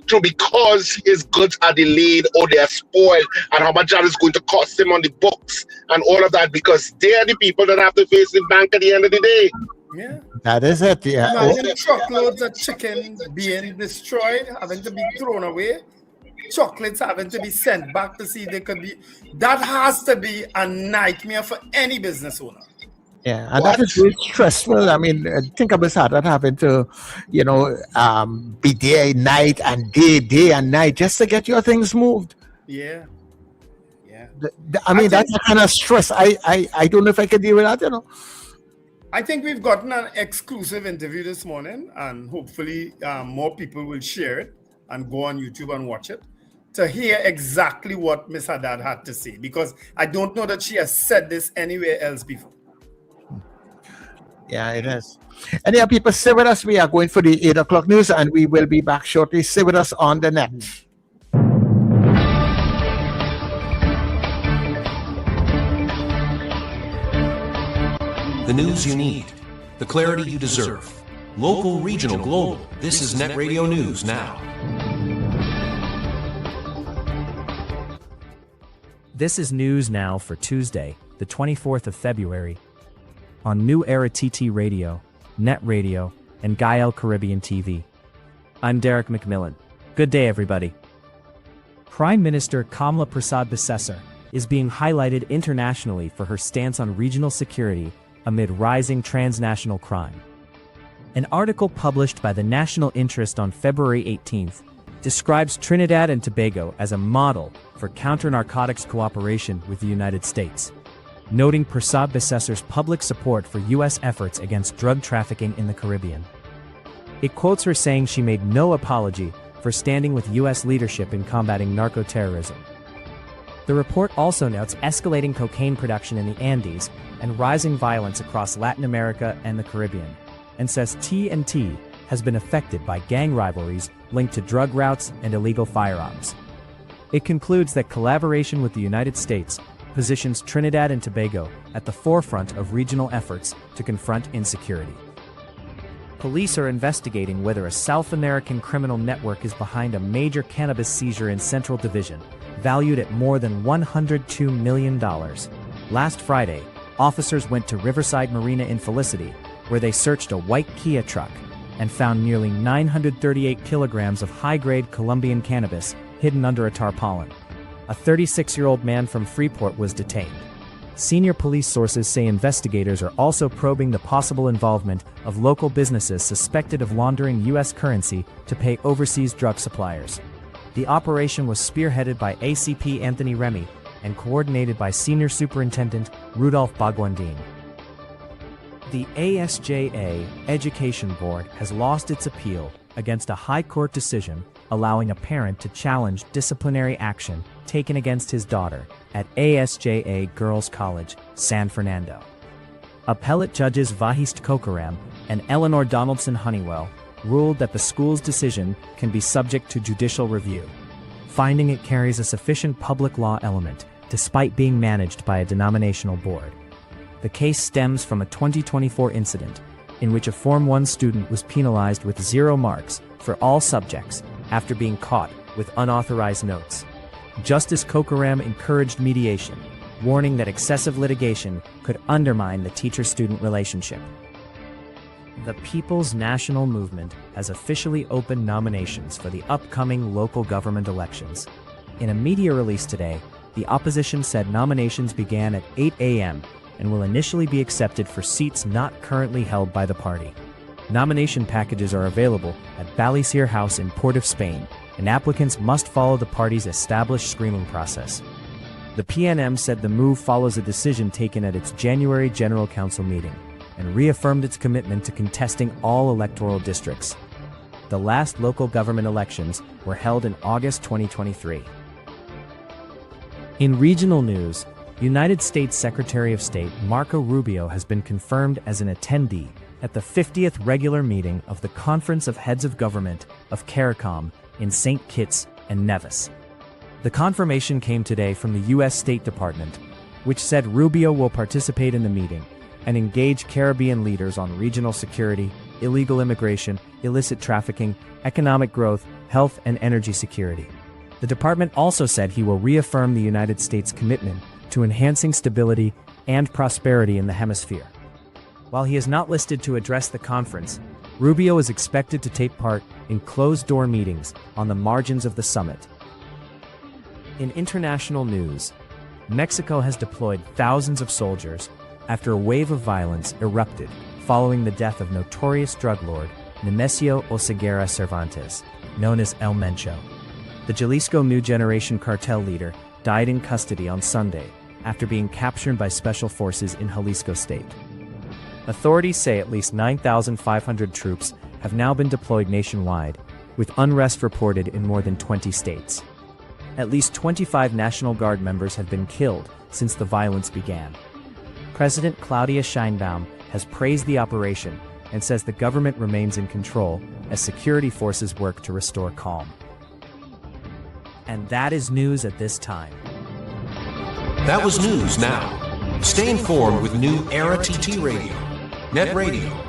through because his goods are delayed or they are spoiled, and how much that is going to cost him on the books and all of that, because they are the people that have to face the bank at the end of the day. Yeah. That is it. Yeah. Imagine truckloads of chicken being destroyed, having to be thrown away. Chocolates having to be sent back to see if they could be. That has to be a nightmare for any business owner. Yeah, and that is really stressful. I mean, think about that having to, be there night and day and night just to get your things moved. Yeah. Yeah. I mean, that's the kind of stress. I don't know if I can deal with that, you know. I think we've gotten an exclusive interview this morning, and hopefully more people will share it and go on YouTube and watch it to hear exactly what Miss Hadad had to say, because I don't know that she has said this anywhere else before. Yeah, it is. Anyhow, people, stay with us. We are going for the 8 o'clock news, and we will be back shortly. Stay with us on the net. The news you need, the clarity you deserve. Local, regional, global. This is NETT Radio News Now. This is News Now for Tuesday, the 24th of February, on New Era TT Radio, NETT Radio, and Guyana Caribbean TV. I'm Derek McMillan. Good day, everybody. Prime Minister Kamla Prasad-Bisesar is being highlighted internationally for her stance on regional security amid rising transnational crime. An article published by the National Interest on February 18th describes Trinidad and Tobago as a model for counter-narcotics cooperation with the United States, noting Prasad-Bisesar's public support for U.S. efforts against drug trafficking in the Caribbean. It quotes her saying she made no apology for standing with U.S. leadership in combating narco-terrorism. The report also notes escalating cocaine production in the Andes and rising violence across Latin America and the Caribbean, and says TNT has been affected by gang rivalries linked to drug routes and illegal firearms. It concludes that collaboration with the United States positions Trinidad and Tobago at the forefront of regional efforts to confront insecurity. Police are investigating whether a South American criminal network is behind a major cannabis seizure in Central Division, valued at more than $102 million. Last Friday, officers went to Riverside Marina in Felicity, where they searched a white Kia truck and found nearly 938 kilograms of high-grade Colombian cannabis hidden under a tarpaulin. A 36-year-old man from Freeport was detained. Senior police sources say investigators are also probing the possible involvement of local businesses suspected of laundering U.S. currency to pay overseas drug suppliers. The operation was spearheaded by ACP Anthony Remy and coordinated by Senior Superintendent Rudolph Bagwandine. The ASJA Education Board has lost its appeal against a high court decision allowing a parent to challenge disciplinary action taken against his daughter at ASJA Girls College, San Fernando. Appellate judges Vahist Kokaram and Eleanor Donaldson Honeywell ruled that the school's decision can be subject to judicial review, finding it carries a sufficient public law element despite being managed by a denominational board. The case stems from a 2024 incident in which a Form 1 student was penalized with 0 marks for all subjects after being caught with unauthorized notes. Justice Kokaram encouraged mediation, warning that excessive litigation could undermine the teacher-student relationship. The People's National Movement has officially opened nominations for the upcoming local government elections. In a media release today, the opposition said nominations began at 8 a.m. and will initially be accepted for seats not currently held by the party. Nomination packages are available at Ballyseer House in Port of Spain, and applicants must follow the party's established screening process. The PNM said the move follows a decision taken at its January General Council meeting and reaffirmed its commitment to contesting all electoral districts. The last local government elections were held in August 2023. In regional news, United States Secretary of State Marco Rubio has been confirmed as an attendee at the 50th regular meeting of the Conference of Heads of Government of CARICOM in St. Kitts and Nevis. The confirmation came today from the U.S. State Department, which said Rubio will participate in the meeting and engage Caribbean leaders on regional security, illegal immigration, illicit trafficking, economic growth, health, and energy security. The department also said he will reaffirm the United States' commitment to enhancing stability and prosperity in the hemisphere. While he is not listed to address the conference, Rubio is expected to take part in closed-door meetings on the margins of the summit. In international news, Mexico has deployed thousands of soldiers after a wave of violence erupted following the death of notorious drug lord Nemesio Oseguera Cervantes, known as El Mencho. The Jalisco New Generation cartel leader died in custody on Sunday after being captured by special forces in Jalisco state. Authorities say at least 9,500 troops have now been deployed nationwide, with unrest reported in more than 20 states. At least 25 National Guard members have been killed since the violence began. President Claudia Sheinbaum has praised the operation and says the government remains in control as security forces work to restore calm. And that is news at this time. That was news now. Stay informed with New Era TT Radio, NETT Radio.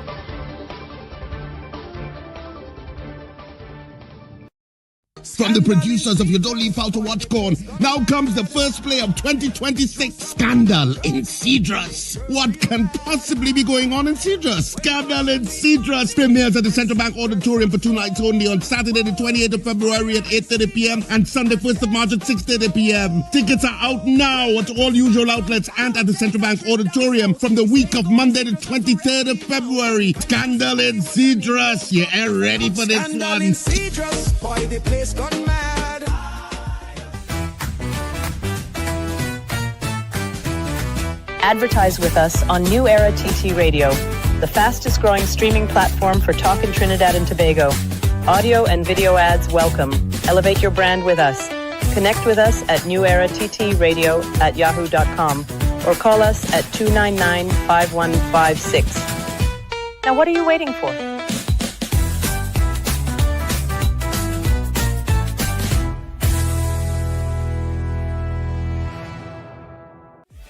From the producers of You Don't Leave Out to Watch Corn, now comes the first play of 2026 Scandal in Cedrus. What can possibly be going on in Cedrus? Scandal in Cedrus premieres at the Central Bank Auditorium for 2 nights only on Saturday the 28th of February at 8:30 p.m. and Sunday 1st of March at 6:30 p.m. Tickets are out now at all usual outlets and at the Central Bank Auditorium from the week of Monday the 23rd of February. Scandal in Cedrus. You ain't ready for this Scandal one. in Cedrus, boy, the place gone mad. Advertise with us on New Era TT Radio, the fastest growing streaming platform for talk in Trinidad and Tobago. Audio and video ads welcome. Elevate your brand with us. Connect with us at newerattradio@yahoo.com or call us at 299-5156. Now what are you waiting for?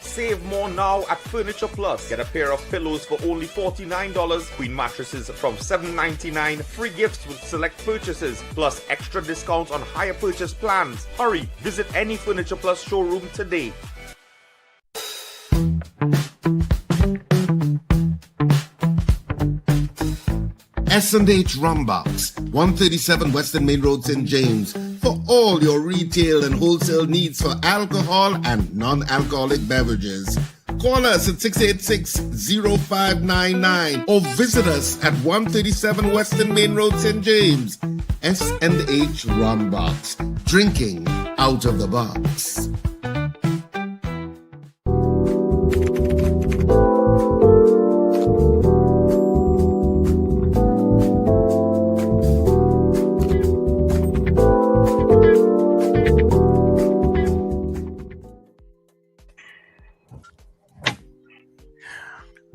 Save more now at Furniture Plus. Get a pair of pillows for only $49, queen mattresses from $7.99, free gifts with select purchases, plus extra discounts on higher purchase plans. Hurry, visit any Furniture Plus showroom today. S&H Rumbox, 137 Western Main Road, St. James, for all your retail and wholesale needs for alcohol and non-alcoholic beverages. Call us at 686-0599 or visit us at 137 Western Main Road, St. James. S&H Rumbox, drinking out of the box.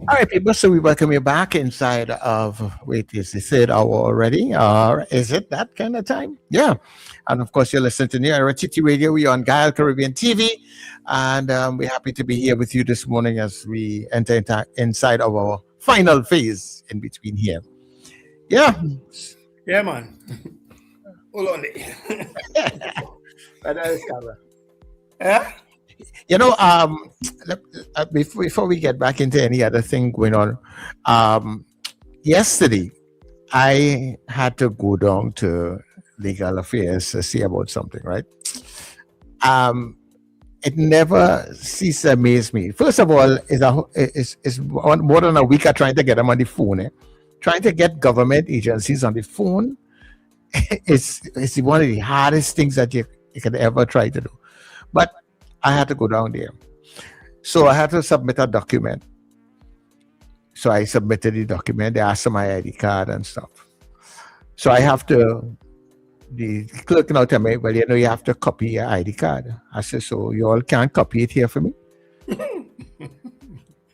All right, people, so we welcome you back inside of, wait, is the third hour already? Is it that kind of time? Yeah. And of course, you're listening to New Era TT Radio. We're on Guyana Caribbean TV. And we're happy to be here with you this morning as we enter inside of our final phase in between here. Yeah. Yeah, man. Hold on. Yeah? You know, before we get back into any other thing going on, yesterday I had to go down to legal affairs to see about something, right? It never ceases to amaze me. First of all, it's more than a week of trying to get them on the phone. Trying to get government agencies on the phone is one of the hardest things that you can ever try to do. But I had to go down there. So I had to submit a document. So I submitted the document. They asked for my ID card and stuff. So I have to, the clerk now tell me, well, you know, you have to copy your ID card. I said, so you all can't copy it here for me?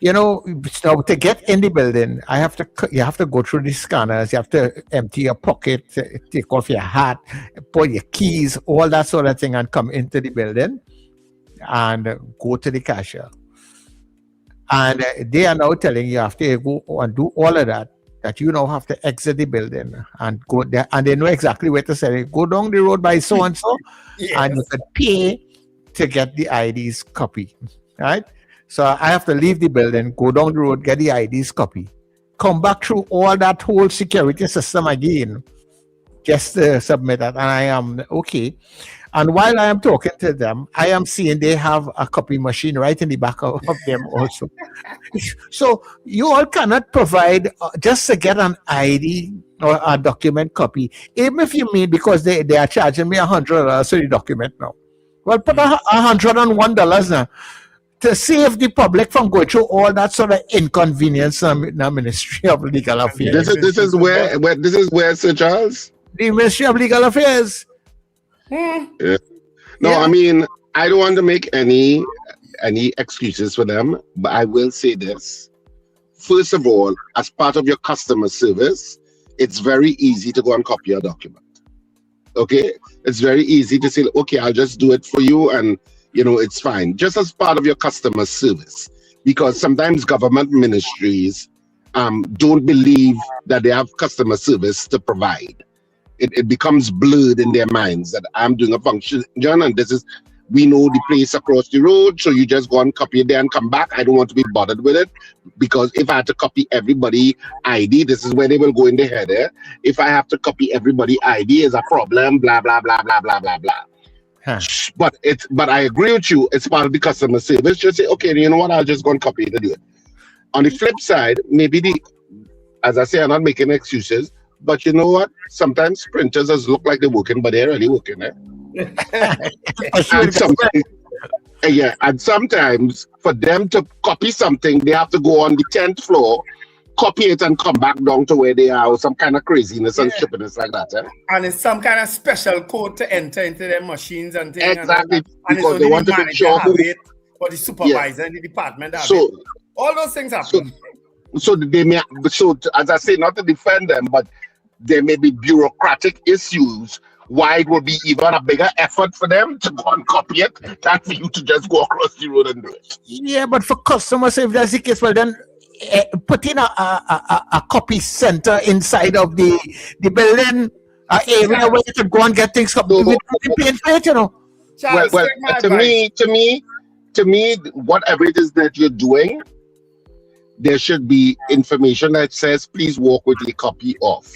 You know, so to get in the building, you have to go through the scanners. You have to empty your pocket, take off your hat, put your keys, all that sort of thing, and come into the building and go to the cashier. And they are now telling you have to go and do all of that you now have to exit the building and go there. And they know exactly where to say, go down the road by so-and-so, and you can pay to get the IDs copy, right? So I have to leave the building, go down the road, get the IDs copy, come back through all that whole security system again, just to submit that. And I am okay. And while I am talking to them, I am seeing they have a copy machine right in the back of them also. So you all cannot provide just to get an ID or a document copy, even if you mean because they are charging me $100 for the document now. Well, put $101 now to save the public from going through all that sort of inconvenience in the Ministry of Legal Affairs. This is where, Sir Charles? The Ministry of Legal Affairs. Yeah. No, I mean, I don't want to make any excuses for them, but I will say this. First of all, as part of your customer service, it's very easy to go and copy a document. Okay? It's very easy to say, okay, I'll just do it for you and, you know, it's fine. Just as part of your customer service. Because sometimes government ministries don't believe that they have customer service to provide. It becomes blurred in their minds that I'm doing a function, and we know the place across the road, so you just go and copy it there and come back. I don't want to be bothered with it, because if I had to copy everybody ID, this is where they will go in their head. If I have to copy everybody ID is a problem, blah, blah, blah, blah, blah, blah, blah. Huh. But I agree with you, it's part of the customer service. Just say, okay, you know what, I'll just go and copy it and do it. On the flip side, maybe as I say, I'm not making excuses, but you know what? Sometimes printers just look like they're working, but they're really working. And sometimes for them to copy something, they have to go on the 10th floor, copy it, and come back down to where they are, or some kind of craziness and stupidness like that. And it's some kind of special code to enter into their machines and things. Exactly, and because they want to make sure have it, or the supervisor in the department have it. All those things happen. So as I say, not to defend them, but there may be bureaucratic issues why it will be even a bigger effort for them to go and copy it than for you to just go across the road and do it. Yeah, but for customers, if that's the case, well then put in a copy center inside of the building area where you can go and get things copied without paying for it, you know. Charles, well, to me, whatever it is that you're doing, there should be information that says, please walk with a copy off,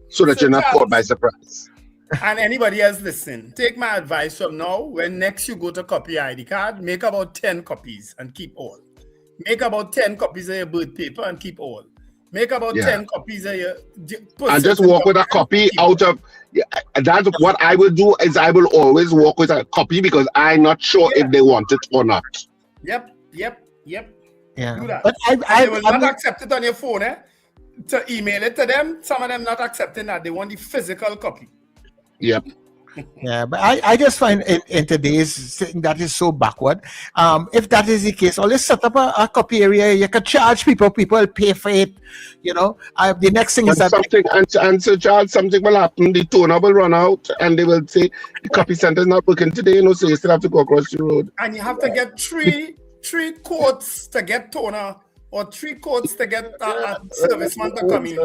so that you're not caught by surprise. And anybody else listening, take my advice from now. When next you go to copy ID card, make about 10 copies and keep all. Make about 10 copies of your birth paper and keep all. Make about 10 copies of your... And just walk with a copy out of... That's what I will do, is I will always walk with a copy, because I'm not sure if they want it or not. Yep. Yeah. Do that. But they will not accept it on your phone, to email it to them. Some of them not accepting that. They want the physical copy. Yep. Yeah, but I just find in today's thing that is so backward. If that is the case, let's set up a copy area. You can charge people pay for it. You know, the next thing is that something, and Sir Charles, something will happen. The toner will run out, and they will say the copy center is not working today. You know, so you still have to go across the road. And you have to get three quotes to get toner, or 3 quotes to get a serviceman to come in.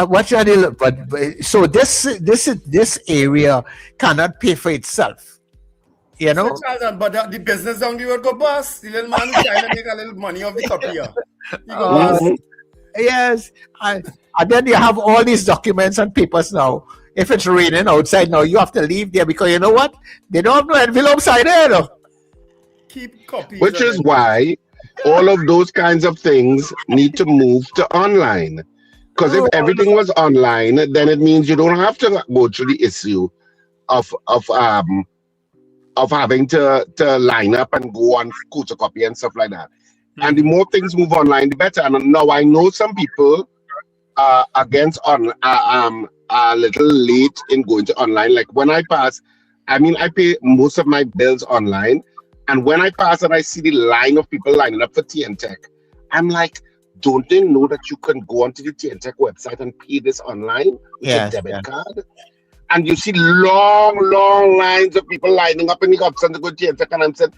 What should I look? But so this area cannot pay for itself. You know? So, Charles, but the business down the road go bust. The little man who's trying to make a little money off the copier. He go bust. Yes. And then you have all these documents and papers now. If it's raining outside now, you have to leave there because you know what? They don't have no envelopes either. Keep copies. Which is why all of those kinds of things need to move to online. Because if everything was online, then it means you don't have to go through the issue of having to line up and go on photocopy and stuff like that. And the more things move online, the better. And now I know some people are against a little late in going to online. Like when I pass, I pay most of my bills online. And when I pass and I see the line of people lining up for TNTech, I'm like, don't they know that you can go onto the TNTech website and pay this online with a debit card? And you see long lines of people lining up in the option to go to TNTech. And I'm saying,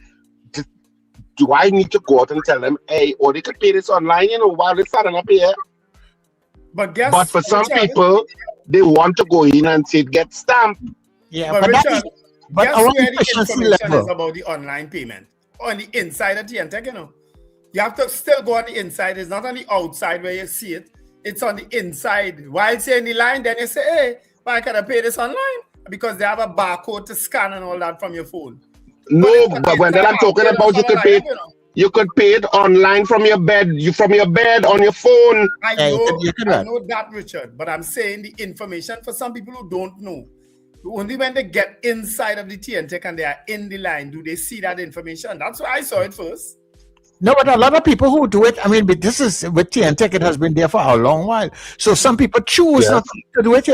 do I need to go out and tell them, hey, or they could pay this online, while they're starting up here? But for some people, they want to go in and say it gets stamped. Yeah, but Richard, guess where the information is about the online payment? On the inside of TNTech, You have to still go on the inside. It's not on the outside where you see it. It's on the inside. While you're in the line, then you say, hey, why can't I pay this online? Because they have a barcode to scan and all that from your phone. No, but when I'm talking about you could pay it online from your bed, on your phone. I know that, Richard, but I'm saying the information for some people who don't know. Only when they get inside of the TNTech and they are in the line, do they see that information. That's why I saw it first. No, but a lot of people who do it, but this is with TNTech, it has been there for a long while. So some people choose not to do it,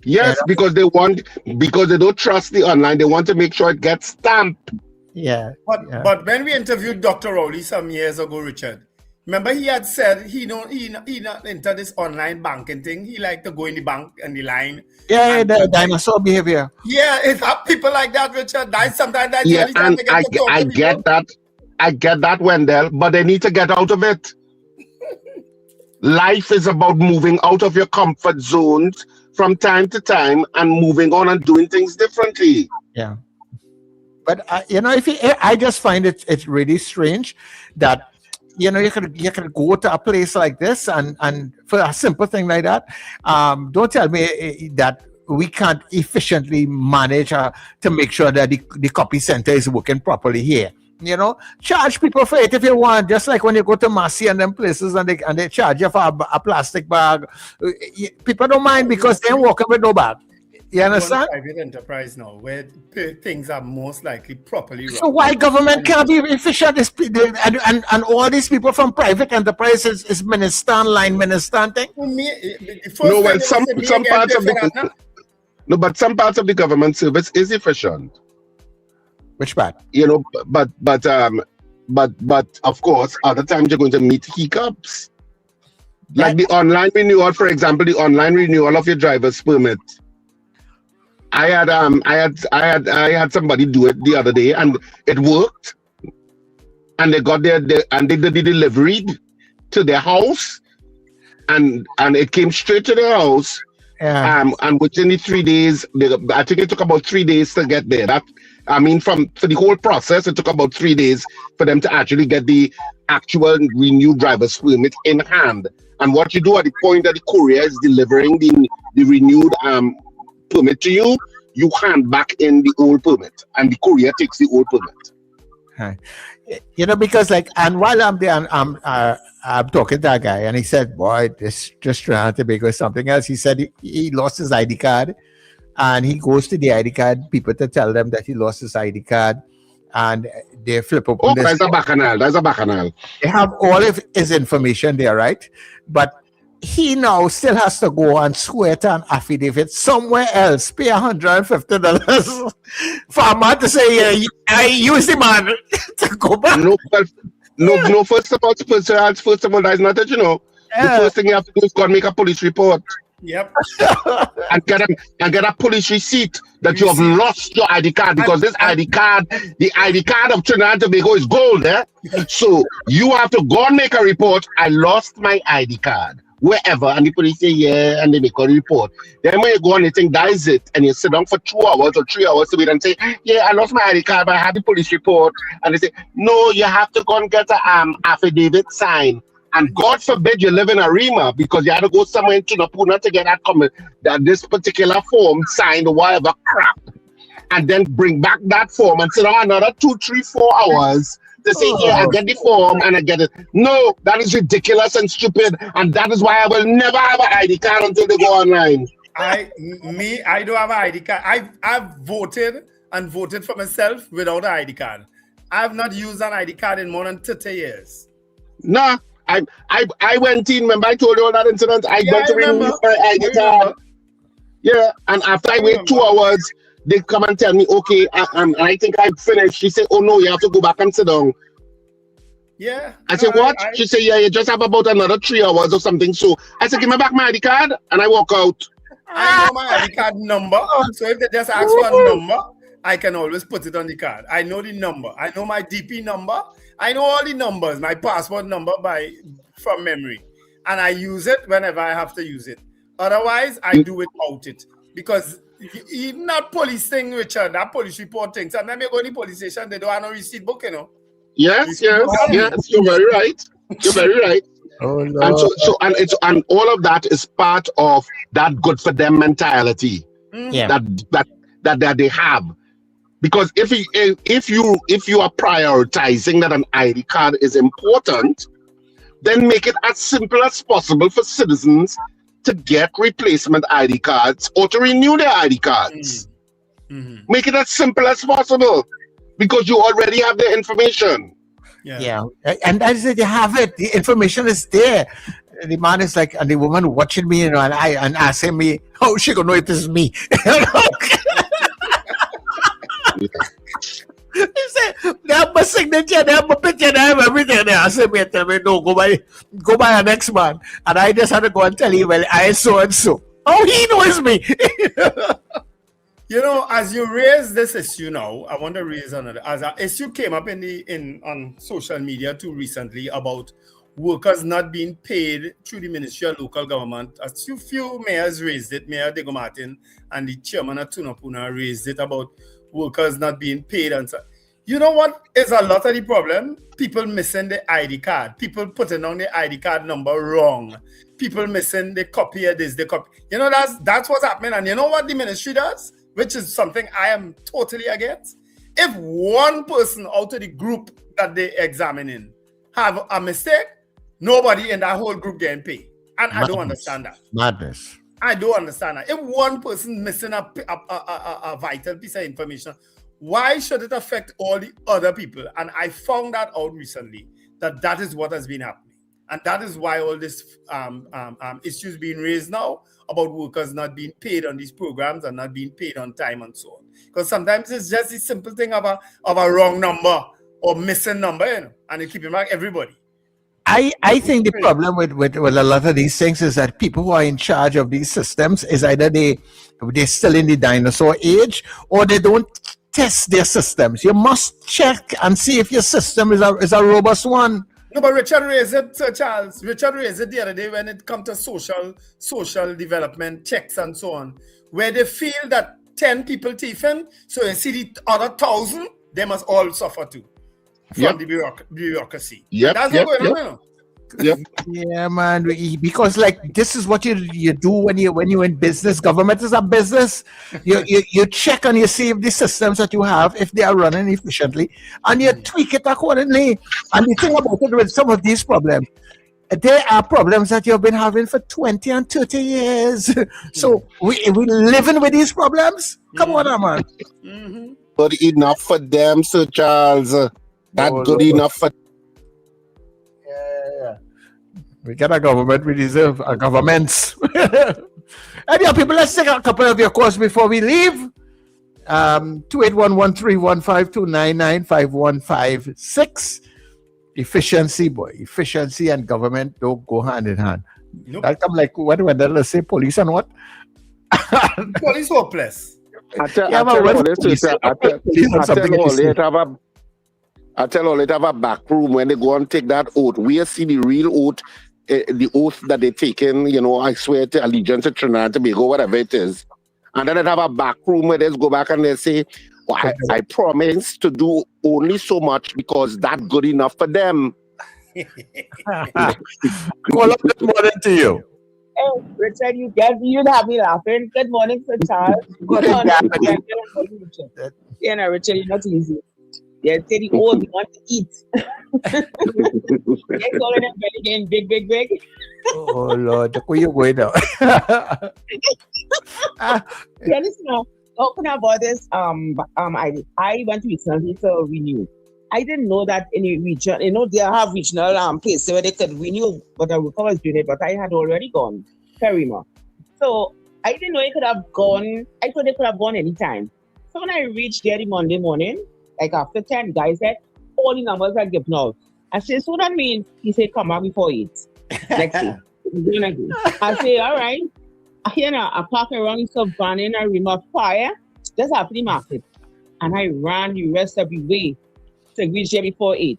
Yes, because they don't trust the online. They want to make sure it gets stamped. Yeah. But when we interviewed Dr. Rowley some years ago, Richard, remember he had said he not enter this online banking thing. He like to go in the bank and the line. Yeah, the dinosaur behavior. Yeah, it's people like that, Richard. Sometimes that's and I get that. I get that, Wendell, but they need to get out of it. Life is about moving out of your comfort zones from time to time and moving on and doing things differently. Yeah. But, I just find it's really strange that, you can go to a place like this and for a simple thing like that, don't tell me that we can't efficiently manage to make sure that the copy center is working properly here. Charge people for it if you want, just like when you go to Massey and them places and they charge you for a plastic bag. People don't mind because they're walking with no bag. You understand? Private enterprise now, where things are most likely properly run. So why government can't be efficient? And all these people from private enterprises is minister line minister thing. No, well, some parts of some parts of the government service is efficient. Which part? But of course, other times you're going to meet hiccups. Like the online renewal, for example, the online renewal of your driver's permit. I had somebody do it the other day, and it worked. And they got and they did the delivery to their house, and it came straight to their house. Yeah. And within the 3 days, I think it took about 3 days to get there. For the whole process, it took about 3 days for them to actually get the actual renewed driver's permit in hand. And what you do at the point that the courier is delivering the renewed permit to you, you hand back in the old permit, and the courier takes the old permit. Because and while I'm there, I'm talking to that guy, and he said, boy, this just Trinidad and Tobago is something else. He said he lost his ID card, and he goes to the ID card people to tell them that he lost his ID card, and they flip open this. That's a bacchanal. They have all of his information there, right? But he now still has to go and swear to an affidavit somewhere else, pay $150 for a man to say, I used the man to go back. No, first of all, that is not it, The first thing you have to do is go and make a police report. Yep. and get a police receipt that you have lost your ID card, because this ID card, the ID card of Trinidad and Tobago is gold, So you have to go and make a report. I lost my ID card. wherever, and the police say, yeah, and they make a report. Then when you go on, you think that is it, and you sit down for 2 hours or 3 hours to wait and say, yeah, I lost my ID card, but I had the police report. And they say, no, you have to go and get an affidavit signed. And God forbid you live in a Rima because you had to go somewhere in Tunapuna to get that this particular form signed or whatever crap. And then bring back that form and sit down another 2, 3, 4 hours to say, yeah, I get the form and I get it. No, that is ridiculous and stupid. And that is why I will never have an ID card until they go online. I don't have an ID card. I've voted and voted for myself without an ID card. I have not used an ID card in more than 30 years. Nah, I went in, remember I told you all that incident? I went to remove my ID card. Yeah, and after I wait 2 hours, they come and tell me, okay, I think I finished. She said, oh no, you have to go back and sit down. Yeah. I said, what? She said, yeah, you just have about another 3 hours or something. So I said, give me back my ID card, and I walk out. I know my ID card number, so if they just ask for a number, I can always put it on the card. I know the number. I know my DP number. I know all the numbers, my passport number from memory. And I use it whenever I have to use it. Otherwise, I do it without it. Because even that police thing, Richard, that police report thing, sometimes you go to the police station, they don't have no receipt book, you know. Yes, you're very right. You're very right. Oh, no. And all of that is part of that good for them mentality that they have. Because if you are prioritizing that an ID card is important, then make it as simple as possible for citizens to get replacement ID cards or to renew their ID cards. Make it as simple as possible because you already have the information. Yeah. And as you have it, the information is there. The man is like, and the woman watching me, and asking me, how she gonna know it is me? He said, they have my signature, they have my picture, they have everything. They asked me, tell me, no, go by the next man. And I just had to go and tell him, well, I so and so. Oh, he knows me. You know, as you raise this issue now, I want to raise another. As an issue came up on social media too recently about workers not being paid through the Ministry of Local Government. A few mayors raised it. Mayor Diego Martin and the chairman of Tunapuna raised it about workers not being paid. And so, you know what is a lot of the problem? People missing the ID card. People putting on the ID card number wrong. People missing the copy of this, the copy. You know, that's what's happening. And you know what the ministry does? Which is something I am totally against. If one person out of the group that they examining have a mistake, nobody in that whole group getting paid. And I don't understand that. Madness. I don't understand that. If one person missing a vital piece of information, why should it affect all the other people? And I found that out recently, that is what has been happening. And that is why all this issues being raised now about workers not being paid on these programs and not being paid on time and so on. Because sometimes it's just the simple thing of a wrong number or missing number, you know, and they keep it back everybody. I think the problem with a lot of these things is that people who are in charge of these systems is either they're still in the dinosaur age or they don't test their systems. You must check and see if your system is a robust one. No, but Richard raised it, Sir Charles. Richard raised it the other day when it comes to social development checks and so on, where they feel that 10 people thieving, so you see the other 1,000, they must all suffer too from the bureaucracy. That's what's going on now. Yeah, man. Because like this is what you do when you're in business. Government is a business. You check and you see if the systems that you have, if they are running efficiently, and you tweak it accordingly. And the thing about it with some of these problems, there are problems that you've been having for 20 and 30 years. So we living with these problems. Come on, man. Good enough for them, Sir Charles. Good enough for. We get a government, we deserve a governments. Anyhow, people, let's take a couple of your calls before we leave. 281-1315-299-5156. Efficiency and government don't go hand in hand. Nope. That come like when they say police and what? Police hopeless. I tell all it have a back room when they go and take that oath. We see the real oath the oath that they're taking, you know, I swear to allegiance to Trinidad and Tobago, whatever it is. And then they'd have a back room where they go back and they say, well, I promise to do only so much because that's good enough for them. Well, good morning to you. Oh, Richard, you'd have me laughing. Good morning, Sir Charles. Good morning. Richard, you're not easy. They're saying, oh, we want to eat. They're calling them belly getting big. Oh, Lord. Where you going now? Yeah, listen now. Talking about this, I went recently to renew. I didn't know that in a region, you know, they have regional places where they could renew, but I was doing it, but I had already gone, Ferryma. So I didn't know it could have gone, I thought they could have gone anytime. So when I reached there the Monday morning, like after 10, guy said, all the numbers are given out. I said, so that means, he said, come back before 8. Next day. I say, all right. I park around in some van and I remove fire, just after the market. And I ran the rest of the way to reach there before 8.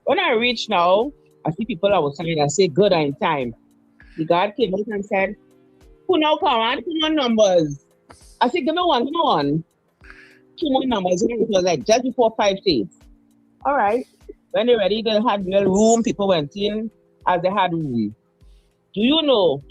When I reach now, I see people outside. I say, good, I'm in time. The guard came out and said, who now come on? 2 more numbers. I said, give me one. 2 more numbers. It was like just before 5 days. All right. When they're ready, they had real room. People went in as they had room. Do you know,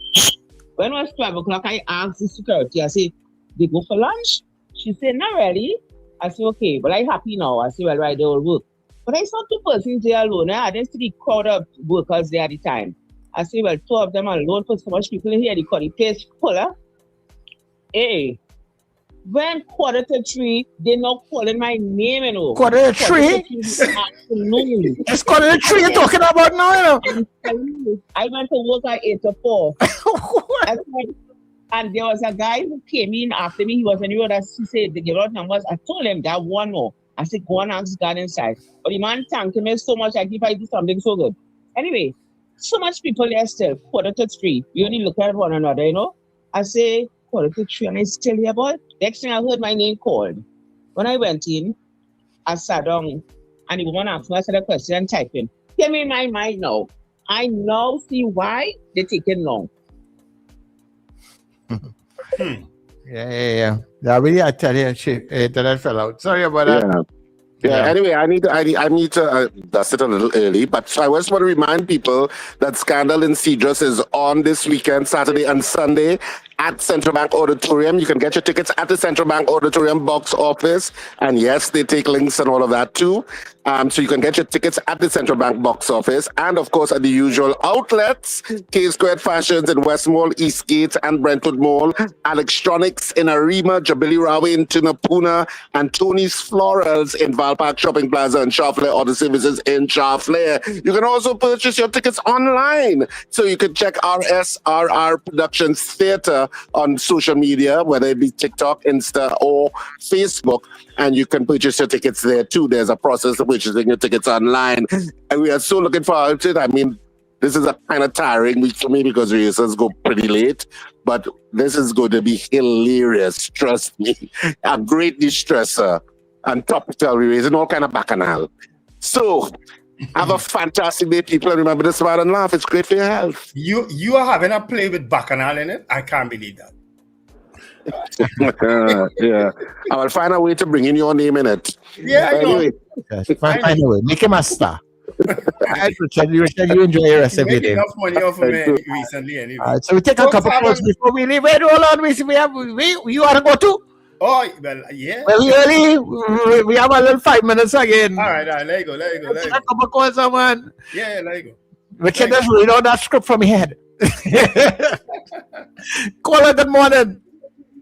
when it was 12 o'clock, I asked the security, I said, they go for lunch? She said, not really. I said, okay, but I'm happy now. I said, well, right, they will work. But I saw 2 persons there alone. I didn't see the crowd of workers there at the time. I said, well, 2 of them alone for so much people in here. They call the place fuller. Hey, when 2:45, they're not calling my name, you know. 2:45? It's 2:45 you're talking about now, you know. I went to work at 8 to 4. And there was a guy who came in after me. He was on the road. He said, they give out numbers. I told him that one more. I said, go and ask God inside. But the man thanked me so much. I give I do something so good. Anyway, so much people there still. 2:45. We only look at one another, you know. I say, 2:45, and I still here, boy. Next thing I heard my name called. When I went in, I sat down, and the woman asked me, I said a question and typing. Give me my mind now. I now see why they're taking long. Yeah. Really, I tell you, that fell out. Sorry about that. Yeah. Anyway, I need to dust it a little early, but so I just want to remind people that Scandal in Cedros is on this weekend, Saturday and Sunday at Central Bank Auditorium. You can get your tickets at the Central Bank Auditorium box office, and yes, they take links and all of that too. So you can get your tickets at the Central Bank box office, and of course at the usual outlets: K Squared Fashions in West Mall, Eastgate, and Brentwood Mall, Electronics in Arima, Jubilee Railway in Tunapuna, and Tony's Florals in Val Park Shopping Plaza and Charflair Auto Services in Charflair. You can also purchase your tickets online, so you can check RSRR Productions Theatre on social media, whether it be TikTok, Insta, or Facebook, and you can purchase your tickets there too. There's a process of purchasing your tickets online, and we are so looking forward to it. I mean, this is a kind of tiring week for me because rehearsals go pretty late, but this is going to be hilarious, trust me. A great de-stressor and topical, we're raising all kind of bacchanal. So have a fantastic day, people, and remember to smile and laugh. It's great for your health. You are having a play with bacchanal in it? I can't believe that. Yeah, I will find a way to bring in your name in it. Yeah, anyway. Find a way. Make him a star. Richard, you enjoy your rest of your day. Enough money off of me recently anyway. All right, so we take a couple of calls before we leave. Wait, hold on. You want to go too? Oh, well, yeah. Well, we have a little 5 minutes again. All right, let you go. Take a couple of calls, man. Yeah, let you go. Richard just read out that script from your head. Caller, good morning.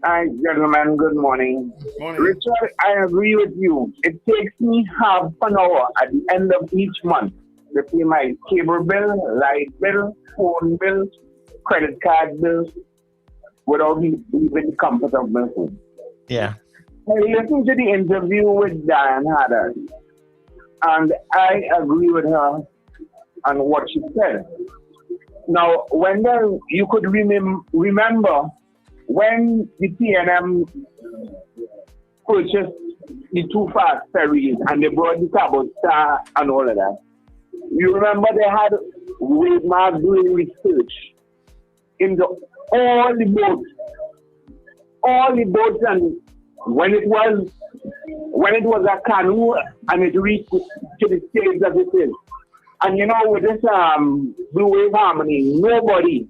Hi, gentlemen. Good morning. Richard, I agree with you. It takes me half an hour at the end of each month to pay my cable bill, light bill, phone bill, credit card bills without leaving the comfort of my home. Yeah. I listened to the interview with Diane Hadad, and I agree with her on what she said. Now, you could remember when the PNM purchased the 2 fast ferries and they brought the Cabo Star and all of that. You remember they had Wade doing research into all the boats, and when it was a canoe and it reached to the stage that it is. And you know, with this Blue Wave Harmony, nobody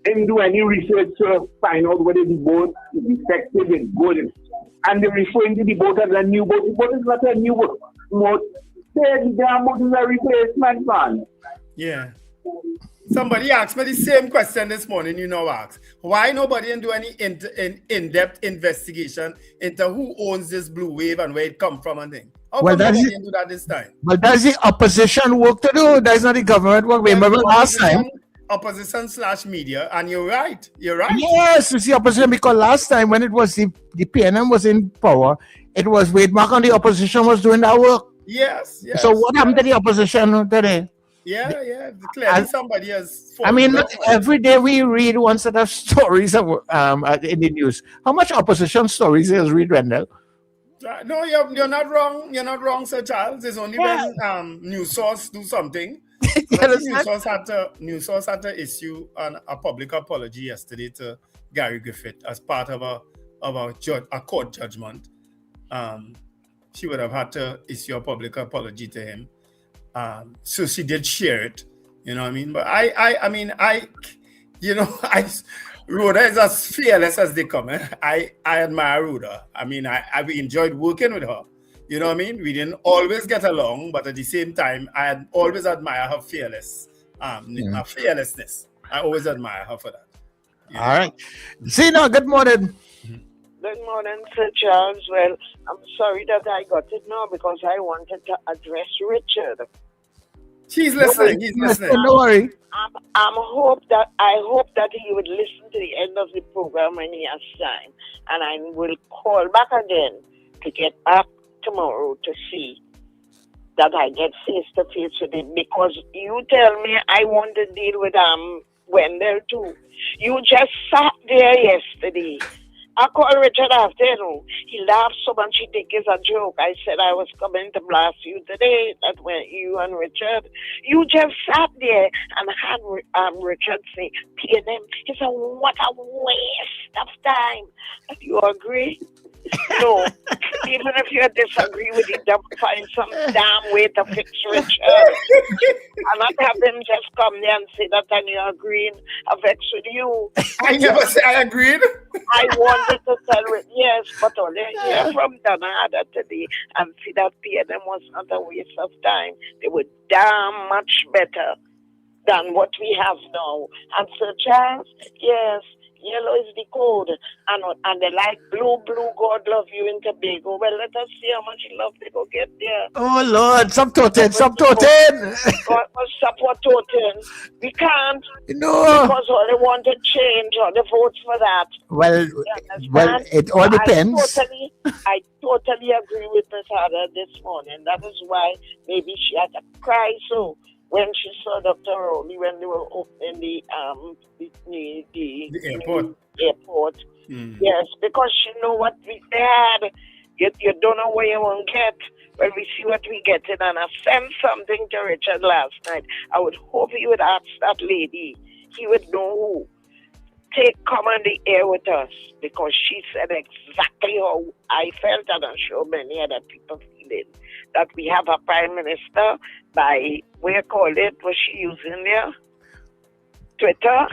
didn't do any research to find out whether the boat is effective, is good. And they're referring to the boat as a new boat. The boat is not a new boat. The damn boat is a replacement, man. Yeah. Somebody asked me the same question this morning, asked. Why nobody didn't do any in-depth investigation into who owns this Blue Wave and where it come from and things? How come nobody didn't do that this time? But that's the opposition work to do. That's not the government work. Remember last time? Opposition/media, and you're right. Yes, it's the opposition, because last time when it was the PNM was in power, it was Wade Mark and the opposition was doing that work. Yes. So what happened to the opposition today? Yeah. Clearly somebody has... I mean, every day we read one set of stories in the news. How much opposition stories is read, Wendell? No, you're not wrong. You're not wrong, Sir Charles. It's only when news source do something. News source had to issue a public apology yesterday to Gary Griffith as part of a court judgment. She would have had to issue a public apology to him. So she did share it, you know what I mean? But Rhoda is as fearless as they come. I admire Rhoda. I mean, I enjoyed working with her. You know what I mean? We didn't always get along, but at the same time, I always admire her fearlessness. I always admire her for that. Yeah. All right. Zena, good morning. Good morning, Sir Charles. Well, I'm sorry that I got it now because I wanted to address Richard. He's listening. He's listening. Don't worry. I hope that he would listen to the end of the program when he has time, and I will call back again to get back tomorrow to see that I get face to face with him, because you tell me I want to deal with Wendell too. You just sat there yesterday. I called Richard after, he laughed so much he think it's a joke. I said I was coming to blast you today. That when you and Richard, you just sat there and had Richard say, PNM, it's what a waste of time. Do you agree? No. Even if you disagree with it, find some damn way to fix Richard. And not have him just come there and say that and you agreeing, I vex with you. I never say I agreed. I wanted to tell Rick, yes, but only hear from Diane Hadad today and see that PNM was not a waste of time. They were damn much better than what we have now. And Sir Charles, yes, yellow is the code, and they like blue, God love you in Tobago. Well, let us see how much love they go get there. Oh, Lord, some toten. Stop what toten. We can't. No. Because all they want to change, or they vote for that. Well, it all depends. I totally agree with Ms. Hadad this morning. That is why maybe she had to cry so when she saw Dr. Rowley when they were opening the airport. Yes, because she know what they had. You don't know where you won't get. Well, we see what we get, and I sent something to Richard last night. I would hope he would ask that lady. He would know who. Come on the air with us, because she said exactly how I felt, and I'm sure many other people feel it. That we have a prime minister by, what was she using there? Twitter?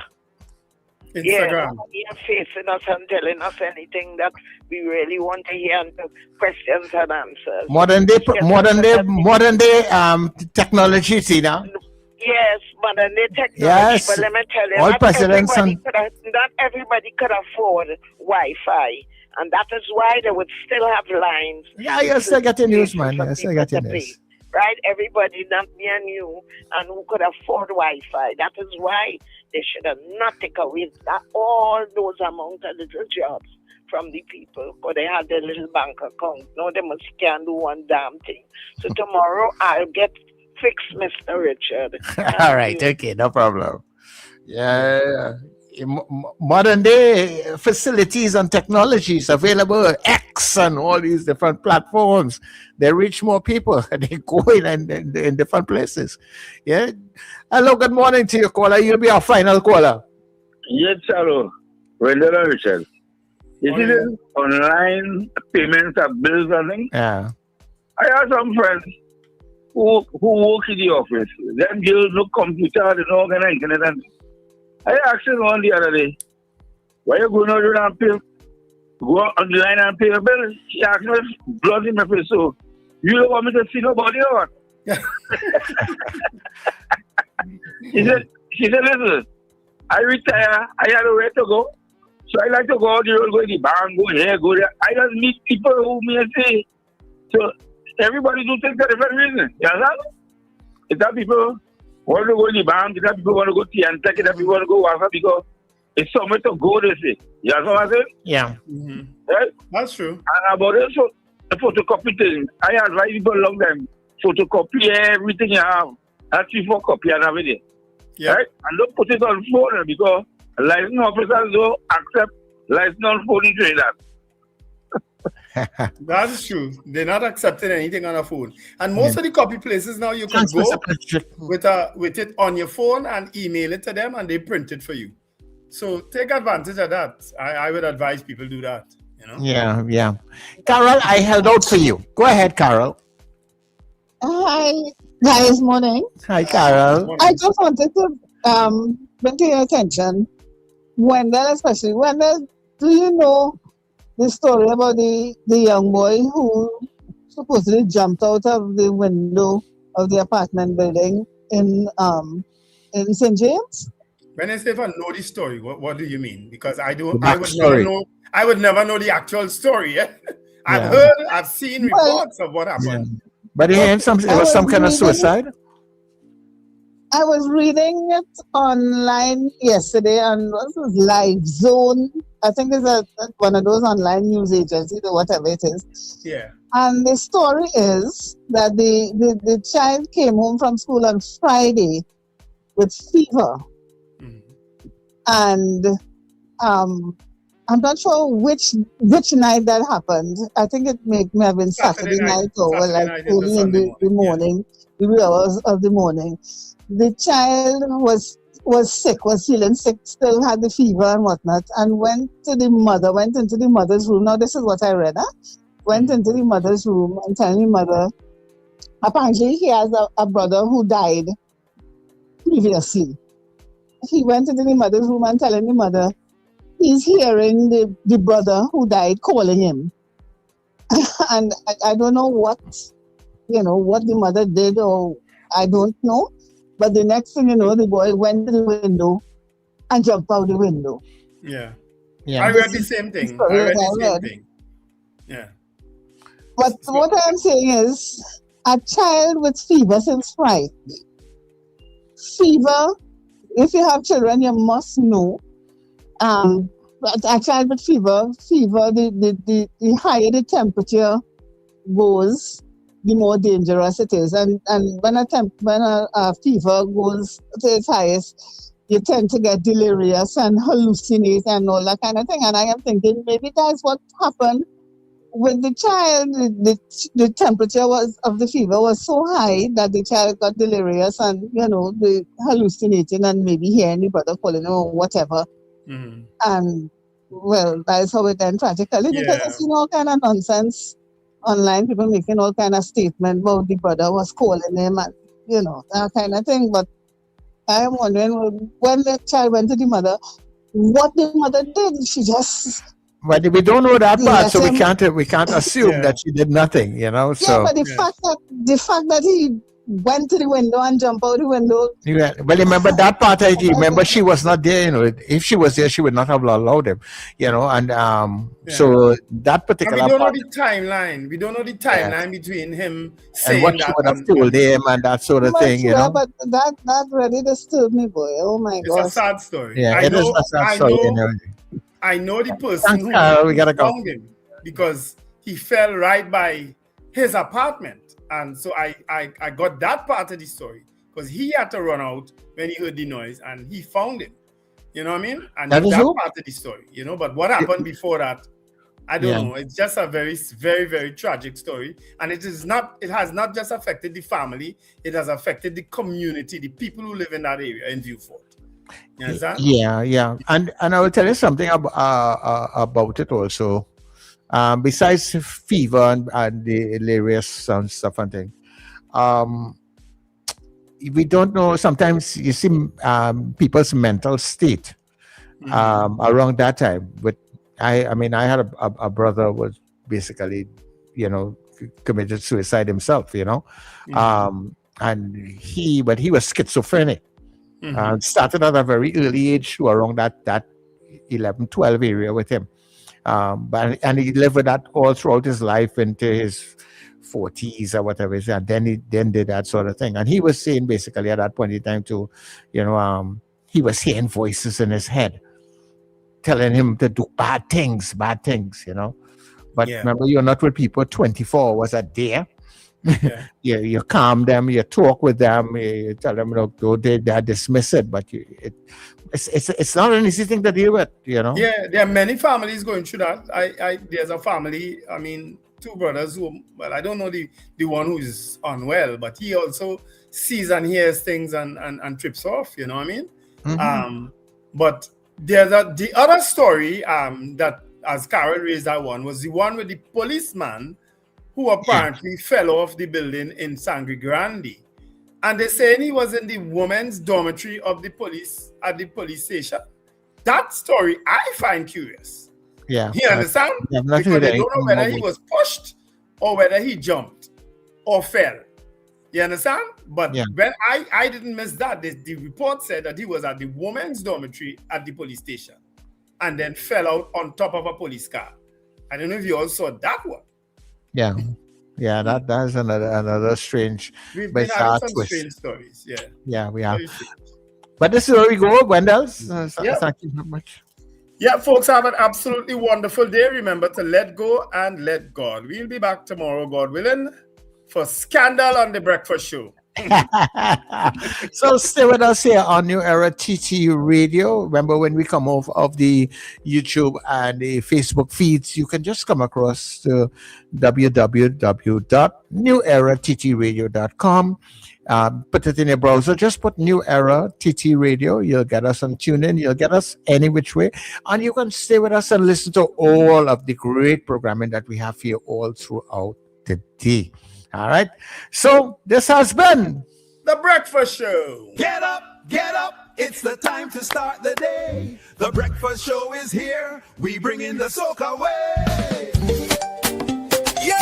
Instagram. Yeah, facing us and telling us anything that we really want to hear, and questions and answers. Modern day technology, see now. Yes, modern day technology. Yes. But let me tell you, All presidents not everybody could afford Wi-Fi. And that is why they would still have lines. Yeah, you still get your news, man. You still get your news. Right? Everybody, not me and you, and who could afford Wi-Fi. That is why they should have not taken away all those amount of little jobs from the people, because they had their little bank account. Now they must can't do one damn thing. So tomorrow I'll get fixed, Mr. Richard. All right, okay, no problem. Yeah. Modern day facilities and technologies available X and all these different platforms. They reach more people. They go in different places. Yeah. Hello, good morning to you, caller. You'll be our final caller. Yes, hello. Wendell and Richard. You see this online payments of bills and things? Yeah. I have some friends who work in the office. Them girls no computer, they don't organize anything. I asked them one the other day, why you going out and pay? Go on the line and pay a bill? She asked me, blood in my face, so you don't want me to see nobody or what? She said, listen, I retire, I had nowhere to go. So I like to go out the road, go to the bank, go here, go there. I just meet people who may say, so everybody do things for different reasons. You understand? If that people want to go to the bank, if that people want to go to Antec, if that people want to go WhatsApp because it's somewhere to go, they say. You understand what I'm saying? Yeah. Mm-hmm. Right? That's true. And about also the photocopy thing, I advise people a long time, photocopy everything you have. That's before copy and everything. Yeah. Right? And don't put it on phone because license officers don't accept license on phone in Trinidad. That's true. They're not accepting anything on a phone. And most of the copy places now you can go with it on your phone and email it to them and they print it for you. So take advantage of that. I would advise people do that. You know? Yeah. Carol, I held out for you. Go ahead, Carol. Hi, guys. Morning. Hi, Carol. I just wanted to bring to your attention, Wendell, especially. Wendell, do you know the story about the young boy who supposedly jumped out of the window of the apartment building in St. James? When I say if I know the story, what do you mean? Because I would never know the actual story. Yeah? I've seen reports of what happened. Yeah. But it was some kind of suicide? I was reading it online yesterday on what was Live Zone. I think it's one of those online news agencies or whatever it is. Yeah. And the story is that the child came home from school on Friday with fever. And I'm not sure which night that happened. I think it may have been Saturday night or early in the morning, the wee hours of the morning. The child was sick, was feeling sick, still had the fever and whatnot, and went into the mother's room. Now, this is what I read. Went into the mother's room and telling the mother, apparently he has a brother who died previously. He went into the mother's room and telling the mother, he's hearing the brother who died calling him. And I don't know what the mother did, or I don't know. But the next thing you know, the boy went to the window and jumped out the window. Yeah. I read the same thing. Yeah. But what I'm saying is, a child with fever since Friday. Fever, if you have children, you must know. A child with fever, the higher the temperature goes, the more dangerous it is. And when a fever goes to its highest, you tend to get delirious and hallucinate and all that kind of thing. And I am thinking maybe that's what happened with the child. The temperature of the fever was so high that the child got delirious and, the hallucinating and maybe hearing the brother calling him or whatever. Mm-hmm. And, well, that's how it ended tragically, because I've seen all kind of nonsense online, people making all kind of statements about the brother was calling him and, that kind of thing. But I'm wondering, when the child went to the mother, what the mother did. She just... But we don't know that part, so we can't assume that she did nothing, So. Yeah, but the fact that he went to the window and jumped out the window. Yeah, well, remember that part. Remember, she was not there. If she was there, she would not have allowed him. And so that particular. And we don't know the timeline. We don't know the timeline between him saying and what she would have told him and that sort of thing. But that really disturbed me, boy. Oh my God! It's a sad story. Yeah, it is a sad story. I know the person who found him because he fell right by his apartment. And so I got that part of the story because he had to run out when he heard the noise and he found him. You know what I mean? And that part of the story, But what happened before that, I don't know. It's just a very, very, very tragic story. And it has not just affected the family, it has affected the community, the people who live in that area in Viewfort. You understand? Yeah. And I will tell you something about it also. Besides fever and the hilarious and stuff and things, we don't know. Sometimes you see people's mental state around that time. But I had a brother who was basically, committed suicide himself, and he was schizophrenic. Started at a very early age, around that 11, 12 area with him. And he lived with that all throughout his life into his 40s or whatever. And then he did that sort of thing. And he was saying basically at that point in time too, he was hearing voices in his head telling him to do bad things, But remember, you're not with people 24 hours a day. You calm them, you talk with them, you tell them, look, they dismiss it, but it's not an easy thing to deal with, Yeah, there are many families going through that. There's a family, two brothers who, I don't know the one who is unwell, but he also sees and hears things and trips off, you know what I mean? Mm-hmm. But there's the other story that, as Carol raised that one, was the one with the policeman who apparently fell off the building in Sangre Grande. And they saying he was in the women's dormitory of the police at the police station. That story I find curious. Yeah. You understand? Because they don't know whether he was pushed or whether he jumped or fell. You understand? But when I didn't miss that. The report said that he was at the women's dormitory at the police station and then fell out on top of a police car. I don't know if you all saw that one. Yeah, that's another strange, We've been having some strange stories. Yeah, we have. But this is where we go, Wendell. Thank you very much. Yeah, folks, have an absolutely wonderful day. Remember to let go and let God. We'll be back tomorrow, God willing, for Scandal on the Breakfast Show. So stay with us here on New Era TT Radio. Remember, when we come off of the YouTube and the Facebook feeds, you can just come across to www.newerattradio.com. Put it in your browser. Just put New Era TT Radio. You'll get us on TuneIn. You'll get us any which way. And you can stay with us and listen to all of the great programming that we have here all throughout the day. All right. So this has been The Breakfast Show. Get up. It's the time to start the day. The Breakfast Show is here. We bring in the soca way. Yeah.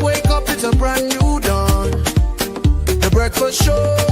Wake up, it's a brand new dawn. The Breakfast Show.